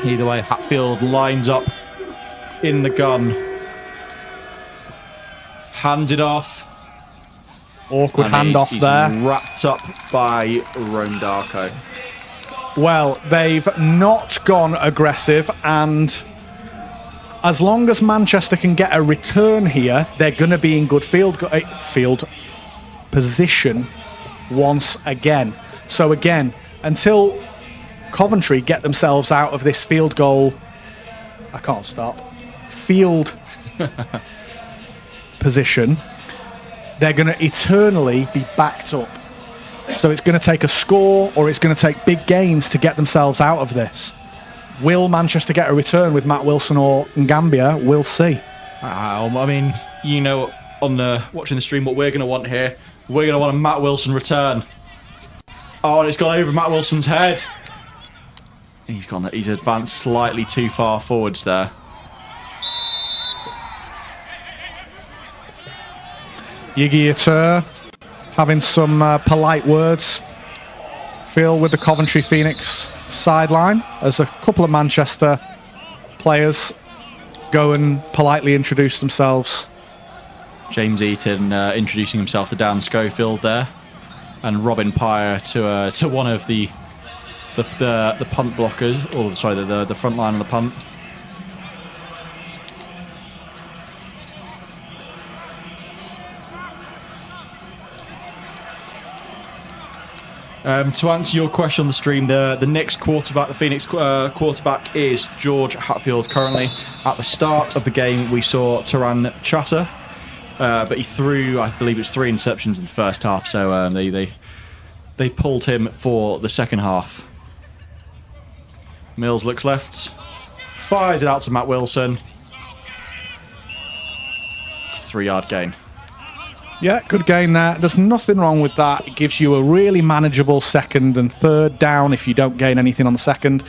Either way, Hatfield lines up in the gun. Hands it off. Awkward handoff there. Wrapped up by Rondarko. Well, they've not gone aggressive, and as long as Manchester can get a return here, they're going to be in good field position once again. So again, until Coventry get themselves out of this field goal. I can't stop. Field position. They're going to eternally be backed up. So it's going to take a score, or it's going to take big gains to get themselves out of this. Will Manchester get a return with Matt Wilson or Ngambia? We'll see. I mean, on watching the stream, what we're going to want here, we're going to want a Matt Wilson return. Oh, and it's gone over Matt Wilson's head. He's advanced slightly too far forwards there. Yigi Yatur having some polite words. Phil with the Coventry Phoenix sideline as a couple of Manchester players go and politely introduce themselves. James Eaton introducing himself to Dan Schofield there, and Robin Pryor to one of the punt blockers, or sorry, the front line of the punt. To answer your question on the stream, the next quarterback, the Phoenix quarterback, is George Hatfield. Currently, at the start of the game, we saw Taran Chatter, but he threw, I believe it was 3 interceptions in the first half, so they pulled him for the second half. Mills looks left, fires it out to Matt Wilson. It's a 3-yard gain. Yeah, good gain there. There's nothing wrong with that. It gives you a really manageable second and third down if you don't gain anything on the second.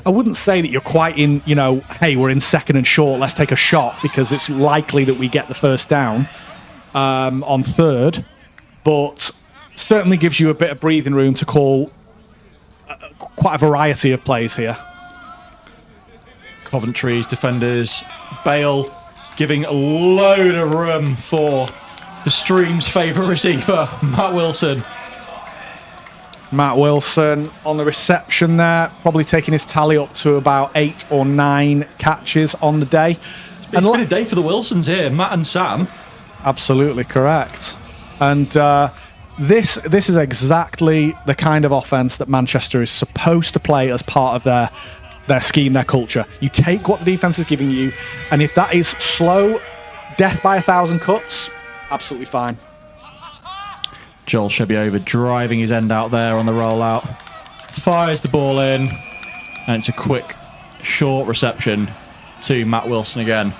I wouldn't say that you're quite in, hey, we're in second and short, let's take a shot, because it's likely that we get the first down on third. But certainly gives you a bit of breathing room to call quite a variety of plays here. Coventry's defenders, Bale giving a load of room for the stream's favourite receiver, Matt Wilson. Matt Wilson on the reception there, probably taking his tally up to about 8 or 9 catches on the day. It's been a day for the Wilsons here, Matt and Sam. Absolutely correct. And this is exactly the kind of offence that Manchester is supposed to play as part of their scheme, their culture. You take what the defence is giving you, and if that is slow, death by 1,000 cuts, absolutely fine. Joel Shebiova driving his end out there on the rollout. Fires the ball in. And it's a quick, short reception to Matt Wilson again.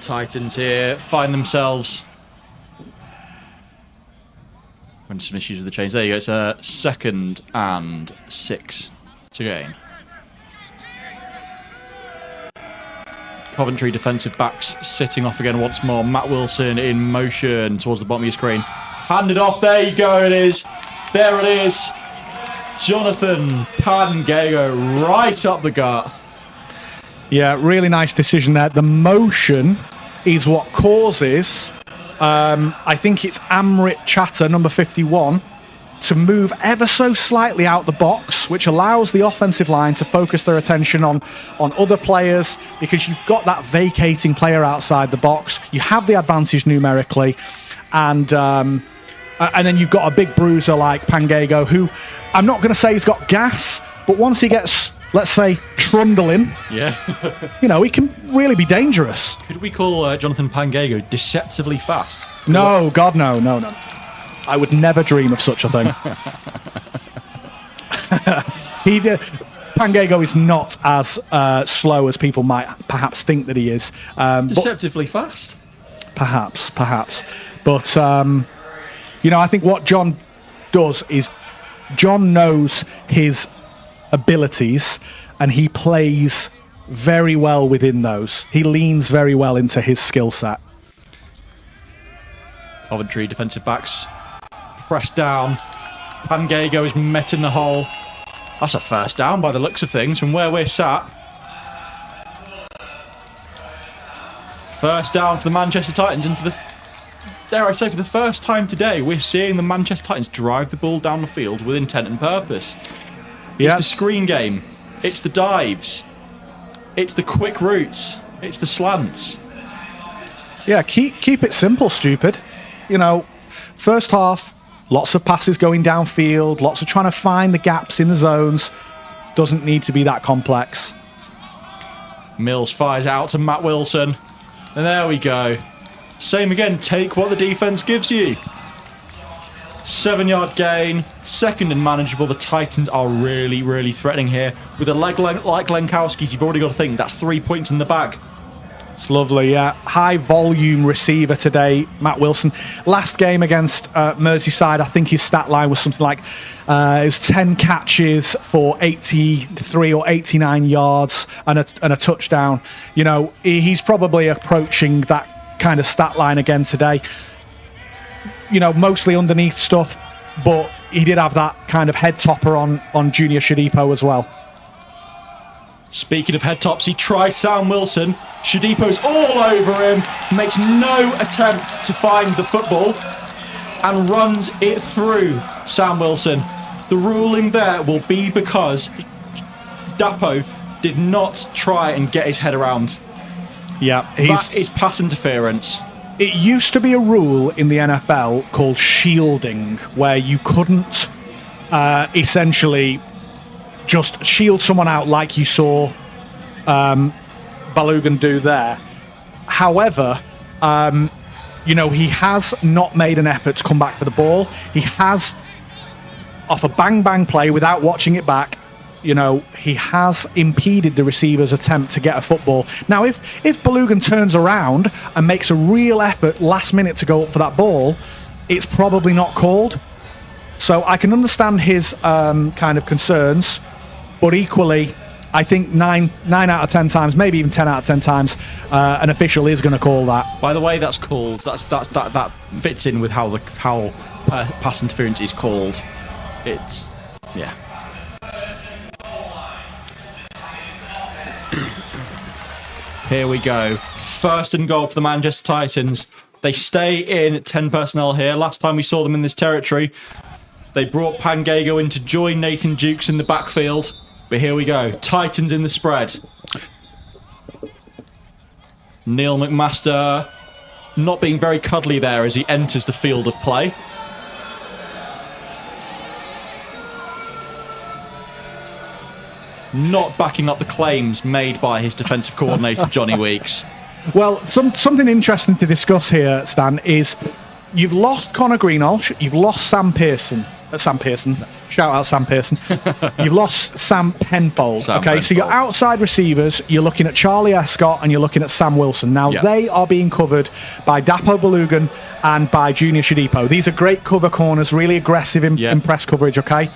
Titans here find themselves some issues with the chains. There you go. It's a 2nd and 6 to gain. Coventry defensive backs sitting off again once more. Matt Wilson in motion towards the bottom of your screen. Handed off. There you go. It is. There it is. Jonathan Pangego right up the gut. Yeah, really nice decision there. The motion is what causes, I think it's Amrit Chatter, number 51, to move ever so slightly out the box, which allows the offensive line to focus their attention on other players, because you've got that vacating player outside the box. You have the advantage numerically, and then you've got a big bruiser like Pangego, who I'm not going to say he's got gas, but once he gets, let's say, trundling, he can really be dangerous. Could we call Jonathan Pangego deceptively fast? No, God, no. I would never dream of such a thing. Pangego is not as slow as people might perhaps think that he is. Deceptively fast? Perhaps. But, I think what John does is John knows his abilities and he plays very well within those. He leans very well into his skill set. Coventry defensive backs pressed down. Pangego is met in the hole. That's a first down by the looks of things from where we're sat. First down for the Manchester Titans, and for the first time today, we're seeing the Manchester Titans drive the ball down the field with intent and purpose. It's the screen game. It's the dives. It's the quick routes. It's the slants. Yeah, keep it simple, stupid. You know, first half, lots of passes going downfield, lots of trying to find the gaps in the zones. Doesn't need to be that complex. Mills fires out to Matt Wilson. And there we go. Same again, take what the defence gives you. 7-yard gain, second and manageable. The Titans are really, really threatening here. With a leg like Lenkowski's, you've already got to think that's 3 points in the bag. It's lovely, yeah. High volume receiver today, Matt Wilson. Last game against Merseyside, I think his stat line was something like it was 10 catches for 83 or 89 yards and a touchdown. You know, he's probably approaching that kind of stat line again today. You know, mostly underneath stuff, but he did have that kind of head topper on Junior Shadipo as well. Speaking of head tops, he tries Sam Wilson. Shadipo's all over him, makes no attempt to find the football, and runs it through Sam Wilson. The ruling there will be because Dapo did not try and get his head around. Yeah, that is pass interference. It used to be a rule in the NFL called shielding, where you couldn't essentially just shield someone out like you saw Balogun do there. However, you know, he has not made an effort to come back for the ball. He has, off a bang-bang play without watching it back, you know, he has impeded the receiver's attempt to get a football. Now, if Balogun turns around and makes a real effort last minute to go up for that ball, it's probably not called. So I can understand his kind of concerns, but equally, I think 9 out of 10 times, maybe even 10 out of 10 times, an official is going to call that. By the way, that's called. That fits in with how pass interference is called. It's yeah. Here we go. First and goal for the Manchester Titans. They stay in 10 personnel here. Last time we saw them in this territory, they brought Pangego in to join Nathan Dukes in the backfield. But here we go. Titans in the spread. Neil McMaster not being very cuddly there as he enters the field of play. Not backing up the claims made by his defensive coordinator, Johnny Weeks. Well, something interesting to discuss here, Stan, is you've lost Connor Greenhalgh, you've lost Sam Pearson. Shout out Sam Pearson. You've lost Sam Penfold. So your outside receivers, you're looking at Charlie Escott and you're looking at Sam Wilson. Now, they are being covered by Dapo Balogun and by Junior Shadipo. These are great cover corners, really aggressive in press coverage, okay?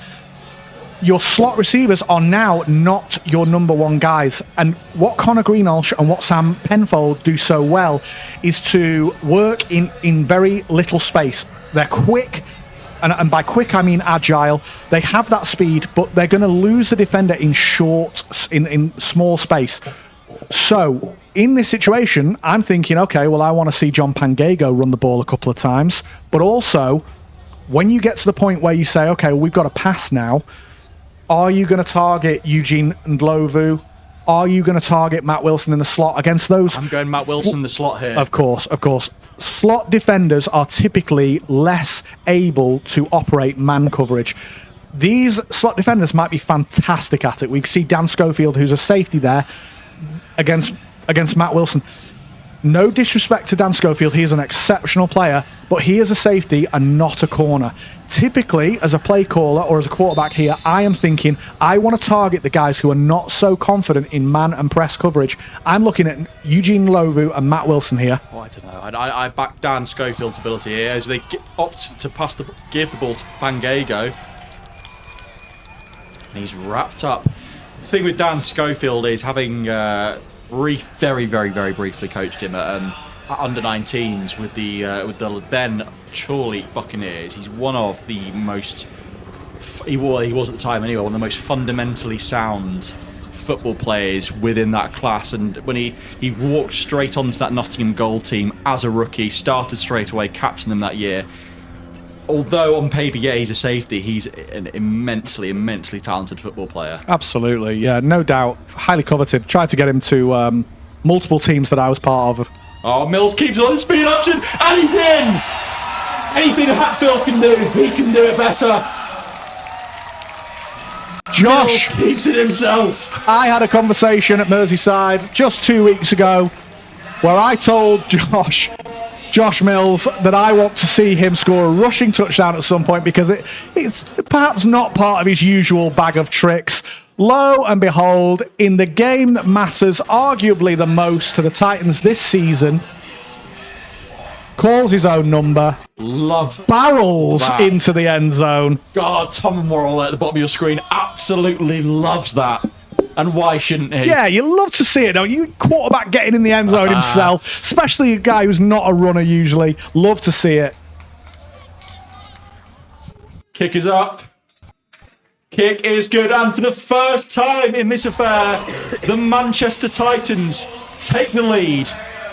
Your slot receivers are now not your number one guys. And what Connor Greenhalgh and what Sam Penfold do so well is to work in very little space. They're quick, and by quick I mean agile. They have that speed, but they're going to lose the defender in small space. So in this situation, I'm thinking, okay, well, I want to see John Pangego run the ball a couple of times. But also, when you get to the point where you say, okay, well, we've got to pass now, are you going to target Eugene Ndlovu? Are you going to target Matt Wilson in the slot against those? I'm going Matt Wilson in the slot here. Of course. Slot defenders are typically less able to operate man coverage. These slot defenders might be fantastic at it. We see Dan Schofield, who's a safety there, against Matt Wilson. No disrespect to Dan Schofield, he is an exceptional player, but he is a safety and not a corner. Typically, as a play caller or as a quarterback here, I am thinking, I want to target the guys who are not so confident in man and press coverage. I'm looking at Eugene Ndlovu and Matt Wilson here. Oh, I don't know. I back Dan Schofield's ability here as they opt to give the ball to Pangego. He's wrapped up. The thing with Dan Schofield is having very, very, very briefly coached him at under-19s with the then Chorley Buccaneers. He's one of the most, he was at the time anyway, one of the most fundamentally sound football players within that class. And when he walked straight onto that Nottingham Gold team as a rookie, started straight away, captained them that year. Although on paper, he's a safety, he's an immensely, immensely talented football player. Absolutely, yeah, no doubt. Highly coveted. Tried to get him to multiple teams that I was part of. Oh, Mills keeps on the speed option, and he's in! Anything Hatfield can do, he can do it better. Josh Mills keeps it himself. I had a conversation at Merseyside just 2 weeks ago where I told Josh Mills that I want to see him score a rushing touchdown at some point because it's perhaps not part of his usual bag of tricks. Lo and behold, in the game that matters arguably the most to the Titans this season, calls his own number, barrels that. into the end zone. God, Tom Morrill at the bottom of your screen absolutely loves that. And why shouldn't he? Yeah, you love to see it, don't you? Quarterback getting in the end zone himself, especially a guy who's not a runner usually. Love to see it. Kick is up. Kick is good. And for the first time in this affair, the Manchester Titans take the lead.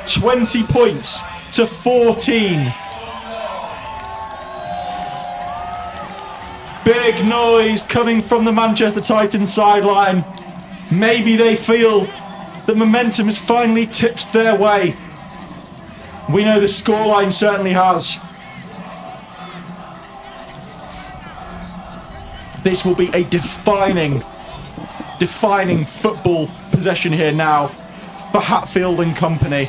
20 points to 14. Big noise coming from the Manchester Titans sideline. Maybe they feel that momentum has finally tipped their way. We know the scoreline certainly has. This will be a defining football possession here now for Hatfield and company.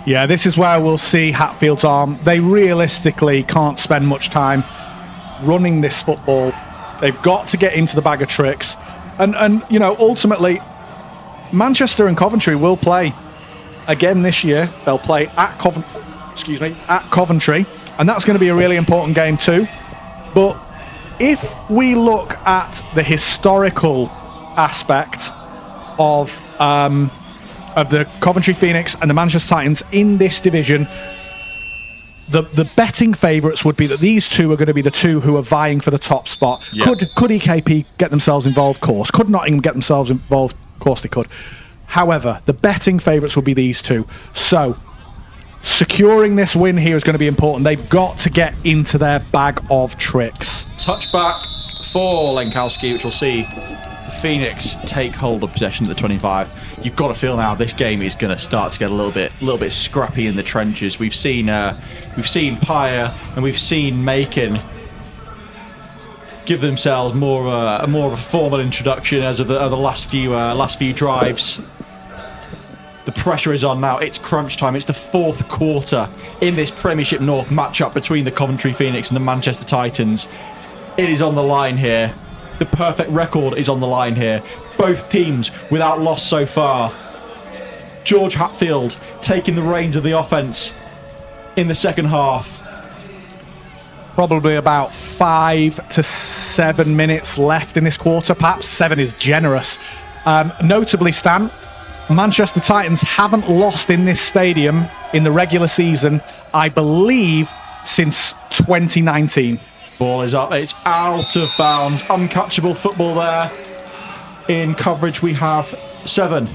Yeah, this is where we'll see Hatfield's arm. They realistically can't spend much time running this football. They've got to get into the bag of tricks. And you know, ultimately, Manchester and Coventry will play again this year. They'll play at Coventry, and that's going to be a really important game too. But if we look at the historical aspect of the Coventry Phoenix and the Manchester Titans in this division, the betting favourites would be that these two are going to be the two who are vying for the top spot. Yep. Could EKP get themselves involved? Of course. Could Nottingham get themselves involved? Of course they could. However, the betting favourites would be these two. So, securing this win here is going to be important. They've got to get into their bag of tricks. Touchback for Lenkowski, which we'll see the Phoenix take hold of possession at the 25. You've got to feel now this game is going to start to get a little bit scrappy in the trenches. We've seen Pyre and we've seen Macon give themselves more of a formal introduction as of the last few drives. The pressure is on now. It's crunch time. It's the fourth quarter in this Premiership North matchup between the Coventry Phoenix and the Manchester Titans. It is on the line here. The perfect record is on the line here. Both teams without loss so far. George Hatfield taking the reins of the offence in the second half. Probably about 5 to 7 minutes left in this quarter. Perhaps 7 is generous. Notably, Stan, Manchester Titans haven't lost in this stadium in the regular season, I believe, since 2019. Ball is up. It's out of bounds. Uncatchable football there. In coverage, we have 7.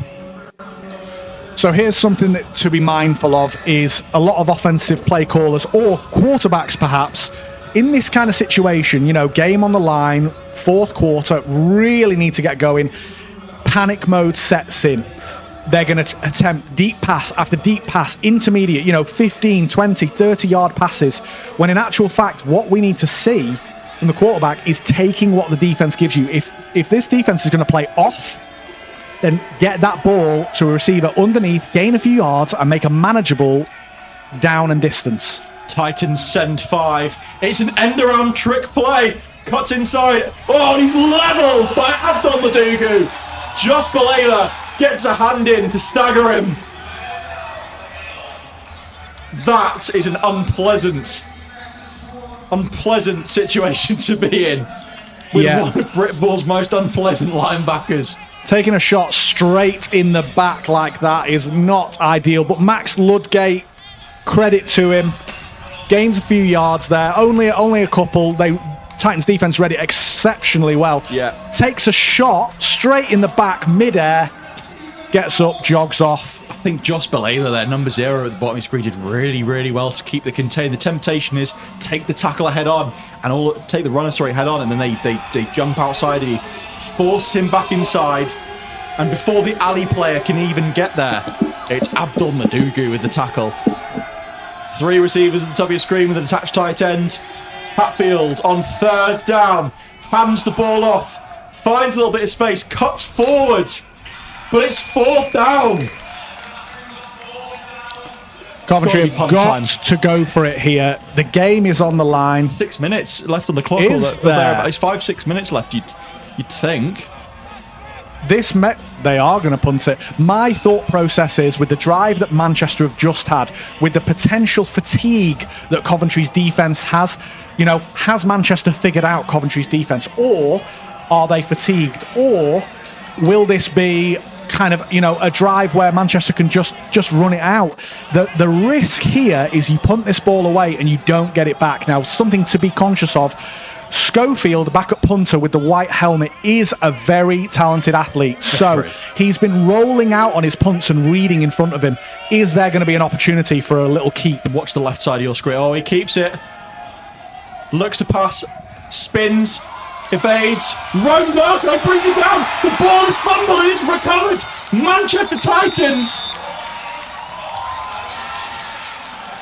So here's something that to be mindful of is a lot of offensive play callers or quarterbacks perhaps in this kind of situation, you know, game on the line, fourth quarter, really need to get going. Panic mode sets in. They're going to attempt deep pass after deep pass, intermediate, 15, 20, 30-yard passes, when in actual fact, what we need to see from the quarterback is taking what the defense gives you. If this defense is going to play off, then get that ball to a receiver underneath, gain a few yards, and make a manageable down and distance. Titans send 5. It's an end-around trick play. Cuts inside. Oh, and he's levelled by Abdul Madugu. Josh Balela gets a hand in to stagger him. That is an unpleasant situation to be in. With one of Britball's most unpleasant linebackers. Taking a shot straight in the back like that is not ideal, but Max Ludgate, credit to him, gains a few yards there, only a couple. Titans defense read it exceptionally well. Yeah. Takes a shot straight in the back, mid-air, gets up, jogs off. I think Josh Balela there, number 0 at the bottom of his screen, did really, really well to keep the contain. The temptation is take the tackler head on and take the runner head on, and then they jump outside. He force him back inside, and before the alley player can even get there, It's Abdul Madugu with the tackle. 3 receivers at the top of your screen with an attached tight end. Hatfield on 3rd down. Hands the ball off. Finds a little bit of space. Cuts forward. But it's 4th down. Coventry have got to go for it here. The game is on the line. 6 minutes left on the clock. Is there? It's 5-6 minutes left, you'd think. They are going to punt it. My thought process is, with the drive that Manchester have just had, with the potential fatigue that Coventry's defence has, has Manchester figured out Coventry's defence, or are they fatigued, or will this be kind of a drive where Manchester can just run it out? The risk here is you punt this ball away and you don't get it back. Now, something to be conscious of: Schofield, backup punter with the white helmet, is a very talented athlete. So he's been rolling out on his punts and reading in front of him. Is there going to be an opportunity for a little keep? Watch the left side of your screen. Oh, he keeps it. Looks to pass. Spins. Evades. Romberto brings it down. The ball is fumbled. It's recovered. Manchester Titans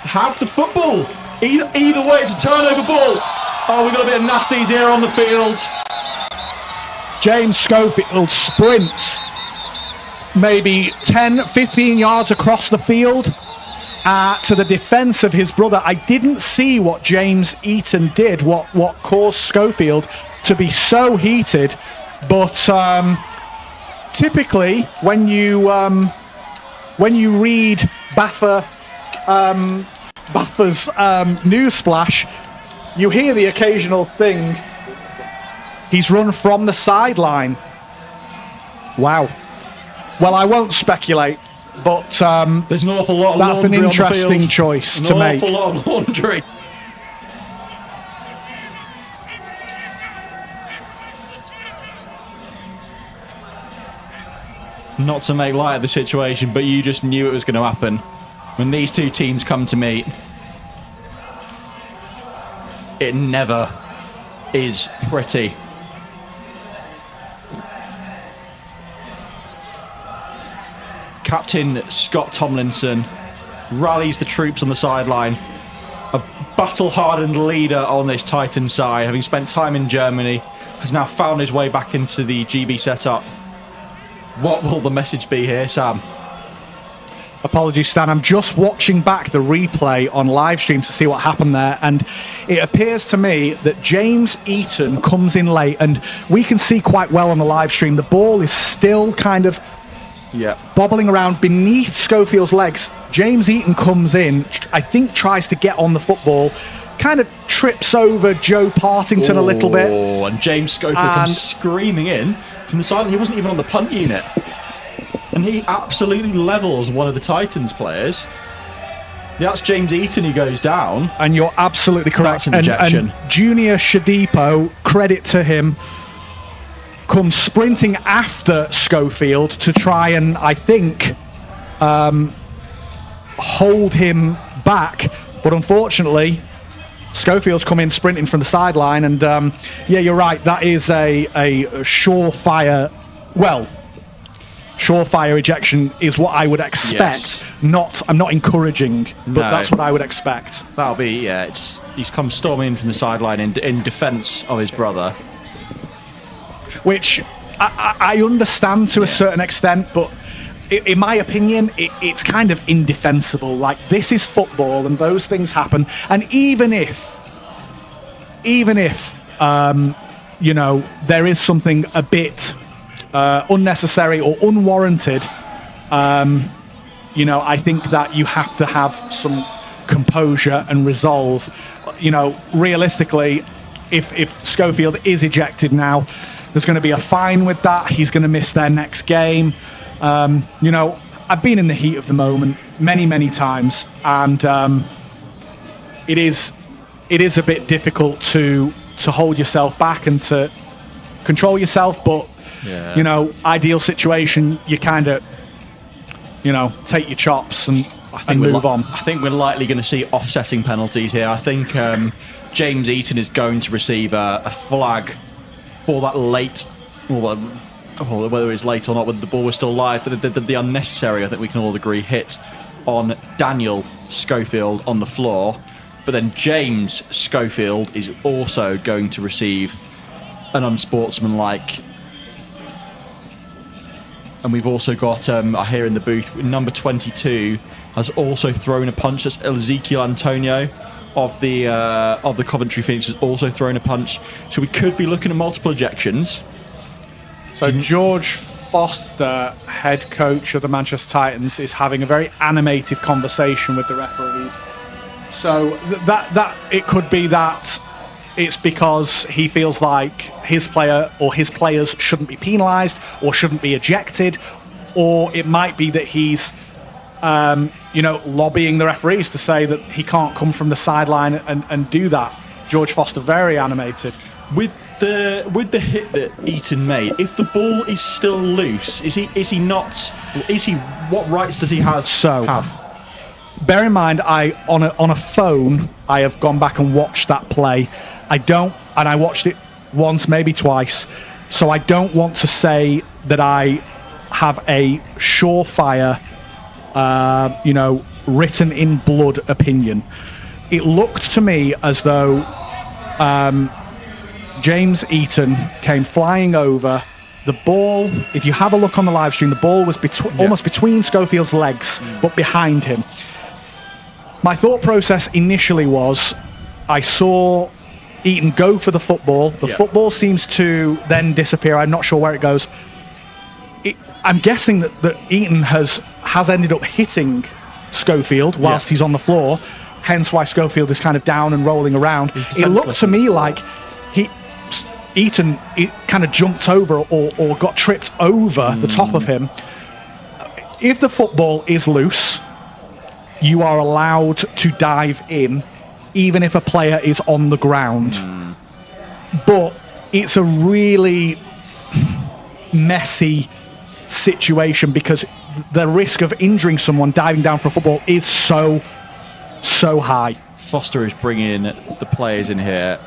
have the football. Either way, it's a turnover ball. Oh, we've got a bit of nasties here on the field. James Schofield sprints maybe 10, 15 yards across the field to the defence of his brother. I didn't see what James Eaton did, what caused Schofield to be so heated. But typically, when you read Baffa's news flash, you hear the occasional thing. He's run from the sideline. Wow. Well, I won't speculate, but there's an awful lot of that's laundry an interesting on the field. choice to make. An awful lot of laundry. Not to make light of the situation, but you just knew it was going to happen. When these two teams come to meet, it never is pretty. Captain Scott Tomlinson rallies the troops on the sideline. A battle-hardened leader on this Titan side, having spent time in Germany, has now found his way back into the GB setup. What will the message be here, Sam? Apologies, Stan. I'm just watching back the replay on live stream to see what happened there, and it appears to me that James Eaton comes in late, and we can see quite well on the live stream the ball is still kind of bobbling around beneath Schofield's legs. James Eaton comes in, I think tries to get on the football, kind of trips over Joe Partington a little bit. Oh, and James Schofield comes screaming in from the side. He wasn't even on the punt unit. And he absolutely levels one of the Titans players. That's James Eaton who goes down. And you're absolutely correct. That's an ejection. And Junior Shadipo, credit to him, comes sprinting after Schofield to try and, I think, hold him back. But unfortunately, Schofield's come in sprinting from the sideline. And yeah, you're right. That is a surefire... Well... surefire ejection is what I would expect. Yes. I'm not encouraging, but that's what I would expect. That'll be, he's come storming in from the sideline in defence of his brother. Which I understand to a certain extent, but in my opinion, it's kind of indefensible. Like, this is football and those things happen. And even if there is something a bit unnecessary or unwarranted, I think that you have to have some composure and resolve. Realistically, if Schofield is ejected now, there's going to be a fine with that. He's going to miss their next game. I've been in the heat of the moment many times, and it is a bit difficult to hold yourself back and to control yourself, but ideal situation, you kind of, take your chops and move on. I think we're likely going to see offsetting penalties here. I think James Eaton is going to receive a flag for that late, well, whether it's late or not, whether the ball was still live, but the unnecessary, I think we can all agree, hit on Daniel Schofield on the floor. But then James Schofield is also going to receive an unsportsmanlike. And we've also got, I hear in the booth, number 22 has also thrown a punch. That's Ezekiel Antonio of the Coventry Phoenix has also thrown a punch. So we could be looking at multiple ejections. So George Foster, head coach of the Manchester Titans, is having a very animated conversation with the referees. So that it could be that it's because he feels like his player or his players shouldn't be penalised or shouldn't be ejected, or it might be that he's lobbying the referees to say that he can't come from the sideline and do that. George Foster, very animated. With the hit that Eaton made, if the ball is still loose, what rights does he have? Bear in mind, on a phone, I have gone back and watched that play. I watched it once, maybe twice, so I don't want to say that I have a surefire, written in blood opinion. It looked to me as though James Eaton came flying over. The ball, if you have a look on the live stream, the ball was almost between Schofield's legs, but behind him. My thought process initially was, I saw Eaton go for the football. The football seems to then disappear. I'm not sure where it goes. I'm guessing that Eaton has ended up hitting Schofield whilst he's on the floor, hence why Schofield is kind of down and rolling around. It looked to me like Eaton kind of jumped over or got tripped over the top of him. If the football is loose, you are allowed to dive in, even if a player is on the ground. But it's a really messy situation because the risk of injuring someone diving down for a football is so high. Foster is bringing the players in here.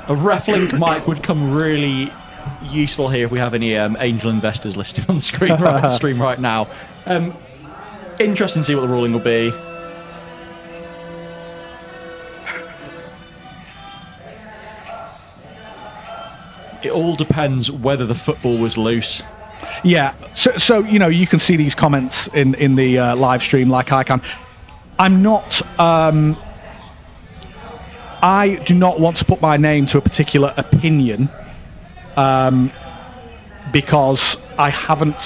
A RefLink mic would come really useful here if we have any angel investors listening on the stream right now. Interesting to see what the ruling will be. It all depends whether the football was loose. Yeah, so you can see these comments in the live stream like I can. I do not want to put my name to a particular opinion because I haven't.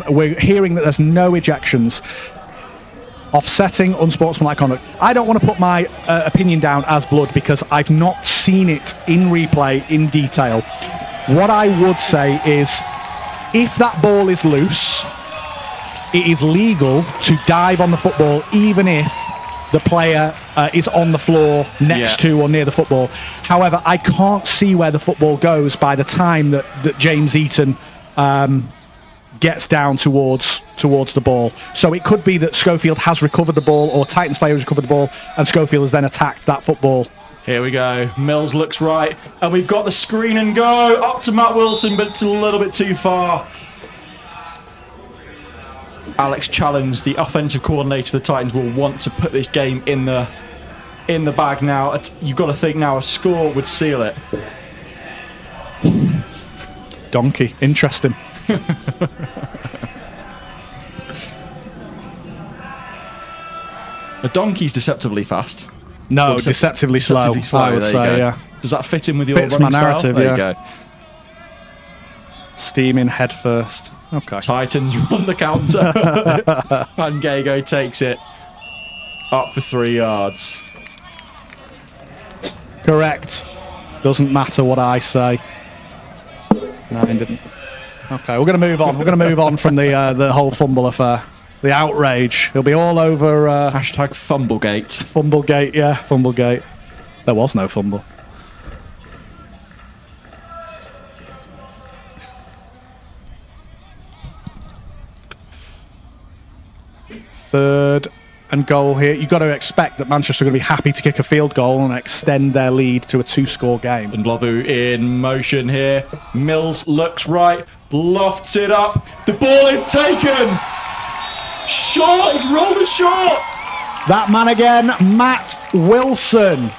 We're hearing that there's no ejections. Offsetting unsportsmanlike conduct. I don't want to put my opinion down as blood because I've not seen it in replay in detail. What I would say is, if that ball is loose, it is legal to dive on the football even if the player is on the floor next to or near the football. However, I can't see where the football goes by the time that James Eaton gets down towards the ball. So it could be that Schofield has recovered the ball, or Titans player has recovered the ball, and Schofield has then attacked that football. Here we go. Mills looks right, and we've got the screen and go up to Matt Wilson, but it's a little bit too far. Alex Challenge, the offensive coordinator for the Titans, will want to put this game in the bag now. You've got to think now a score would seal it. Donkey, interesting. A donkey's deceptively fast. No, deceptively slow. I would say, yeah. Does that fit in with your Fits my narrative? There yeah. you go. Steaming head first. Okay. Titans run the counter. Van Gago takes it up for 3 yards. Correct. Doesn't matter what I say. No, it didn't. Okay, we're going to move on. We're going to move on from the whole fumble affair. The outrage. It'll be all over... Hashtag Fumblegate. Fumblegate, yeah. Fumblegate. There was no fumble. Third and goal here. You've got to expect that Manchester are going to be happy to kick a field goal and extend their lead to a 2-score game. And Belle Vue in motion here. Mills looks right, lofts it up. The ball is taken. Short, it's rolled a short. That man again, Matt Wilson.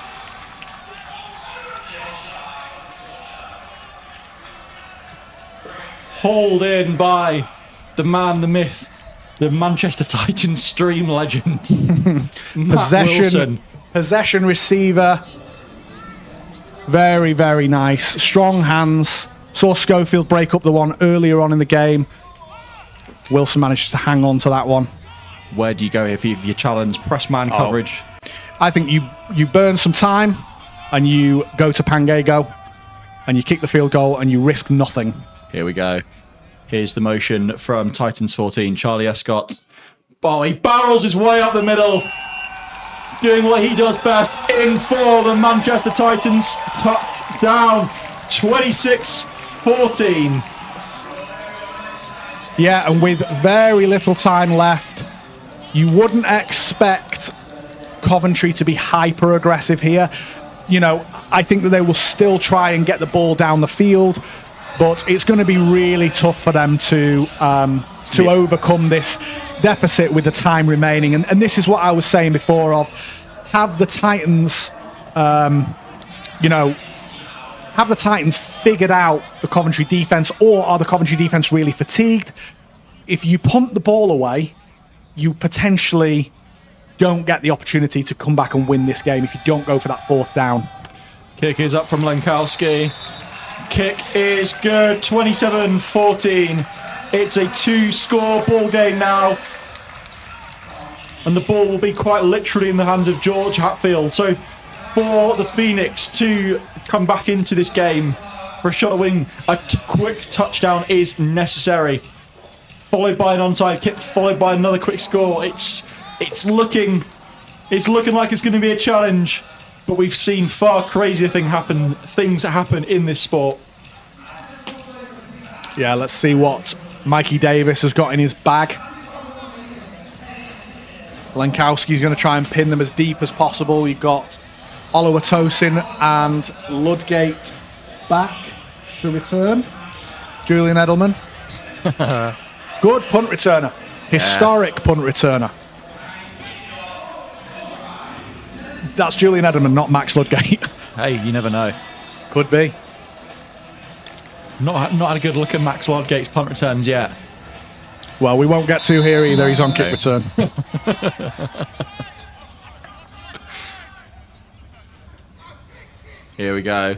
Hauled in by the man, the myth, the Manchester Titans stream legend. Matt Wilson. Possession receiver. Very, very nice. Strong hands. Saw Schofield break up the one earlier on in the game. Wilson managed to hang on to that one. Where do you go if you challenge press man coverage? I think you burn some time and you go to Pregame and you kick the field goal and you risk nothing. Here we go. Here's the motion from Titans 14, Charlie Escott. Oh, he barrels his way up the middle. Doing what he does best. In for the Manchester Titans. Touchdown. 26-14. Yeah, and with very little time left, you wouldn't expect Coventry to be hyper-aggressive here. You know, I think that they will still try and get the ball down the field, but it's going to be really tough for them to overcome this deficit with the time remaining. And this is what I was saying before of have the Titans, have the Titans figured out the Coventry defence, or are the Coventry defence really fatigued? If you punt the ball away, you potentially don't get the opportunity to come back and win this game if you don't go for that fourth down. Kick is up from Lenkowski. Kick is good. 27-14. It's a 2-score ball game now. And the ball will be quite literally in the hands of George Hatfield. So for the Phoenix to come back into this game for a shot at winning, a quick touchdown is necessary. Followed by an onside kick, followed by another quick score. It's looking like it's going to be a challenge. But we've seen far crazier things happen in this sport. Yeah, let's see what Mikey Davis has got in his bag. Lenkowski's going to try and pin them as deep as possible. You've got Oluwatosin and Ludgate back to return. Julian Edelman. Good punt returner. Historic punt returner. That's Julian Edelman, not Max Ludgate. Hey, you never know. Could be. Not had a good look at Max Ludgate's punt returns yet. Well, we won't get to here either. He's on kick return. Here we go.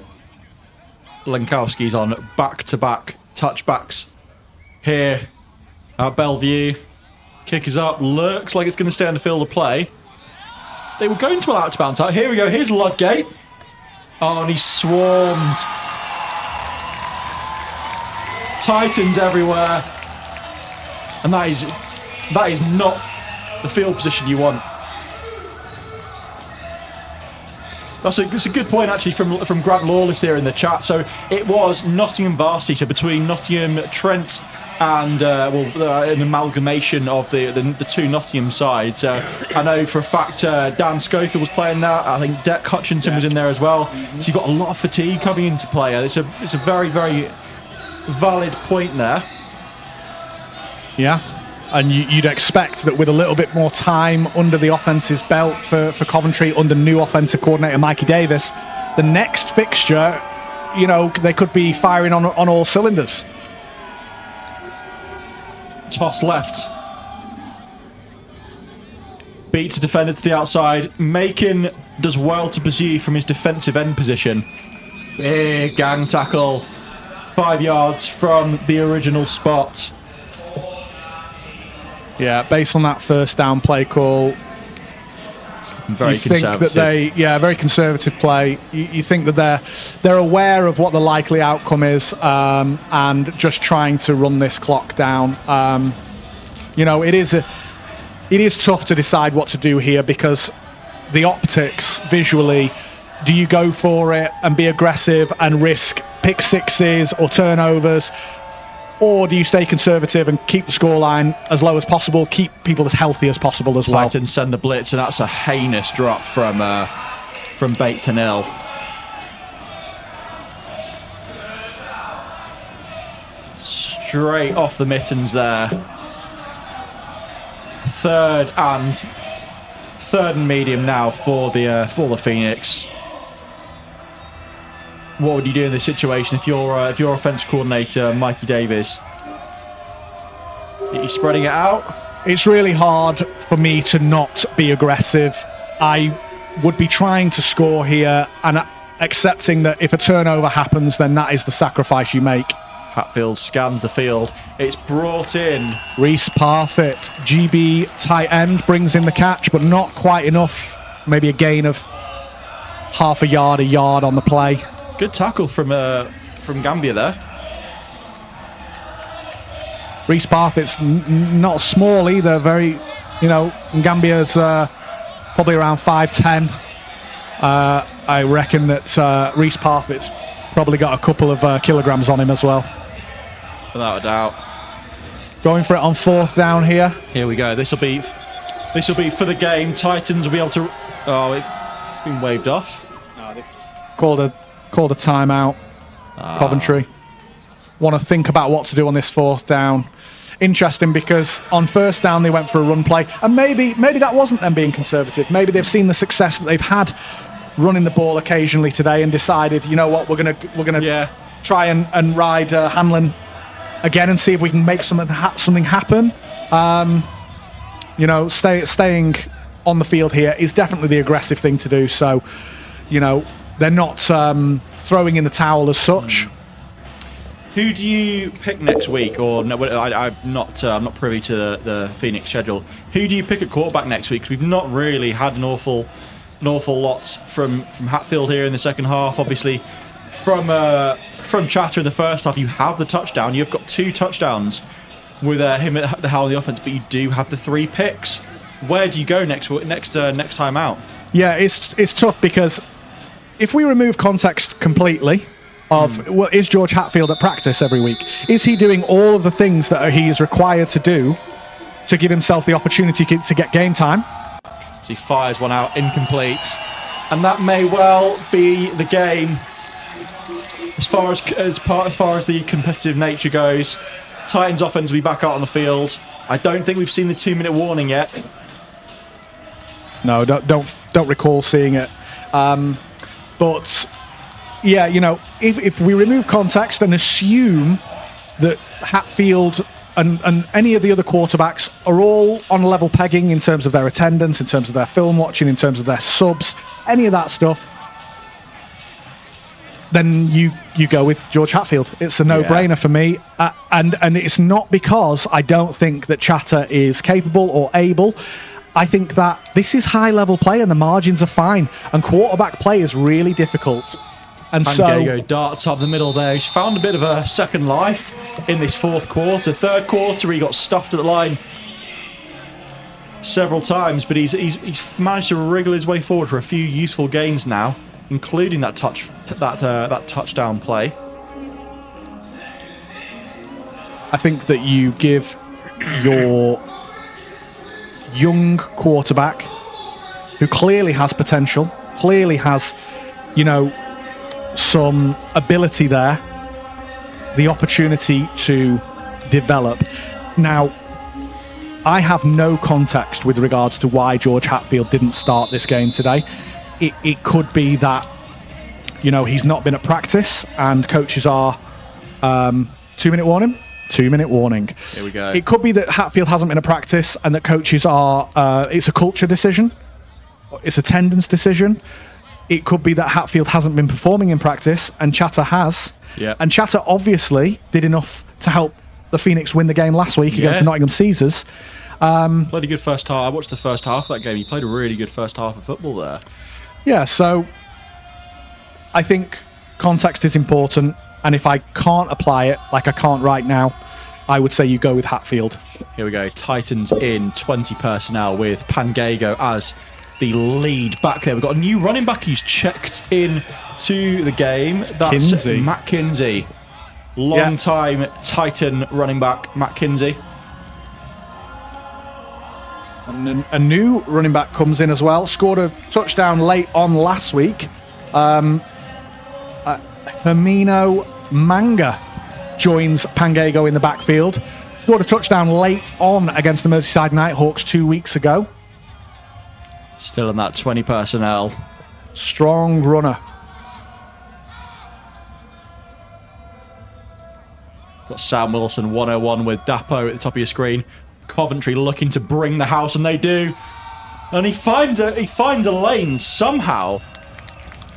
Lenkowski's on back-to-back touchbacks here at Belle Vue. Kick is up. Looks like it's going to stay on the field of play. They were going to allow it to bounce out. Here we go. Here's Ludgate. Oh, and he's swarmed. Titans everywhere. And that is not the field position you want. That's a good point actually from Grant Lawless here in the chat. So it was Nottingham varsity, so between Nottingham, Trent, and an amalgamation of the two Nottingham sides. I know for a fact Dan Schofield was playing that. I think Dec Hutchinson was in there as well. So you've got a lot of fatigue coming into play. It's a very, very valid point there. Yeah, and you'd expect that with a little bit more time under the offence's belt for Coventry, under new offensive coordinator Mikey Davis, the next fixture, they could be firing on all cylinders. Toss left. Beats a defender to the outside. Macon does well to pursue from his defensive end position. Big gang tackle. 5 yards from the original spot. Yeah, based on that first down play call, very conservative. Very conservative play. You think that they're aware of what the likely outcome is, and just trying to run this clock down. It is tough to decide what to do here because the optics visually. Do you go for it and be aggressive and risk pick sixes or turnovers? Or do you stay conservative and keep the scoreline as low as possible, keep people as healthy as possible as well? Titans send the blitz, and that's a heinous drop from Bate to nil. Straight off the mittens there. Third and medium now for the Phoenix. What would you do in this situation if you're offensive coordinator Mikey Davies? Are you spreading it out? It's really hard for me to not be aggressive. I would be trying to score here and accepting that if a turnover happens, then that is the sacrifice you make. Hatfield scans the field. It's brought in. Reese Parfitt, GB tight end, brings in the catch, but not quite enough. Maybe a gain of half a yard on the play. Good tackle from Gambia there. Reese Parfitt's not small either. Very, Gambia's probably around 5'10". I reckon that Reese Parfitt's probably got a couple of kilograms on him as well. Without a doubt. Going for it on 4th down here. Here we go. This will be for the game. Titans will be able to. Oh, it's been waved off. No, they called a timeout. Coventry want to think about what to do on this 4th down. Interesting, because on 1st down they went for a run play, and maybe that wasn't them being conservative. Maybe they've seen the success that they've had running the ball occasionally today and decided, you know what, we're gonna try and ride Hanlon again and see if we can make something happen. Staying on the field here is definitely the aggressive thing to do. So, they're not throwing in the towel as such. Who do you pick next week? Or no, I'm not privy to the Phoenix schedule. Who do you pick at quarterback next week? Because we've not really had an awful lot from Hatfield here in the second half. Obviously, from Chatter in the first half, you have the touchdown. You've got 2 touchdowns with him at the helm of the offense, but you do have the 3 picks. Where do you go next time out? Yeah, it's tough, because if we remove context completely of is George Hatfield at practice every week? Is he doing all of the things that he is required to do to give himself the opportunity to get game time? So he fires one out, incomplete, and that may well be the game. As far as the competitive nature goes, Titans offense will be back out on the field. I don't think we've seen the 2-minute warning yet. No, don't recall seeing it. But yeah, if we remove context and assume that Hatfield and any of the other quarterbacks are all on a level pegging in terms of their attendance, in terms of their film watching, in terms of their subs, any of that stuff, then you go with George Hatfield. It's a no-brainer for me. And it's not because I don't think that Chatter is capable or able. I think that this is high-level play and the margins are fine. And quarterback play is really difficult. And so darts up the middle there. He's found a bit of a second life in this 4th quarter. 3rd quarter, he got stuffed at the line several times, but he's managed to wriggle his way forward for a few useful gains now, including that touchdown play. I think that you give your young quarterback, who clearly has potential, clearly has, some ability there, the opportunity to develop. Now, I have no context with regards to why George Hatfield didn't start this game today. It could be that, he's not been at practice and coaches are 2-minute warning. 2-minute warning. Here we go. It could be that Hatfield hasn't been at practice and that coaches are, it's a culture decision. It's attendance decision. It could be that Hatfield hasn't been performing in practice and Chatter has. Yeah. And Chatter obviously did enough to help the Phoenix win the game last week against the Nottingham Caesars. Played a good first half. I watched the first half of that game. He played a really good first half of football there. Yeah, so I think context is important. And if I can't apply it, like I can't right now, I would say you go with Hatfield. Here we go. Titans in 20 personnel with Pangego as the lead back there. We've got a new running back who's checked in to the game. That's Kinsey. Matt Kinsey. Long-time Titan running back, Matt Kinsey. And a new running back comes in as well. Scored a touchdown late on last week. Hermino Manga joins Pangego in the backfield. Scored a touchdown late on against the Merseyside Nighthawks 2 weeks ago. Still in that 20 personnel. Strong runner. Got Sam Wilson 101 with Dapo at the top of your screen. Coventry looking to bring the house, and they do. And he finds a lane somehow.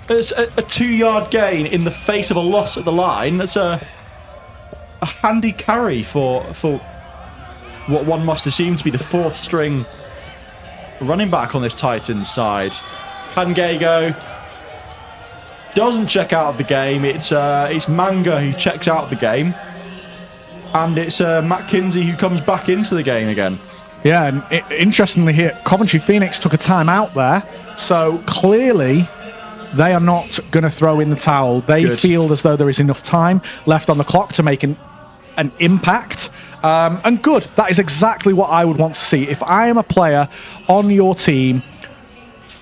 It's a 2-yard gain in the face of a loss at the line. That's a handy carry for what one must assume to be the 4th string running back on this Titans side. Pangego doesn't check out of the game. It's Manga who checks out of the game. And it's Matt Kinsey who comes back into the game again. Yeah, and interestingly here, Coventry Phoenix took a timeout there. So clearly they are not going to throw in the towel. They feel as though there is enough time left on the clock to make an impact. And good. That is exactly what I would want to see. If I am a player on your team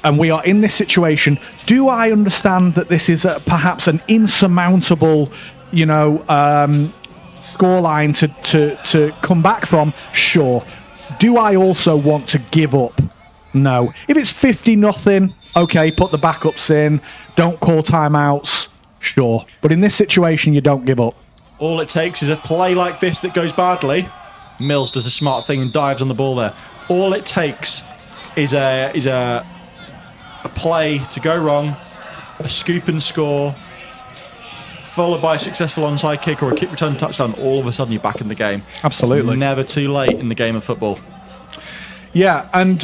and we are in this situation, do I understand that this is perhaps an insurmountable, scoreline to come back from? Sure. Do I also want to give up? No. If it's 50-0, okay, put the backups in, don't call timeouts, sure. But in this situation, you don't give up. All it takes is a play like this that goes badly. Mills does a smart thing and dives on the ball there. All it takes is a play to go wrong, a scoop and score, followed by a successful onside kick or a kick return touchdown. All of a sudden, you're back in the game. Absolutely. It's never too late in the game of football. Yeah, and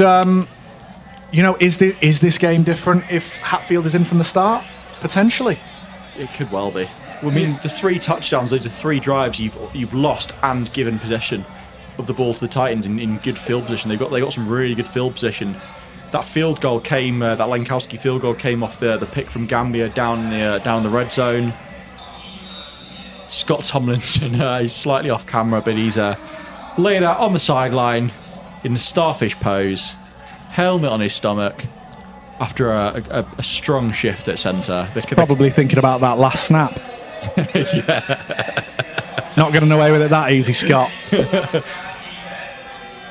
is this game different if Hatfield is in from the start? Potentially. It could well be. I mean, the 3 touchdowns, those are 3 drives you've lost and given possession of the ball to the Titans in good field position. They got some really good field position. That field goal came, that Lankowski field goal came off the pick from Gambia down the red zone. Scott Tomlinson, he's slightly off camera, but he's laid out on the sideline in the starfish pose, helmet on his stomach, after a strong shift at centre. Probably thinking about that last snap. Yeah. Not getting away with it that easy, Scott.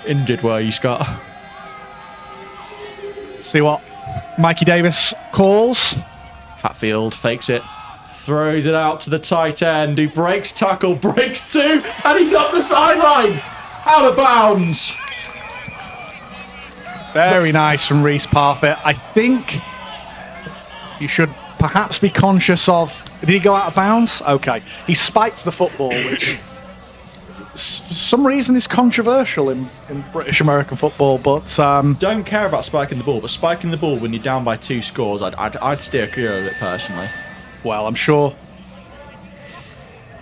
Injured were you, Scott? See what Mikey Davis calls. Hatfield fakes it, throws it out to the tight end, who breaks tackle, breaks 2, and he's up the sideline, out of bounds. Very nice from Reece Parfitt. I think you should perhaps be conscious of... Did he go out of bounds? Okay. He spiked the football, which for some reason is controversial in British American football, but... Don't care about spiking the ball, but spiking the ball when you're down by 2 scores, I'd steer clear of it personally. Well, I'm sure...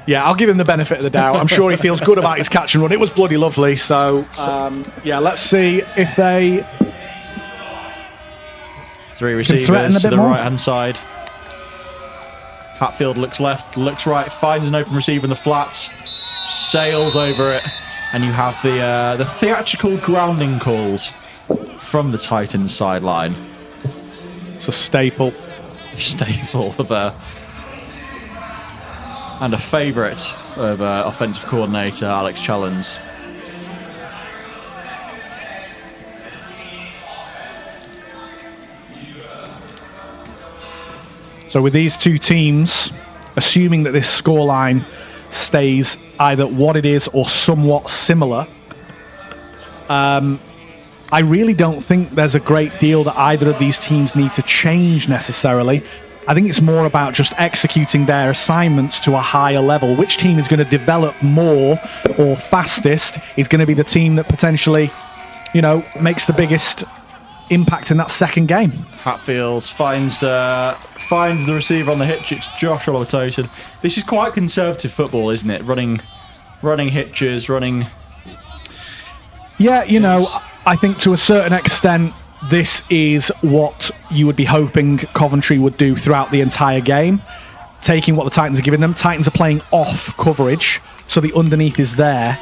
Yeah, I'll give him the benefit of the doubt. I'm sure he feels good about his catch and run. It was bloody lovely. So, let's see if they... 3 receivers to the right-hand side. Hatfield looks left, looks right, finds an open receiver in the flats, sails over it, and you have the theatrical grounding calls from the Titans sideline. It's a staple. Of and a favourite of offensive coordinator Alex Challens. So with these two teams, assuming that this scoreline stays either what it is or somewhat similar, I really don't think there's a great deal that either of these teams need to change necessarily. I think it's more about just executing their assignments to a higher level. Which team is going to develop more or fastest is going to be the team that potentially, makes the biggest impact in that second game. Hatfield finds the receiver on the hitch. It's Josh Olotosin. This is quite conservative football, isn't it? Running hitches, running... Yeah, I think to a certain extent, this is what you would be hoping Coventry would do throughout the entire game. taking what the Titans are giving them. Titans are playing off coverage, so the underneath is there.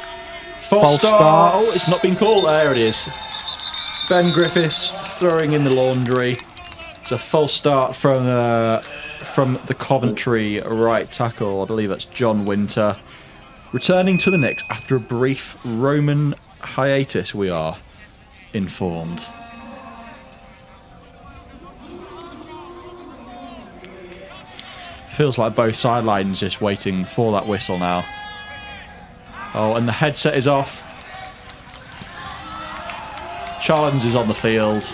False start. Oh, it's not been called. There it is. Ben Griffiths throwing in the laundry. It's a false start from the Coventry right tackle. I believe that's John Winter. Returning to the Knicks after a brief Roman hiatus, we are informed. Feels like both sidelines just waiting for that whistle now. Oh, and the headset is off. Charlens is on the field.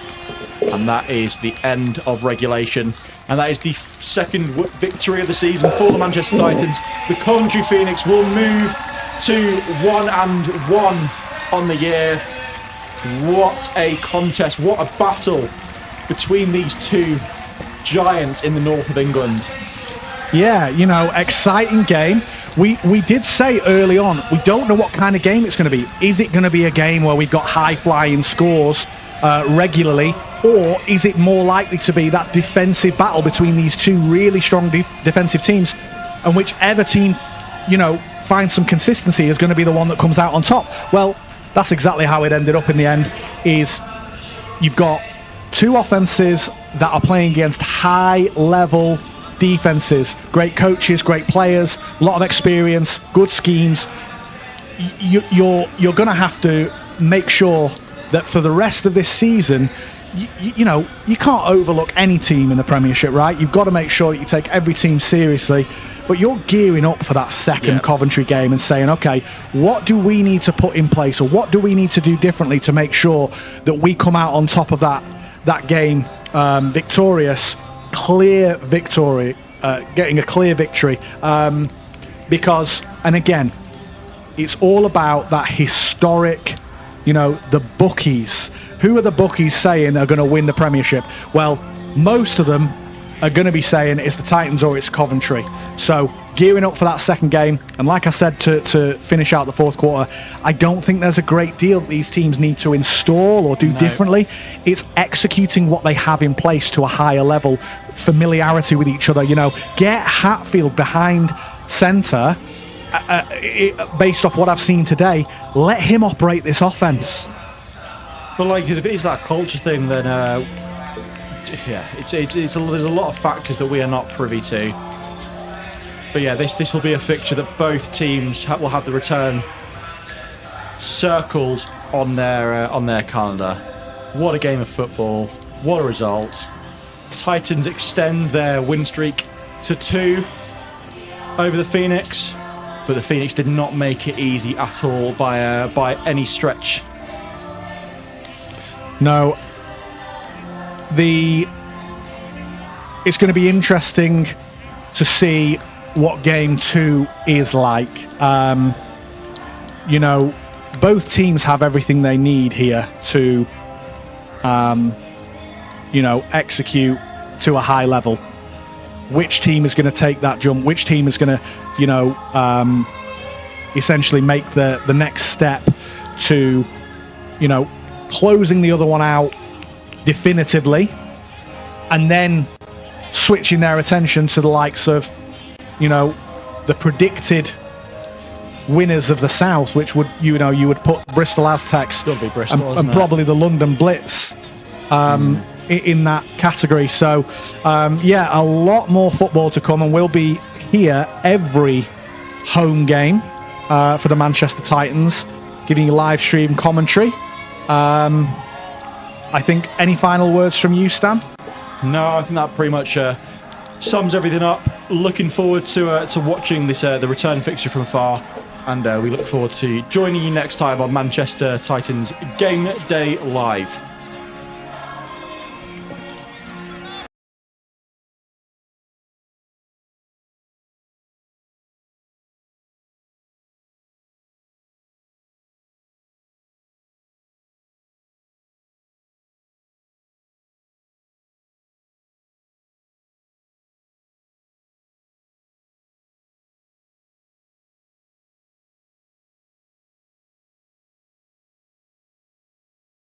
And that is the end of regulation. And that is the second victory of the season for the Manchester Titans. The Coventry Phoenix will move to 1-1 on the year. What a contest. What a battle between these two giants in the north of England. Yeah, you know, exciting game. We did say early on, we don't know what kind of game it's going to be. Is it going to be a game where we've got high-flying scores regularly, or is it more likely to be that defensive battle between these two really strong defensive teams, and whichever team, you know, finds some consistency is going to be the one that comes out on top? Well, that's exactly how it ended up in the end. Is you've got two offenses that are playing against high-level defenses, great coaches, great players, a lot of experience, good schemes. You're going to have to make sure that for the rest of this season, you know, you can't overlook any team in the Premiership, right? You've got to make sure that you take every team seriously, but you're gearing up for that second Coventry game and saying, okay, what do we need to put in place, or what do we need to do differently to make sure that we come out on top of that game victorious, clear victory, getting a clear victory, because, and again, it's all about that historic, you know, the bookies. Who are the bookies saying are going to win the Premiership? Well, most of them are going to be saying it's the Titans or it's Coventry. So gearing up for that second game, and like I said, to finish out the fourth quarter, I don't think there's a great deal that these teams need to install or do differently. It's executing what they have in place to a higher level, familiarity with each other. You know, get Hatfield behind centre. Based off what I've seen today, let him operate this offense. But like, if it is that culture thing, then there's a lot of factors that we are not privy to. But yeah, this will be a fixture that both teams will have the return circled on their calendar. What a game of football! What a result! Titans extend their win streak to 2 over the Phoenix. But the Phoenix did not make it easy at all by any stretch. No. It's going to be interesting to see what game 2 is like. You know, both teams have everything they need here to, you know, execute to a high level. Which team is going to take that jump? Which team is going to, you know, essentially make the next step to, you know, closing the other one out definitively, and then switching their attention to the likes of, you know, the predicted winners of the South, which would, you know, you would put Bristol Aztecs be Bristol, and probably the London Blitz in that category. So yeah, a lot more football to come, and we'll be here every home game for the Manchester Titans, giving you live stream commentary. I think, any final words from you, Stan? No, I think that pretty much sums everything up. Looking forward to watching this the return fixture from afar, and we look forward to joining you next time on Manchester Titans Game Day Live.